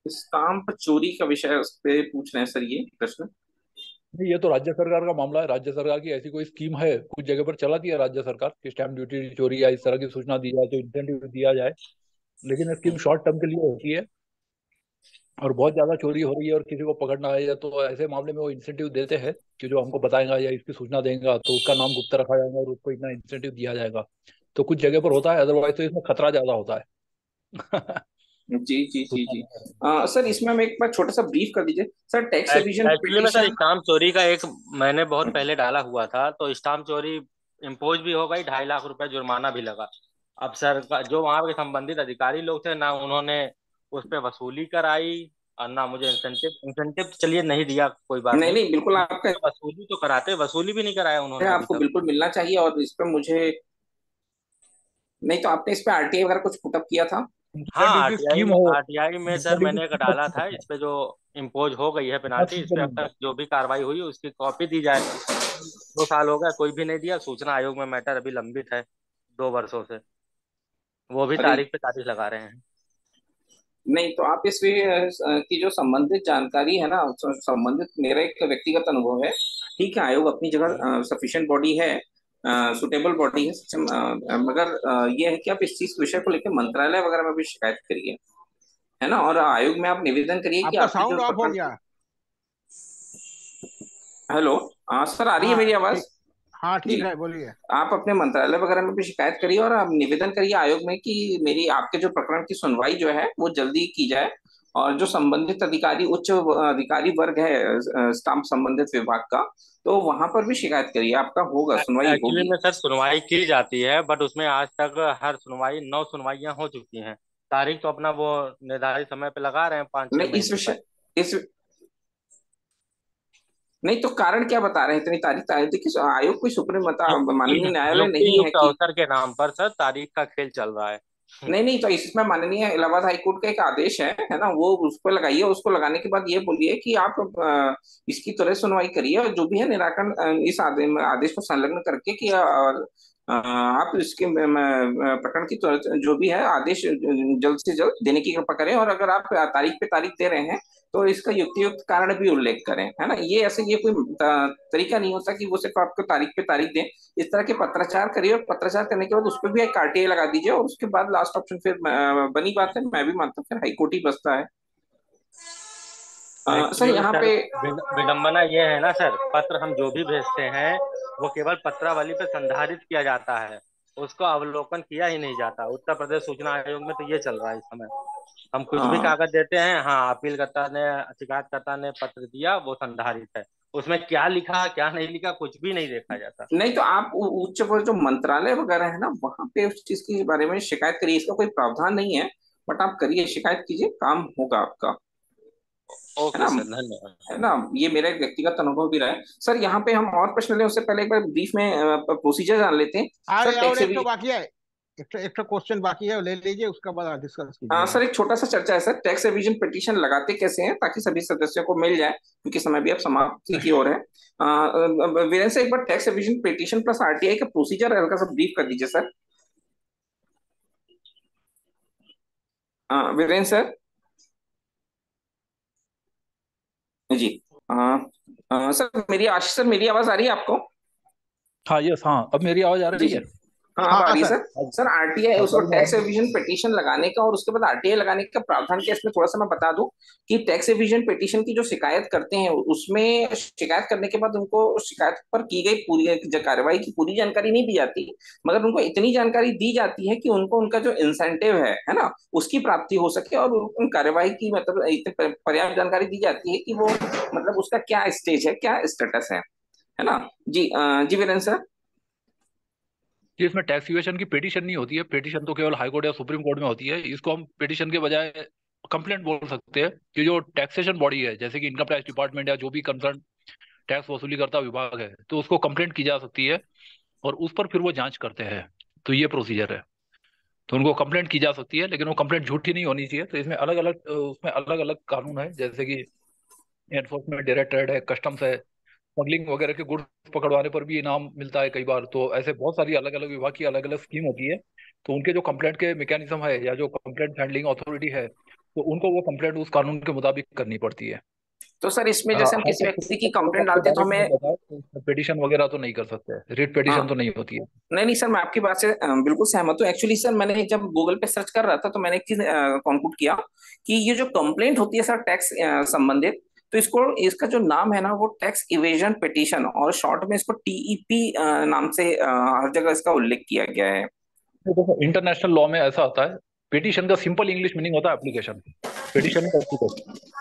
स्टाम्प चोरी का विषय उस पे पूछ रहे हैं सर ये प्रश्न। नहीं, ये तो राज्य सरकार का मामला है। राज्य सरकार की ऐसी कोई स्कीम है, कुछ जगह पर चलाती है राज्य सरकार कि स्टैम्प ड्यूटी चोरी या इस तरह की सूचना दी जाए तो इंसेंटिव दिया जाए, लेकिन स्कीम शॉर्ट टर्म के लिए होती है। और बहुत ज्यादा चोरी हो रही है और किसी को पकड़ना है, या तो ऐसे मामले में वो इंसेंटिव देते हैं कि जो हमको बताएगा या इसकी सूचना देगा तो उसका नाम गुप्त रखा जाएगा और उसको इतना इंसेंटिव दिया जाएगा। तो कुछ जगह पर होता है, अदरवाइज तो इसमें खतरा ज्यादा होता है। जी जी जी जी। सूचना सर इसमें हम एक बार छोटा सा ब्रीफ कर दीजिए सर। टैक्स एविजन एक्चुअली में सर पिटीशन। स्टाम्प चोरी का एक मैंने बहुत पहले डाला हुआ था, तो स्टाम्प चोरी इम्पोज भी हो गई, 2.5 लाख रुपए जुर्माना भी लगा। अब सर जो वहां के संबंधित अधिकारी लोग थे ना, उन्होंने उस पर वसूली कराई और ना मुझे इंसेंटिव इंसेंटिव चलिए नहीं दिया, कोई बात नहीं नहीं, नहीं बिल्कुल आपका, वसूली तो कराते, वसूली भी नहीं कराया उन्होंने अभी आपको तक। बिल्कुल मिलना चाहिए। और इस पे मुझे, नहीं तो आपने इस पे आरटीआई वगैरह कुछ पुटअप किया था? हाँ, इंसेंटिव की आरटीआई स्कीम में हो, आरटीआई में सर इंसेंटिव की मैंने एक स्कीम डाला अच्छी था, होती इस पे जो इम्पोज हो गई है पेनाल्टी, इस पे अब है। तक जो भी कार्रवाई हुई है उसकी कॉपी दी जाए। 2 साल हो गए, कोई भी नहीं दिया। सूचना आयोग में मैटर अभी लंबित है 2 वर्षों से, वो भी अरे तारीख पे तारीख लगा रहे हैं। नहीं तो आप इस की जो संबंधित जानकारी है ना, संबंधित, मेरा एक व्यक्तिगत अनुभव है। ठीक है, आयोग अपनी जगह सफिशिएंट बॉडी है, सुटेबल बॉडी है, मगर ये है कि आप इस चीज विषय को लेकर मंत्रालय वगैरह में भी शिकायत करिए, है ना। और आयोग में आप निवेदन करिए कि आपका आपकी जो साउंड ऑफ हो प्रकरण। गया। हेलो। सर आ रही है हाँ मेरी आवाज? ठीक। हाँ जी। ठीक है, बोलिए। आप अपने मंत्रालय वगैरह में भी शिकायत करिए और आप निवेदन करिए आयोग में कि मेरी आपके जो प्रकरण की सुनवाई जो है वो जल्दी की जाए। और जो संबंधित अधिकारी, उच्च अधिकारी वर्ग है स्टाम्प संबंधित विभाग का, तो वहां पर भी शिकायत करिए, आपका होगा, सुनवाई एक्चुअली होगी। में सर सुनवाई की जाती है, बट उसमें आज तक हर सुनवाई 9 सुनवाइयां हो चुकी हैं। तारीख तो अपना वो निर्धारित समय पे लगा रहे हैं, 5-6 नहीं इस महीने पर। विषय, इस नहीं तो कारण क्या बता रहे हैं इतनी तारीख? देखिए आयोग कोई सुप्रीम माननीय न्यायालय युक्ति नहीं है युक्त कि। अवसर के नाम पर सर तारीख का खेल चल रहा है। नहीं नहीं तो इसमें माननीय इलाहाबाद हाई कोर्ट का एक आदेश है ना, वो उस पर लगाइए। उसको लगाने के बाद ये बोलिए कि आप इसकी त्वरित सुनवाई करिए और जो भी है निराकरण इस आदेश को संलग्न करके कि आप इसके प्रकरण की त्वरित जो भी है आदेश जल्द से जल्द देने की कृपा करें। और अगर आप तारीख पे तारीख दे रहे हैं तो इसका युक्तियुक्त कारण भी उल्लेख करें, है ना। ये ऐसे ये कोई तरीका नहीं होता कि वो सिर्फ आपको तारीख पे तारीख दें। इस तरह के पत्राचार करिए और पत्राचार करने के बाद उस पर भी एक आरटीआई लगा दीजिए और उसके बाद लास्ट ऑप्शन फिर बनी बात है, मैं भी मानता हूँ फिर हाईकोर्ट ही बसता है। सर एक्चुअली में यहाँ सर पे। विडंबना ये है ना सर, पत्र हम जो भी भेजते हैं वो केवल पत्रावली पे संधारित किया जाता है, उसको अवलोकन किया ही नहीं जाता। उत्तर प्रदेश सूचना आयोग में तो ये चल रहा है इस समय। हम कुछ भी अ, कागज देते हैं, हाँ अपीलकर्ता ने, शिकायतकर्ता ने पत्र दिया, वो संधारित है, उसमें क्या लिखा क्या नहीं लिखा कुछ भी नहीं देखा जाता। नहीं तो आप उच्च वो जो मंत्रालय वगैरह है ना, वहां पे उस चीज के बारे में शिकायत करिए। इसका कोई प्रावधान नहीं है, बट आप करिए, शिकायत कीजिए, काम होगा आपका, है ओके ना। सर, धन्यवाद। है ना, ये मेरा एक व्यक्तिगत अनुभव भी रहा है सर। यहाँ पे हम और प्रश्न लें उससे पहले एक बार ब्रीफ में प्रोसीजर जान लेते हैं सर। अरे और टैक्स एक तो बाकी है, एक तो क्वेश्चन बाकी है, वो ले लीजिए, उसका बाद डिस्कस कीजिएगा। सर एक छोटा सा चर्चा है सर। टैक्स रिवीजन पिटीशन लगाते कैसे हैं ताकि सभी सदस्यों को मिल जाए, क्योंकि समय भी अब समाप्ति की ओर है। वीरेंद्र से एक बार tax revision petition plus RTI का प्रोसीजर हल्का सा ब्रीफ कर दीजिए सर। वीरेंद्र सर। जी। सर मेरी आवाज आ रही है आपको? हाँ, यस, हाँ, अब मेरी आवाज आ जी रही जी। है। हाँ अब हाँ आ हाँ रही है सर। सर। सर आरटीआई हाँ, उसको गाड़ी में टैक्स आवाज। एविजन पिटीशन लगाने का और उसके बाद आरटीआई लगाने का प्रावधान क्या है, इसमें थोड़ा सा मैं बता दूं कि टैक्स एविजन पिटीशन की जो शिकायत करते हैं उसमें शिकायत करने के बाद उनको शिकायत पर की गई पूरी कार्रवाई की पूरी जानकारी नहीं दी जाती, मगर उनको इतनी जानकारी दी जाती है कि उनको उनका जो इंसेंटिव है ना, उसकी प्राप्ति हो सके, और उन कार्रवाई की मतलब इतनी पर्याप्त जानकारी दी जाती है कि वो मतलब उसका क्या स्टेज है, क्या स्टेटस है ना। जी जी वीरेंद्र सर। कि इसमें टैक्स इवेशन की पिटीशन नहीं होती है। पिटीशन तो केवल हाई कोर्ट या सुप्रीम कोर्ट में होती है। इसको हम पिटीशन के बजाय कंप्लेंट बोल सकते हैं कि जो टैक्सेशन बॉडी है, जैसे कि इनकम टैक्स डिपार्टमेंट या जो भी कंसर्न टैक्स वसूली करता विभाग है, तो उसको कंप्लेंट की जा सकती है और उस पर फिर वो जांच करते हैं। तो ये प्रोसीजर है। तो उनको कंप्लेंट की जा सकती है, लेकिन वो कंप्लेंट झूठी नहीं होनी चाहिए। तो इसमें अलग अलग उसमें अलग अलग कानून है, जैसे कि एनफोर्समेंट डायरेक्टरेट है, कस्टम्स है, स्मगलिंग वगैरह के गुड्स पकड़वाने पर भी इनाम मिलता है कई बार। तो ऐसे बहुत सारी अलग अलग विभाग की अलग अलग स्कीम होती है। तो उनके जो कंप्लेंट के मैकेनिज्म है या जो कंप्लेंट हैंडलिंग अथॉरिटी है, तो उनको वो कंप्लेंट उस कानून के मुताबिक करनी पड़ती है। तो सर इसमें जैसे हम हाई किसी कोर्ट व्यक्ति सुप्रीम की कोर्ट का कंप्लेंट आपको डालते हैं तो डायरेक्ट नहीं हमें। पता, पिटिशन वगैरह तो नहीं कर सकते, रिट पिटिशन तो हाँ। नहीं होती है। नहीं नहीं सर, मैं आपकी बात से बिल्कुल सहमत हूँ। एक्चुअली सर मैंने जब गूगल पे सर्च कर रहा था तो मैंने एक चीज कंक्लूड किया कि ये जो कंप्लेंट होती है सर टैक्स संबंधित, तो इसको इसका जो नाम है ना वो टैक्स इवेजन पिटीशन, और शॉर्ट में इसको टीईपी नाम से हर जगह इसका उल्लेख किया गया है। तो देखो, इंटरनेशनल लॉ में ऐसा होता है। पिटिशन का सिंपल इंग्लिश मीनिंग होता है एप्लीकेशन। पिटिशन का application।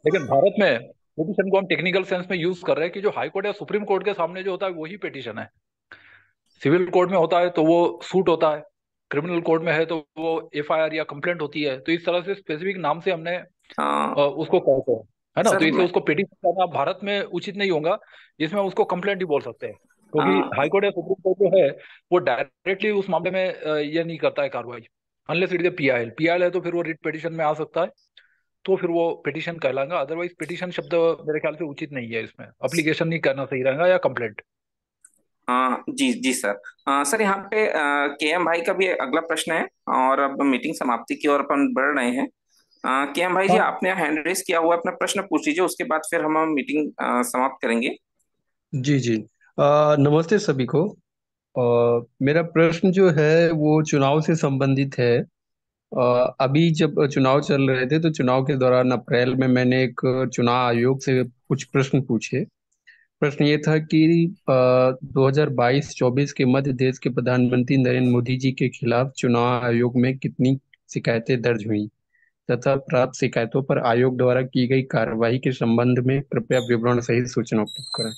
लेकिन भारत में पिटिशन को हम टेक्निकल सेंस में यूज कर रहे हैं कि जो हाई कोर्ट या सुप्रीम कोर्ट के सामने जो होता है वही पिटिशन है। सिविल कोर्ट में होता है तो वो सूट होता है। क्रिमिनल कोर्ट में है तो वो एफआईआर या कंप्लेंट होती है। तो इस तरह से स्पेसिफिक नाम से हमने अ, उसको कहते हैं, है ना। तो सर इसे मैं उसको पिटिशन करना भारत में उचित नहीं होगा। इसमें उसको कंप्लेंट ही बोल सकते हैं, अ, क्योंकि हाई कोर्ट या सुप्रीम कोर्ट जो है वो डायरेक्टली उस मामले में ये नहीं करता है कार्रवाई। Unless it is PIL. PIL है तो फिर वो रिट पिटिशन में आ सकता है, तो फिर वो पिटिशन कहलाएगा। अदरवाइज पिटिशन शब्द मेरे ख्याल से उचित नहीं है। इसमें अप्लीकेशन नहीं कहना सही रहेगा, या कंप्लेंट। जी जी सर। सर यहाँ पे केएम भाई का भी अगला प्रश्न है, और अब मीटिंग समाप्ति की ओर अपन बढ़ रहे हैं। केएम भाई जी, हाँ आपने हैंड रेस किया हुआ है, अपना प्रश्न पूछ लीजिए, उसके बाद फिर हम मीटिंग समाप्त करेंगे। जी जी। नमस्ते सभी को। मेरा प्रश्न जो है वो चुनाव से संबंधित है। अभी जब चुनाव चल रहे थे तो चुनाव के दौरान अप्रैल में मैंने एक चुनाव आयोग से कुछ प्रश्न पूछे। प्रश्न ये था कि 2022-24 के मध्य देश के प्रधानमंत्री नरेंद्र मोदी जी के खिलाफ चुनाव आयोग में कितनी शिकायतें दर्ज हुई, तथा प्राप्त शिकायतों पर आयोग द्वारा की गई कार्यवाही के संबंध में कृपया विवरण सहित सूचना उपलब्ध कराएं।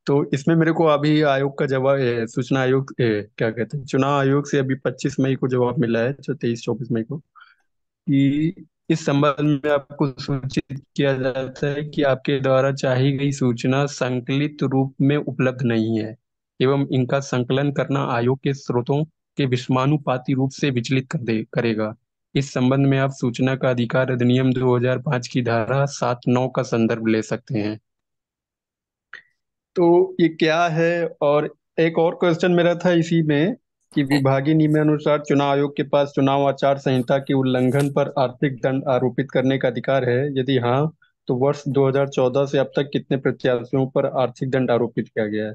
तो इसमें मेरे को अभी आयोग का जवाब सूचना आयोग क्या कहते हैं, चुनाव आयोग से अभी 25 मई को जवाब मिला है, जो 23-24 मई को, कि इस संबंध में आपको सूचित किया जाता है कि आपके द्वारा चाही गई सूचना संकलित रूप में उपलब्ध नहीं है, एवं इनका संकलन करना आयोग के स्रोतों के विषमानुपाती रूप से विचलित करेगा। इस संबंध में आप सूचना का अधिकार अधिनियम 2005 की धारा 7(9) का संदर्भ ले सकते हैं। तो ये क्या है? और एक और क्वेश्चन मेरा था इसी में कि विभागीय नियमानुसार चुनाव आयोग के पास चुनाव आचार संहिता के उल्लंघन पर आर्थिक दंड आरोपित करने का अधिकार है। यदि हाँ, तो वर्ष 2014 से अब तक कितने प्रत्याशियों पर आर्थिक दंड आरोपित किया गया है?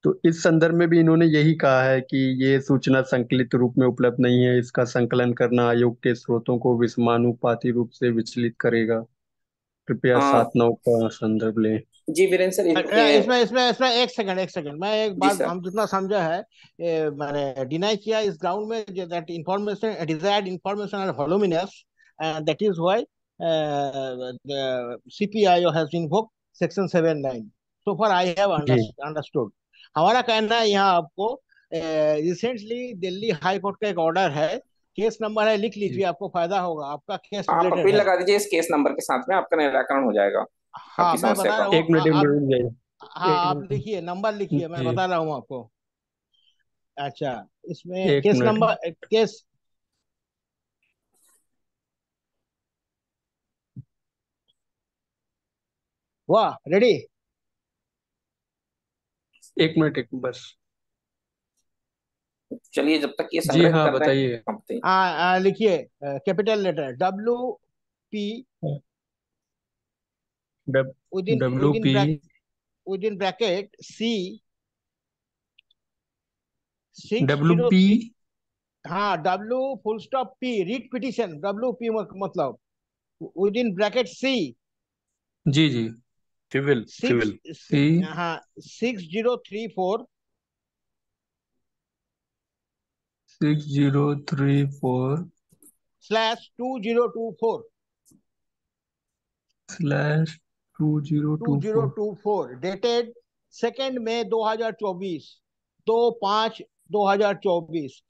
तो इस संदर्भ में भी इन्होंने यही कहा है कि ये सूचना संकलित रूप में उपलब्ध नहीं है, इसका संकलन करना आयोग के स्रोतों को विषमानुपाती रूप से विचलित करेगा। कृपया अ, 7(9) का संदर्भ लें। जी वीरेंद्र सर इसमें इसमें इसमें एक सेकंड मैं एक जी बात सर। हम जितना समझा है, मैंने डिनाई किया इस ग्राउंड में that information desired information are voluminous, and that is why CPIO has invoked section 79। So for I have जी अंडरस्टूड। हमारा कहना है यहाँ आपको, रिसेंटली दिल्ली हाई कोर्ट का एक ऑर्डर है, केस नंबर है, लिख जी। लीजिए, आपको फायदा होगा, आपका केस आप रिलेटेड अपील है। लगा दीजिए इस केस नंबर के साथ में, आपका निराकरण हो जाएगा हाँ आपकी मैं समस्या बता का। रहा हूँ, एक मिनट, एक आप, मिनट रुक हाँ जाइए। एक आप मिनट। लिखिए, नंबर लिखिए, मैं जी, बता रहा हूँ आपको। अच्छा, इसमें एक केस मिनट। नंबर, केस, वाह, रेडी। एक मिनट, एक बस। चलिए जब तक ये जी संग्रह हाँ कर रहे हैं बताइए। आप बताइए। लिखिए capital letter WP within W within P bracket within bracket C six W zero P three हाँ W_P रीट पिटिशन WP मतलब विद इन ब्रैकेट C जी जी सिविल सिक्स सिविल सी हाँ 6034 6034 /2024 /2024 2024 डेटेड 2 मई 2024 2/5/2024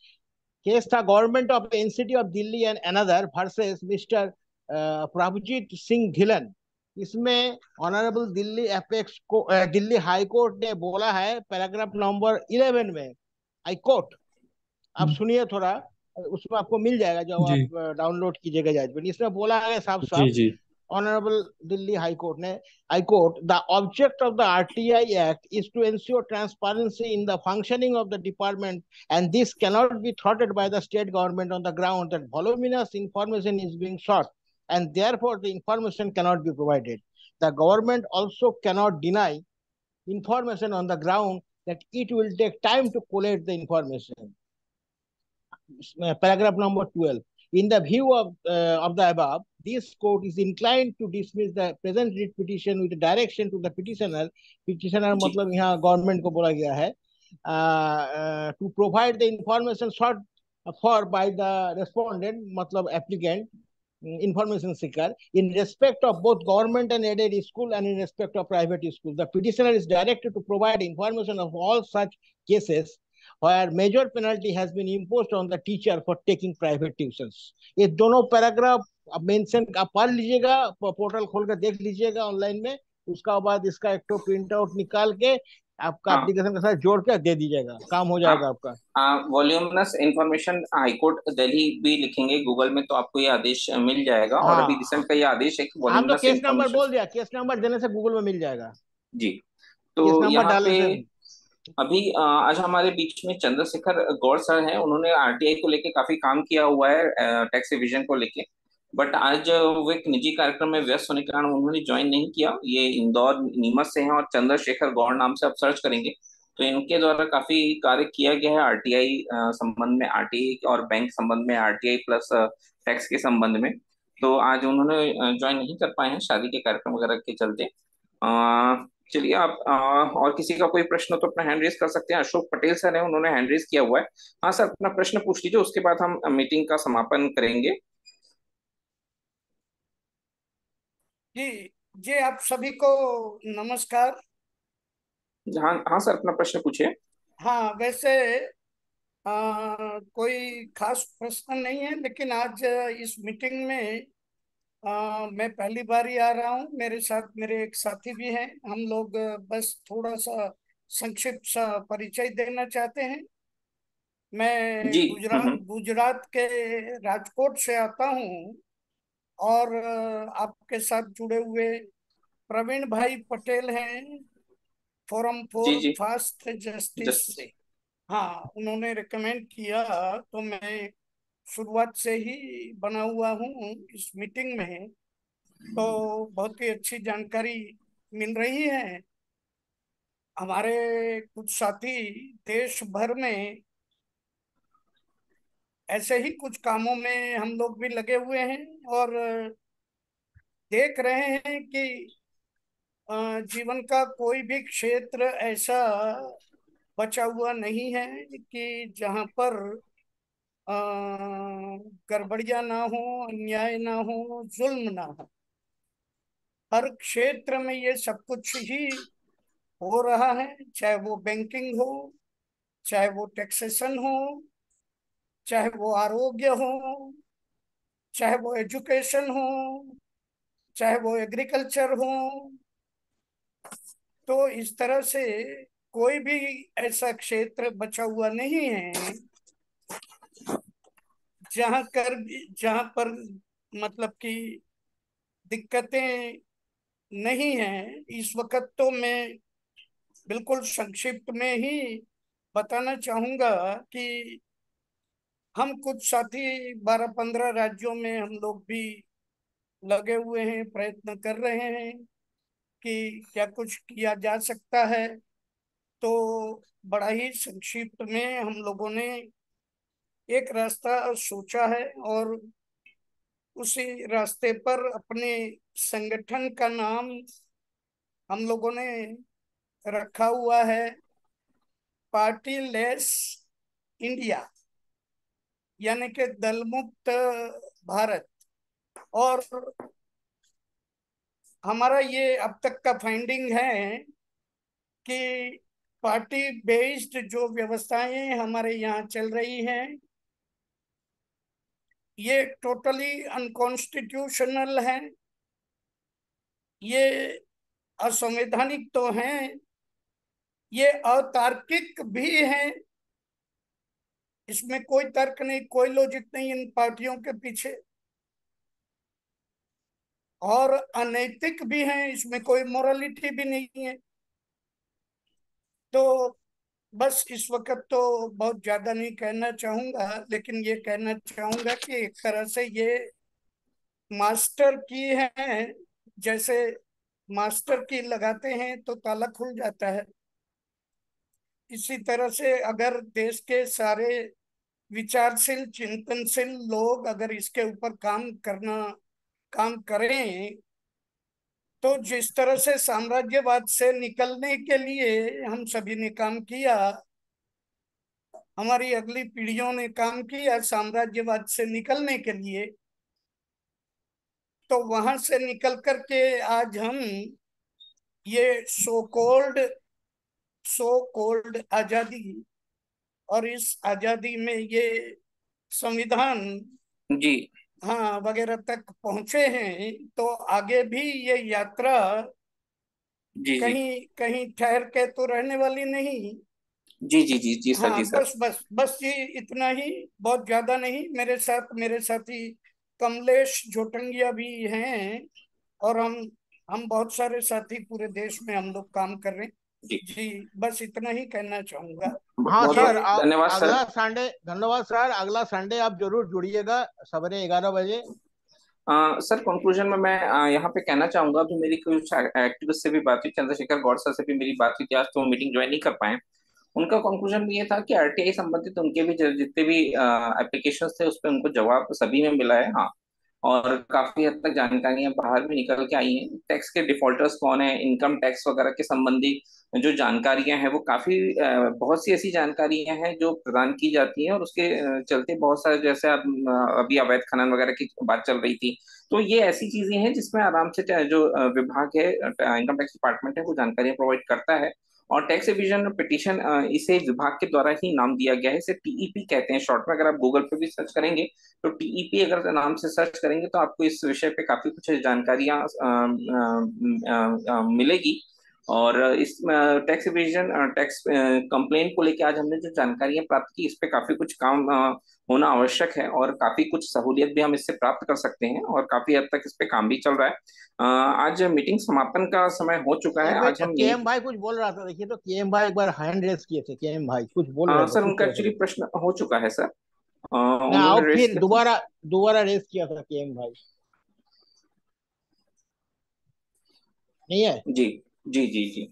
केस था government of NCT of Delhi and another versus mister Prabhjit Singh Dhillon. इसमें honourable Delhi apex को Delhi high court ने बोला है पैराग्राफ नंबर 11 में। हाई कोर्ट आप सुनिए थोड़ा, उसमें आपको मिल जाएगा जब जी आप डाउनलोड कीजिएगा जजमेंट। इसमें बोला है साफ जी साफ जी Honorable Delhi High Court ने High Court the object of the RTI Act is to ensure transparency in the functioning of the department, and this cannot be thwarted by the state government on the ground that voluminous information is being sought and therefore the information cannot be provided. The government also cannot deny information on the ground that it will take time to collect the information. Paragraph number 12. In the view of the above, this court is inclined to dismiss the present writ petition with direction to the petitioner. Petitioner जी मतलब यहाँ government को बोला गया है to provide the information sought for by the respondent मतलब applicant information seeker in respect of both government and aided school and in respect of private school. The petitioner is directed to provide information of all such cases where major penalty has been imposed on the teacher for taking private tuitions. ये दोनों paragraph आप mention आप पढ़ लीजिएगा, portal खोल कर देख लीजिएगा ऑनलाइन में। उसका बाद इसका एक तो प्रिंट आउट निकाल के आपका हाँ एप्लीकेशन के साथ जोड़ के दे दीजिएगा, काम हो जाएगा आप आपका। वॉल्यूमिनस इंफॉर्मेशन हाईकोर्ट दिल्ली भी लिखेंगे गूगल में तो आपको ये आदेश मिल जाएगा। और अभी रिसेंट हाँ का ये आदेश है कि हम तो वॉल्यूमिनस केस नंबर इंफॉर्मेशन। बोल दिया, केस नंबर देने से गूगल में मिल जाएगा। जी तो केस नंबर यहाँ डालने पे से अभी आज हमारे बीच में चंद्रशेखर गौड़ सर हैं। उन्होंने आरटीआई को लेके काफी काम किया हुआ है, टैक्स रिविजन को लेके। बट आज वो एक निजी कार्यक्रम में व्यस्त होने के कारण उन्होंने ज्वाइन नहीं किया। ये इंदौर नीमच से हैं और चंद्रशेखर गौड़ नाम से आप सर्च करेंगे तो इनके द्वारा काफी कार्य किया गया है आरटीआई संबंध में, आरटीआई और बैंक संबंध में, आरटीआई प्लस टैक्स के संबंध में। तो आज उन्होंने ज्वाइन नहीं कर पाए हैं शादी के कार्यक्रम वगैरह के चलते। चलिए आप और किसी का कोई प्रश्न हो तो अपना हैंड रेज कर सकते हैं। अशोक पटेल सर है, उन्होंने हैंड रेज किया हुआ है। हाँ सर अपना प्रश्न पूछ लीजिए, उसके बाद हम मीटिंग का समापन करेंगे। जी जी आप सभी को नमस्कार। हाँ हाँ सर अपना प्रश्न पूछिए। हाँ वैसे कोई खास प्रश्न नहीं है, लेकिन आज इस मीटिंग में मैं पहली बार ही आ रहा हूँ। मेरे साथ मेरे एक साथी भी हैं। हम लोग बस थोड़ा सा संक्षिप्त सा परिचय देना चाहते हैं। मैं जी गुजरात के राजकोट से आता हूँ और आपके साथ जुड़े हुए प्रवीण भाई पटेल हैं, फोरम जी फॉर जी फास्ट जस्टिस जस्ट से। हाँ उन्होंने रिकमेंड किया तो मैं शुरुआत से ही बना हुआ हूँ इस मीटिंग में। तो बहुत ही अच्छी जानकारी मिल रही है। हमारे कुछ साथी देश भर में ऐसे ही कुछ कामों में हम लोग भी लगे हुए हैं और देख रहे हैं कि जीवन का कोई भी क्षेत्र ऐसा बचा हुआ नहीं है कि जहाँ पर गड़बड़ियां ना हो, अन्याय ना हो, जुल्म ना हो। हर क्षेत्र में ये सब कुछ ही हो रहा है, चाहे वो बैंकिंग हो, चाहे वो टैक्सेशन हो, चाहे वो आरोग्य हो, चाहे वो एजुकेशन हो, चाहे वो एग्रीकल्चर हो। तो इस तरह से कोई भी ऐसा क्षेत्र बचा हुआ नहीं है जहां पर मतलब कि दिक्कतें नहीं हैं। इस वक्त तो मैं बिल्कुल संक्षिप्त में ही बताना चाहूंगा कि हम कुछ साथी 12-15 राज्यों में हम लोग भी लगे हुए हैं, प्रयत्न कर रहे हैं कि क्या कुछ किया जा सकता है। तो बड़ा ही संक्षिप्त में हम लोगों ने एक रास्ता सोचा है और उसी रास्ते पर अपने संगठन का नाम हम लोगों ने रखा हुआ है पार्टी लेस इंडिया, यानी कि दल मुक्त भारत। और हमारा ये अब तक का फाइंडिंग है कि पार्टी बेस्ड जो व्यवस्थाएं हमारे यहाँ चल रही हैं ये टोटली अनकॉन्स्टिट्यूशनल हैं, ये असंवैधानिक तो हैं, ये अतार्किक भी हैं। इसमें कोई तर्क नहीं, कोई लॉजिक नहीं इन पार्टियों के पीछे, और अनैतिक भी हैं, इसमें कोई मोरालिटी भी नहीं है। तो बस इस वक्त तो बहुत ज्यादा नहीं कहना चाहूंगा, लेकिन ये कहना चाहूंगा कि एक तरह से ये मास्टर की है, जैसे मास्टर की लगाते हैं तो ताला खुल जाता है, इसी तरह से अगर देश के सारे विचारशील चिंतनशील लोग अगर इसके ऊपर काम करें तो जिस तरह से साम्राज्यवाद से निकलने के लिए हम सभी ने काम किया, हमारी अगली पीढ़ियों ने काम किया साम्राज्यवाद से निकलने के लिए, तो वहां से निकल करके आज हम ये सो कोल्ड आजादी और इस आजादी में ये संविधान जी हाँ वगैरह तक पहुंचे हैं। तो आगे भी ये यात्रा जी जी कहीं कहीं ठहर के तो रहने वाली नहीं। जी जी जी जी सर, हाँ जी सर। बस ये इतना ही, बहुत ज्यादा नहीं। मेरे साथ मेरे साथी कमलेश जोटंगिया भी हैं और हम बहुत सारे साथी पूरे देश में हम लोग काम कर रहे हैं जी जी। बस इतना ही कहना चाहूंगा। हाँ बहुत सर, बहुत धन्यवाद सर। अगला संडे, धन्यवाद सर, अगला संडे आप जरूर जुड़िएगा सवेरे 11 बजे। सर कंक्लूजन में मैं यहाँ पे कहना चाहूंगा, अभी मेरी कुछ एक्टिविस्ट से भी बात हुई, चंद्रशेखर गौड़ सर से भी मेरी बात हुई थी आज, तो वो मीटिंग ज्वाइन नहीं कर पाए। उनका कंक्लूजन ये था कि आरटीआई संबंधित उनके भी जितने भी एप्लीकेशन थे उस पर उनको जवाब सभी में मिला है, हाँ। और काफी हद तक जानकारियां बाहर भी निकल के आई हैं। टैक्स के डिफॉल्टर्स कौन है, इनकम टैक्स वगैरह के संबंधी जो जानकारियां हैं वो काफी बहुत सी ऐसी जानकारियां हैं जो प्रदान की जाती हैं, और उसके चलते बहुत सारे, जैसे अब अभी अवैध खनन वगैरह की बात चल रही थी, तो ये ऐसी चीजें हैं जिसमें आराम से जो विभाग है, इनकम टैक्स डिपार्टमेंट है, वो जानकारियां प्रोवाइड करता है। और टैक्स एविजन पिटीशन इसे विभाग के द्वारा ही नाम दिया गया है, इसे टीईपी कहते हैं शॉर्ट में। अगर आप गूगल पे भी सर्च करेंगे तो टीईपी अगर नाम से सर्च करेंगे तो आपको इस विषय पे काफी कुछ जानकारियां मिलेगी। और इस टैक्स एविजन टैक्स कंप्लेन को लेकर आज हमने जो जानकारियां प्राप्त की, इस पे काफी कुछ काम होना आवश्यक है, और काफी कुछ सहूलियत भी हम इससे प्राप्त कर सकते हैं, और काफी हद तक इस पे काम भी चल रहा है। आज मीटिंग समापन का समय हो चुका है। एक आज हम केएम भाई कुछ बोल रहा था, देखिए तो केएम भाई एक बार हैंड रेस किए थे, केएम भाई कुछ बोल रहे थे, सर पूछ उनका रहे थे। एक्चुअली प्रश्न हो चुका है सर, ना आओ उन्होंने रेस फिर किया था। दोबारा दोबारा रेस किया था केएम भाई, नहीं है? जी जी जी जी।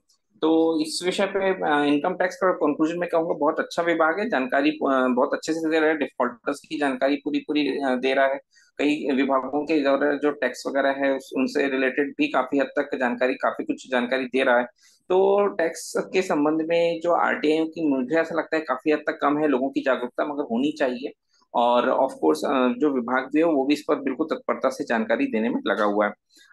तो इस विषय पे इनकम टैक्स का कंक्लूजन में कहूंगा बहुत अच्छा विभाग है, जानकारी बहुत अच्छे से दे रहा है, डिफॉल्टर्स की जानकारी पूरी पूरी दे रहा है। कई विभागों के जो टैक्स वगैरह है उनसे रिलेटेड भी काफी हद तक जानकारी, काफी कुछ जानकारी दे रहा है। तो टैक्स के संबंध में जो आरटीआई की, मुझे ऐसा लगता है काफी हद तक कम है, लोगों की जागरूकता मगर होनी चाहिए। और ऑफ कोर्स जो विभाग भी है वो भी इस पर बिल्कुल तत्परता से जानकारी देने में लगा हुआ है।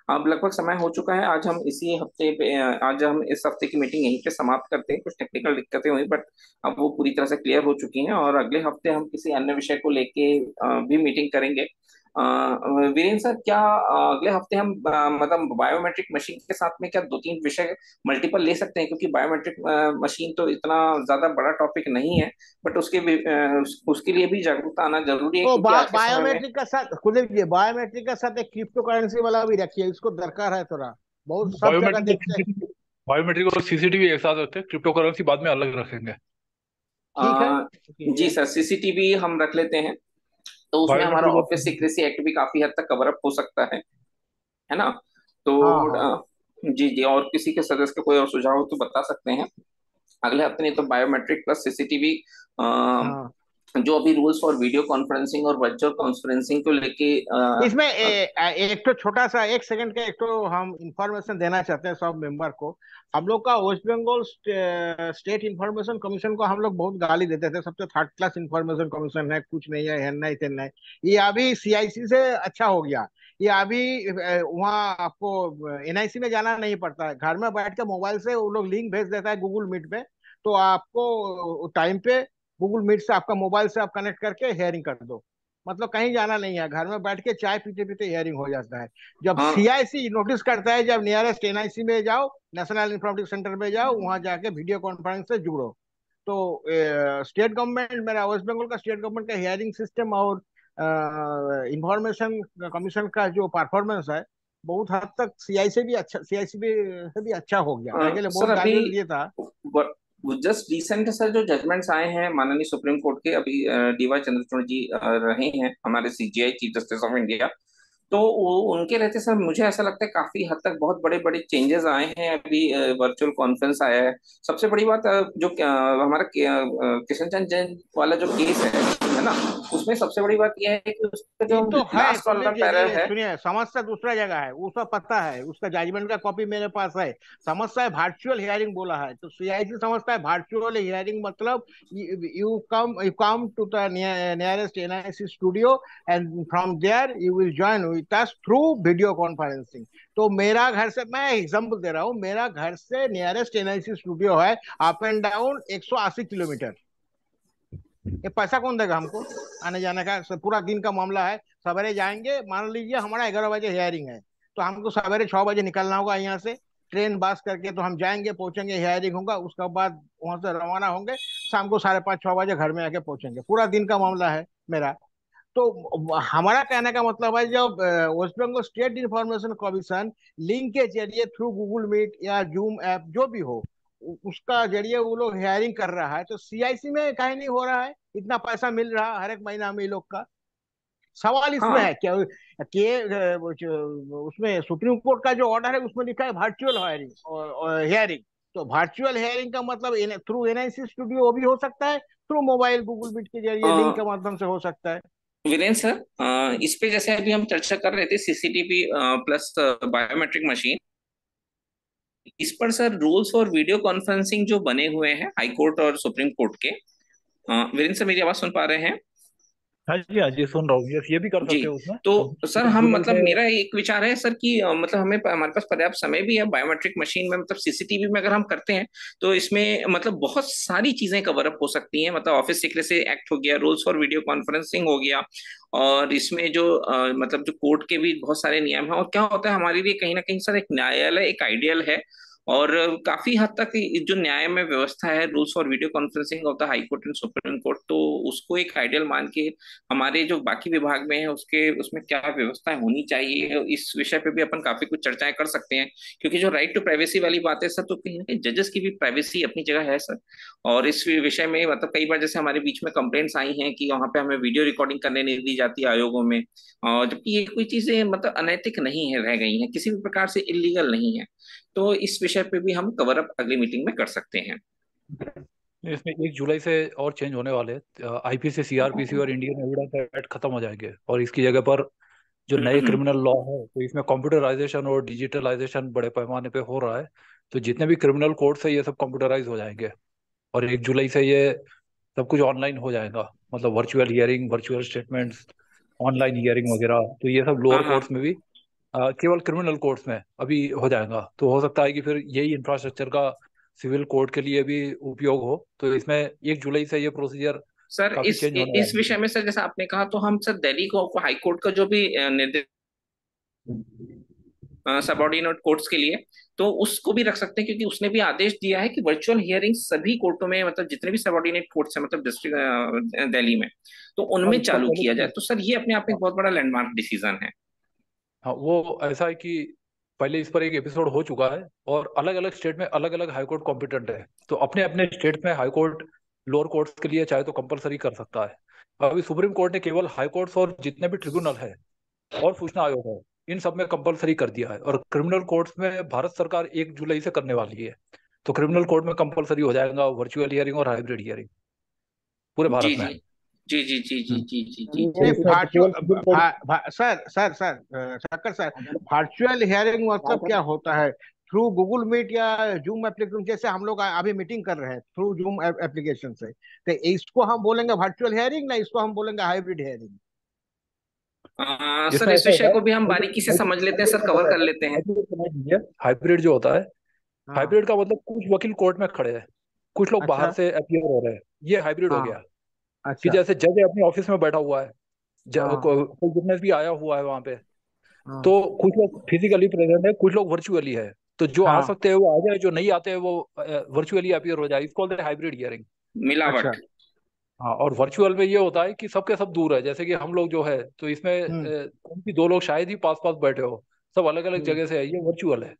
अब लगभग समय हो चुका है, आज हम इसी हफ्ते पे आज हम इस हफ्ते की मीटिंग यहीं पे समाप्त करते हैं। कुछ टेक्निकल दिक्कतें हुई बट अब वो पूरी तरह से क्लियर हो चुकी हैं, और अगले हफ्ते हम किसी अन्य विषय को लेके भी मीटिंग करेंगे। वीरेंद्र सर, क्या अगले हफ्ते हम मतलब बायोमेट्रिक मशीन के साथ में क्या 2-3 विषय मल्टीपल ले सकते हैं, क्योंकि बायोमेट्रिक मशीन तो इतना ज्यादा बड़ा टॉपिक नहीं है, बट उसके लिए भी जागरूकता आना जरूरी है, तो क्योंकि आज के समय में। बायोमेट्रिक का साथ, कुलदीप जी, बायोमेट्रिक का साथ एक क्रिप्टो करेंसी वाला भी रखिए, इसको दरकार है थोड़ा, बहुत सब जगह देखते हैं। बायोमेट्रिक और सीसीटीवी एक साथ रखते हैं, क्रिप्टो करेंसी बाद में अलग रखेंगे। ठीक है, जी सर, सीसीटीवी हम रख लेते हैं, तो उसमें हमारा बायोमेट्रिक ऑफिस सीक्रेसी एक्ट भी काफी हद तक कवर अप हो सकता है ना? तो हाँ हाँ जी जी, और किसी के सदस्य का कोई और सुझाव हो तो बता सकते हैं। अगले हफ्ते नहीं तो बायोमेट्रिक प्लस सीसीटीवी, हाँ। जो अभी रूल्स फॉर वीडियो कॉन्फ्रेंसिंग और वर्चुअल कॉन्फ्रेंसिंग को लेके इसमें एक तो छोटा सा, एक सेकंड का, एक तो हम इंफॉर्मेशन देना चाहते हैं सब मेंबर को। हम लोग का West Bengal state information commission को हम लोग बहुत गाली देते थे, सबसे थर्ड क्लास इंफॉर्मेशन कमीशन है, कुछ नहीं है, हेन नहीं तेन नहीं। ये अभी सीआईसी से अच्छा हो गया। ये अभी वहाँ आपको एनआईसी में जाना नहीं पड़ता है, घर में बैठ के मोबाइल से वो लोग लिंक भेज देता है गूगल मीट पे। तो आपको टाइम पे गूगल मीट से आपका मोबाइल से आप कनेक्ट करके हेयरिंग कर दो। मतलब कहीं जाना नहीं है, घर में बैठ के चाय पीते पीते हियरिंग हो जाता है। जब हाँ सीआईसी नोटिस करता है, जब नियरेस्ट एनआईसी में जाओ, नेशनल इंफॉर्मेटिक सेंटर में जाओ, वहां जाके वीडियो कॉन्फ्रेंस से जुड़ो। तो स्टेट गवर्नमेंट, मेरा वेस्ट बंगाल का स्टेट गवर्नमेंट का हियरिंग सिस्टम और इंफॉर्मेशन कमीशन का जो परफॉर्मेंस है, बहुत हद तक सीआईसी भी से भी अच्छा हो गया। आगे सर बहुत अभी गाली दिया था। जस्ट रिसेंट सर जो जजमेंट्स आए हैं माननीय सुप्रीम कोर्ट के, अभी डीवाई चंद्रचूड़ जी रहे हैं हमारे CGI chief justice of India, तो उनके रहते सर मुझे ऐसा लगता है काफी हद तक बहुत बड़े बड़े चेंजेस आए हैं। अभी वर्चुअल कॉन्फ्रेंस आया है। सबसे बड़ी बात जो हमारा किशन चंद जैन वाला जो केस है ना, उसमें सबसे बड़ी बात यह है कि उसका ये जो तो है, लास्ट वाला सुनिए जी, पैरा ये है। सुनिए, समस्या दूसरा जगह है, वो सब पता है, उसका जजमेंट का कॉपी मेरे पास है। समस्या है वर्चुअल हियरिंग बोला है, तो सीआईसी समझता है वर्चुअल हियरिंग मतलब you come to the nearest NIC studio, and from there you will join with us through video conferencing. तो मेरा घर से, मैं एग्जांपल दे रहा हूँ, मेरा घर से नियरेस्ट एनआईसी स्टूडियो है अप एंड डाउन 180 किलोमीटर। ये पैसा कौन देगा हमको आने जाने का? पूरा दिन का मामला है। सवेरे जाएंगे, मान लीजिए हमारा 11 बजे हियरिंग है, तो हमको सवेरे 6 बजे निकलना होगा यहाँ से, ट्रेन बस करके। तो हम जाएंगे, पहुंचेंगे, हियरिंग होगा, उसके बाद वहां से रवाना होंगे, शाम को 5:30 6 बजे घर में आके पहुंचेंगे। पूरा दिन का मामला है मेरा। तो हमारा कहने का मतलब है, जब West Bengal state information commission link के जरिए थ्रू गूगल मीट या जूम ऐप जो भी हो, उसका जरिए वो लोग हियरिंग कर रहा है, तो सीआईसी में कहीं नहीं हो रहा है? इतना पैसा मिल रहा है हर एक महीना में ये लोग का। सवाल इसमें हाँ है क्या कि उसमें सुप्रीम कोर्ट का जो ऑर्डर है उसमें लिखा है वर्चुअल हियरिंग और हियरिंग। तो वर्चुअल हियरिंग का मतलब थ्रू एनआईसी स्टूडियो वो भी हो सकता है, थ्रू मोबाइल गूगल मीट के जरिए लिंक के माध्यम से हो सकता है। वीरेंद्र सर, इस पे जैसे अभी हम चर्चा कर रहे थे सीसीटीवी प्लस बायोमेट्रिक मशीन, इस पर sir rules for video conferencing जो बने हुए हैं हाई कोर्ट और सुप्रीम कोर्ट के, वीरेंद्र सर मेरी आवाज सुन पा रहे हैं? हाँ जी सुन रहा हूँ। यस, ये भी कर जी, सकते हो उसमें। तो अब सर एक हम जुलाई मतलब से मेरा एक विचार है सर कि मतलब हमारे पास पर्याप्त समय भी है बायोमेट्रिक मशीन में, मतलब सीसीटीवी में अगर हम करते हैं तो इसमें मतलब बहुत सारी चीजें कवर अप हो सकती हैं। मतलब ऑफिस सीक्रेसी एक्ट हो गया, रूल्स फॉर वीडियो कॉन्फ्रेंसिंग हो गया, और इसमें जो मतलब जो कोर्ट के भी बहुत सारे नियम हैं। और क्या होता है हमारे लिए कहीं ना कहीं सर एक न्यायालय एक आइडियल है, और काफी हद तक जो न्याय में व्यवस्था है rules for video conferencing of the high court and supreme court, तो उसको एक आइडियल मान के हमारे जो बाकी विभाग में है उसके उसमें क्या व्यवस्था होनी चाहिए, इस विषय पे भी अपन काफी कुछ चर्चाएं कर सकते हैं। क्योंकि जो राइट टू प्राइवेसी वाली बात है सर, तो कहीं ना कहीं जजेस की भी प्राइवेसी अपनी जगह है सर। और इस विषय में मतलब कई बार जैसे हमारे बीच में कंप्लेंट्स आई हैं कि वहां पे हमें वीडियो रिकॉर्डिंग करने नहीं दी जाती है आयोगों में, और जबकि ये कोई चीजें मतलब अनैतिक नहीं है, रह गई हैं, किसी भी प्रकार से इलीगल नहीं है। तो इस विषय पे भी हम कवर अप अगली मीटिंग में कर सकते हैं। इसमें 1 जुलाई से और चेंज होने वाले हैं। आईपीसी, सीआरपीसी और इंडियन एविडेंस एक्ट खत्म हो जाएंगे, और इसकी जगह पर जो नए हम्म। क्रिमिनल लॉ है, तो इसमें कंप्यूटराइजेशन और डिजिटलाइजेशन बड़े पैमाने पे हो रहा है। तो जितने भी क्रिमिनल कोर्ट्स है ये सब कंप्यूटराइज हो जाएंगे, और 1 जुलाई से ये सब कुछ ऑनलाइन हो जाएगा। मतलब virtual hearing, virtual statements, online hearing वगैरह, तो ये सब लोअर हाँ हाँ। कोर्ट्स में भी केवल क्रिमिनल कोर्ट्स में अभी हो जाएगा। तो हो सकता है कि फिर यही इंफ्रास्ट्रक्चर का सिविल कोर्ट के लिए भी उपयोग हो। तो इसमें 1 जुलाई से ये प्रोसीजर सर काफी इस चेंज होने इस वाला विषय में सर जैसा आपने कहा, तो हम सर दिल्ली को हाई कोर्ट का जो भी निर्देश सबऑर्डिनेट कोर्ट्स के लिए, तो उसको भी रख सकते हैं, क्योंकि उसने भी आदेश दिया है कि वर्चुअल हियरिंग सभी कोर्टों में, मतलब जितने भी सबऑर्डिनेट कोर्ट्स हैं मतलब डिस्ट्रिक्ट दिल्ली में, तो है। उनमें इसका चालू पहले किया जाए। तो तो सर ये अपने आप में एक बहुत बड़ा लैंडमार्क डिसीजन है। हाँ, वो ऐसा है कि पहले इस पर एक एपिसोड हो चुका है, और अलग अलग स्टेट में अलग अलग हाई कोर्ट कॉम्पिटेंट है। तो अपने अपने स्टेट में हाई कोर्ट लोअर कोर्ट्स के लिए चाहे तो कंपलसरी कर सकता है। अभी सुप्रीम कोर्ट ने केवल हाई कोर्ट्स और जितने भी ट्रिब्यूनल है और सूचना आयोग है इन सब में कंपलसरी कर दिया है, और क्रिमिनल कोर्ट्स में भारत सरकार 1 जुलाई से करने वाली है। तो क्रिमिनल कोर्ट में कंपलसरी हो जाएगा वर्चुअल हियरिंग और हाइब्रिड हियरिंग पूरे भारत जी में। जी जी जी जी जी जी जी जी नहीं, केवल सर शक्कर सर, वर्चुअल हियरिंग मतलब क्या होता है? थ्रू गूगल मीट या जूम एप्लीकेशन, जैसे हम लोग अभी मीटिंग कर रहे हैं थ्रू जूम एप्लीकेशन से, तो इसको हम बोलेंगे वर्चुअल हियरिंग, ना इसको हम बोलेंगे हाइब्रिड हियरिंग? सर इसमें इस ऐसा विषय होता को भी हम बारीकी से समझ लेते हैं सर, कवर कर लेते हैं। है हाइब्रिड जो होता है, हाँ हाइब्रिड का मतलब कुछ वकील कोर्ट में खड़े हैं, कुछ लोग बाहर अच्छा से अपीयर हो रहे हैं, ये हाइब्रिड हो हाँ गया। कि अच्छा जैसे जज अपने ऑफिस में बैठा हुआ है, हाँ कोई विटनेस भी आया हुआ है वहां पे, हाँ तो कुछ लोग फिजिकली प्रेजेंट है, कुछ लोग वर्चुअली है। तो जो आ हाँ सकते हैं वो आ जाए, जो नहीं आते हैं वो वर्चुअली अपीयर हो जाए। इसको बोलते हैं हाइब्रिड हियरिंग। अच्छा मिलावट। हाँ, और वर्चुअल में ये होता है कि सबके सब दूर है, जैसे कि हम लोग जो है, तो इसमें हम्म कौन सी 2 लोग शायद ही पास पास बैठे हो, सब अलग अलग हम्म जगह से है, ये वर्चुअल है।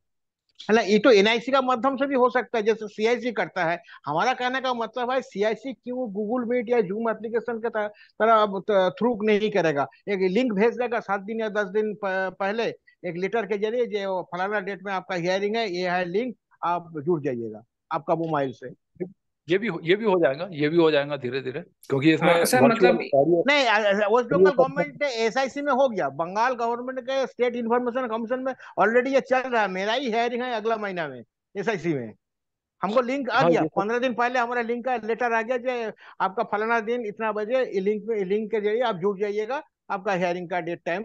है ना? ये तो एनआईसी का माध्यम से भी हो सकता है, जैसे सीआईसी करता है। हमारा कहने का मतलब है सीआईसी क्यों गूगल मीट या जूम एप्लीकेशन के तरह अब थ्रू नहीं करेगा? एक लिंक भेज देगा 7 दिन या 10 दिन पहले, एक लेटर के जरिए, जो फलाना डेट में आपका हियरिंग है, ये है लिंक, आप जुड़ जाइएगा आपका मोबाइल से। ये भी हो जाएगा, ये भी हो जाएगा धीरे धीरे, क्योंकि इसमें सर वर्चुअल मतलब ऑडियो नहीं, West audio Bengal government SIC में हो गया, बंगाल गवर्नमेंट के स्टेट इंफॉर्मेशन कमीशन में ऑलरेडी ये चल रहा है। मेरा ही हियरिंग है अगला महीना में एसआईसी में। हमको लिंक आ हाँ गया, ये सब 15 दिन पहले हमारा लिंक का लेटर आ गया कि आपका फलाना दिन इतना बजे लिंक के जरिए आप जुड़ जाइएगा, आपका हियरिंग का डेट टाइम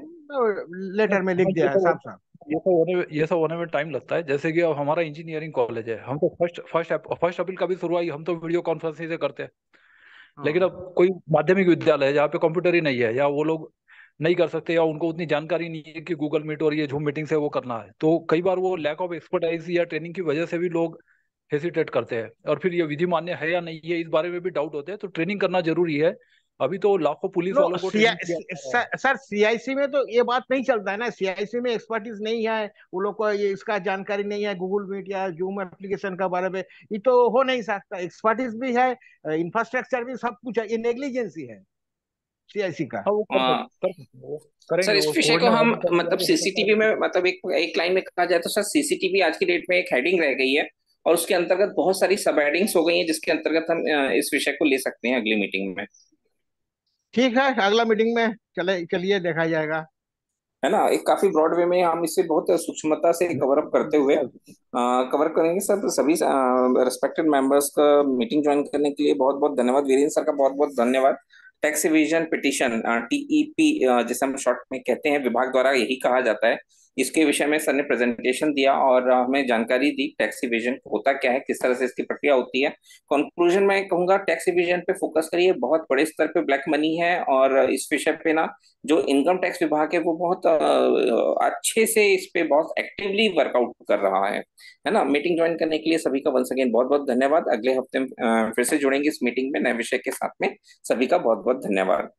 लेटर में हाँ लिख दिया है साफ साफ। ये सब होने में टाइम लगता है। जैसे कि अब हमारा इंजीनियरिंग कॉलेज है, हम तो फर्स्ट अपील का भी शुरुआत हम तो वीडियो कॉन्फ्रेंसिंग से करते हैं। लेकिन हाँ अब कोई माध्यमिक विद्यालय है जहाँ पे कंप्यूटर ही नहीं है, या वो लोग नहीं कर सकते, या उनको उतनी जानकारी नहीं है कि गूगल मीट और ये जूम मीटिंग से वो करना है, तो कई बार वो लैक ऑफ एक्सपर्टाइज या ट्रेनिंग की वजह से भी लोग हेसिटेट करते हैं, और फिर ये विधि मान्य है या नहीं है इस बारे में भी डाउट होते हैं। तो ट्रेनिंग करना जरूरी है। अभी तो लाखों पुलिस नो, वालों को ट्रेनिंग किया जा रहा है। सर सीआईसी में तो ये बात नहीं चलता है ना, सीआईसी में एक्सपर्टीज नहीं है, वो लोग को ये इसका जानकारी नहीं है गूगल मीट या जूम एप्लीकेशन का बारे में। ये तो हो नहीं सकता, एक्सपर्टीज भी है, इंफ्रास्ट्रक्चर भी, सब कुछ है, ये नेग्लिजेंसी है सीआईसी का। हाँ, वो कर सकते हैं, वो सर करेंगे, इस वो विषय को कोऑर्डिनेट हम अभी कर मतलब रहे सीसीटीवी में, मतलब एक लाइन में कहा जाए तो सर सीसीटीवी आज की डेट में एक हेडिंग रह गई है, और उसके अंतर्गत बहुत सारी सब हेडिंग्स हो गई हैं, जिसके अंतर्गत हम इस विषय को ले सकते हैं अगली मीटिंग में। ठीक है, अगला मीटिंग में चलिए देखा जाएगा। है ना, एक काफी ब्रॉड वे में हम इसे बहुत सूक्ष्मता से कवर अप करते हुए कवर करेंगे। सब सभी रिस्पेक्टेड मेंबर्स का मीटिंग ज्वाइन करने के लिए बहुत बहुत धन्यवाद। वीरेंद्र सर का बहुत बहुत धन्यवाद। टैक्स इविजन पिटीशन, टीईपी जिसे हम शॉर्ट में कहते हैं, विभाग द्वारा यही कहा जाता है, इसके विषय में सर ने प्रेजेंटेशन दिया और हमें जानकारी दी टैक्स इविजन होता क्या है, किस तरह से इसकी प्रक्रिया होती है। कंक्लूजन में कहूंगा टैक्स इविजन पे फोकस करिए, बहुत बड़े स्तर पे ब्लैक मनी है, और इस विषय पे ना जो इनकम टैक्स विभाग है वो बहुत अच्छे से इस पे बहुत एक्टिवली वर्कआउट कर रहा है ना। मीटिंग ज्वाइन करने के लिए सभी का वंस अगेन बहुत बहुत धन्यवाद। अगले हफ्ते फिर से जुड़ेंगे इस मीटिंग में नए विषय के साथ में। सभी का बहुत बहुत धन्यवाद।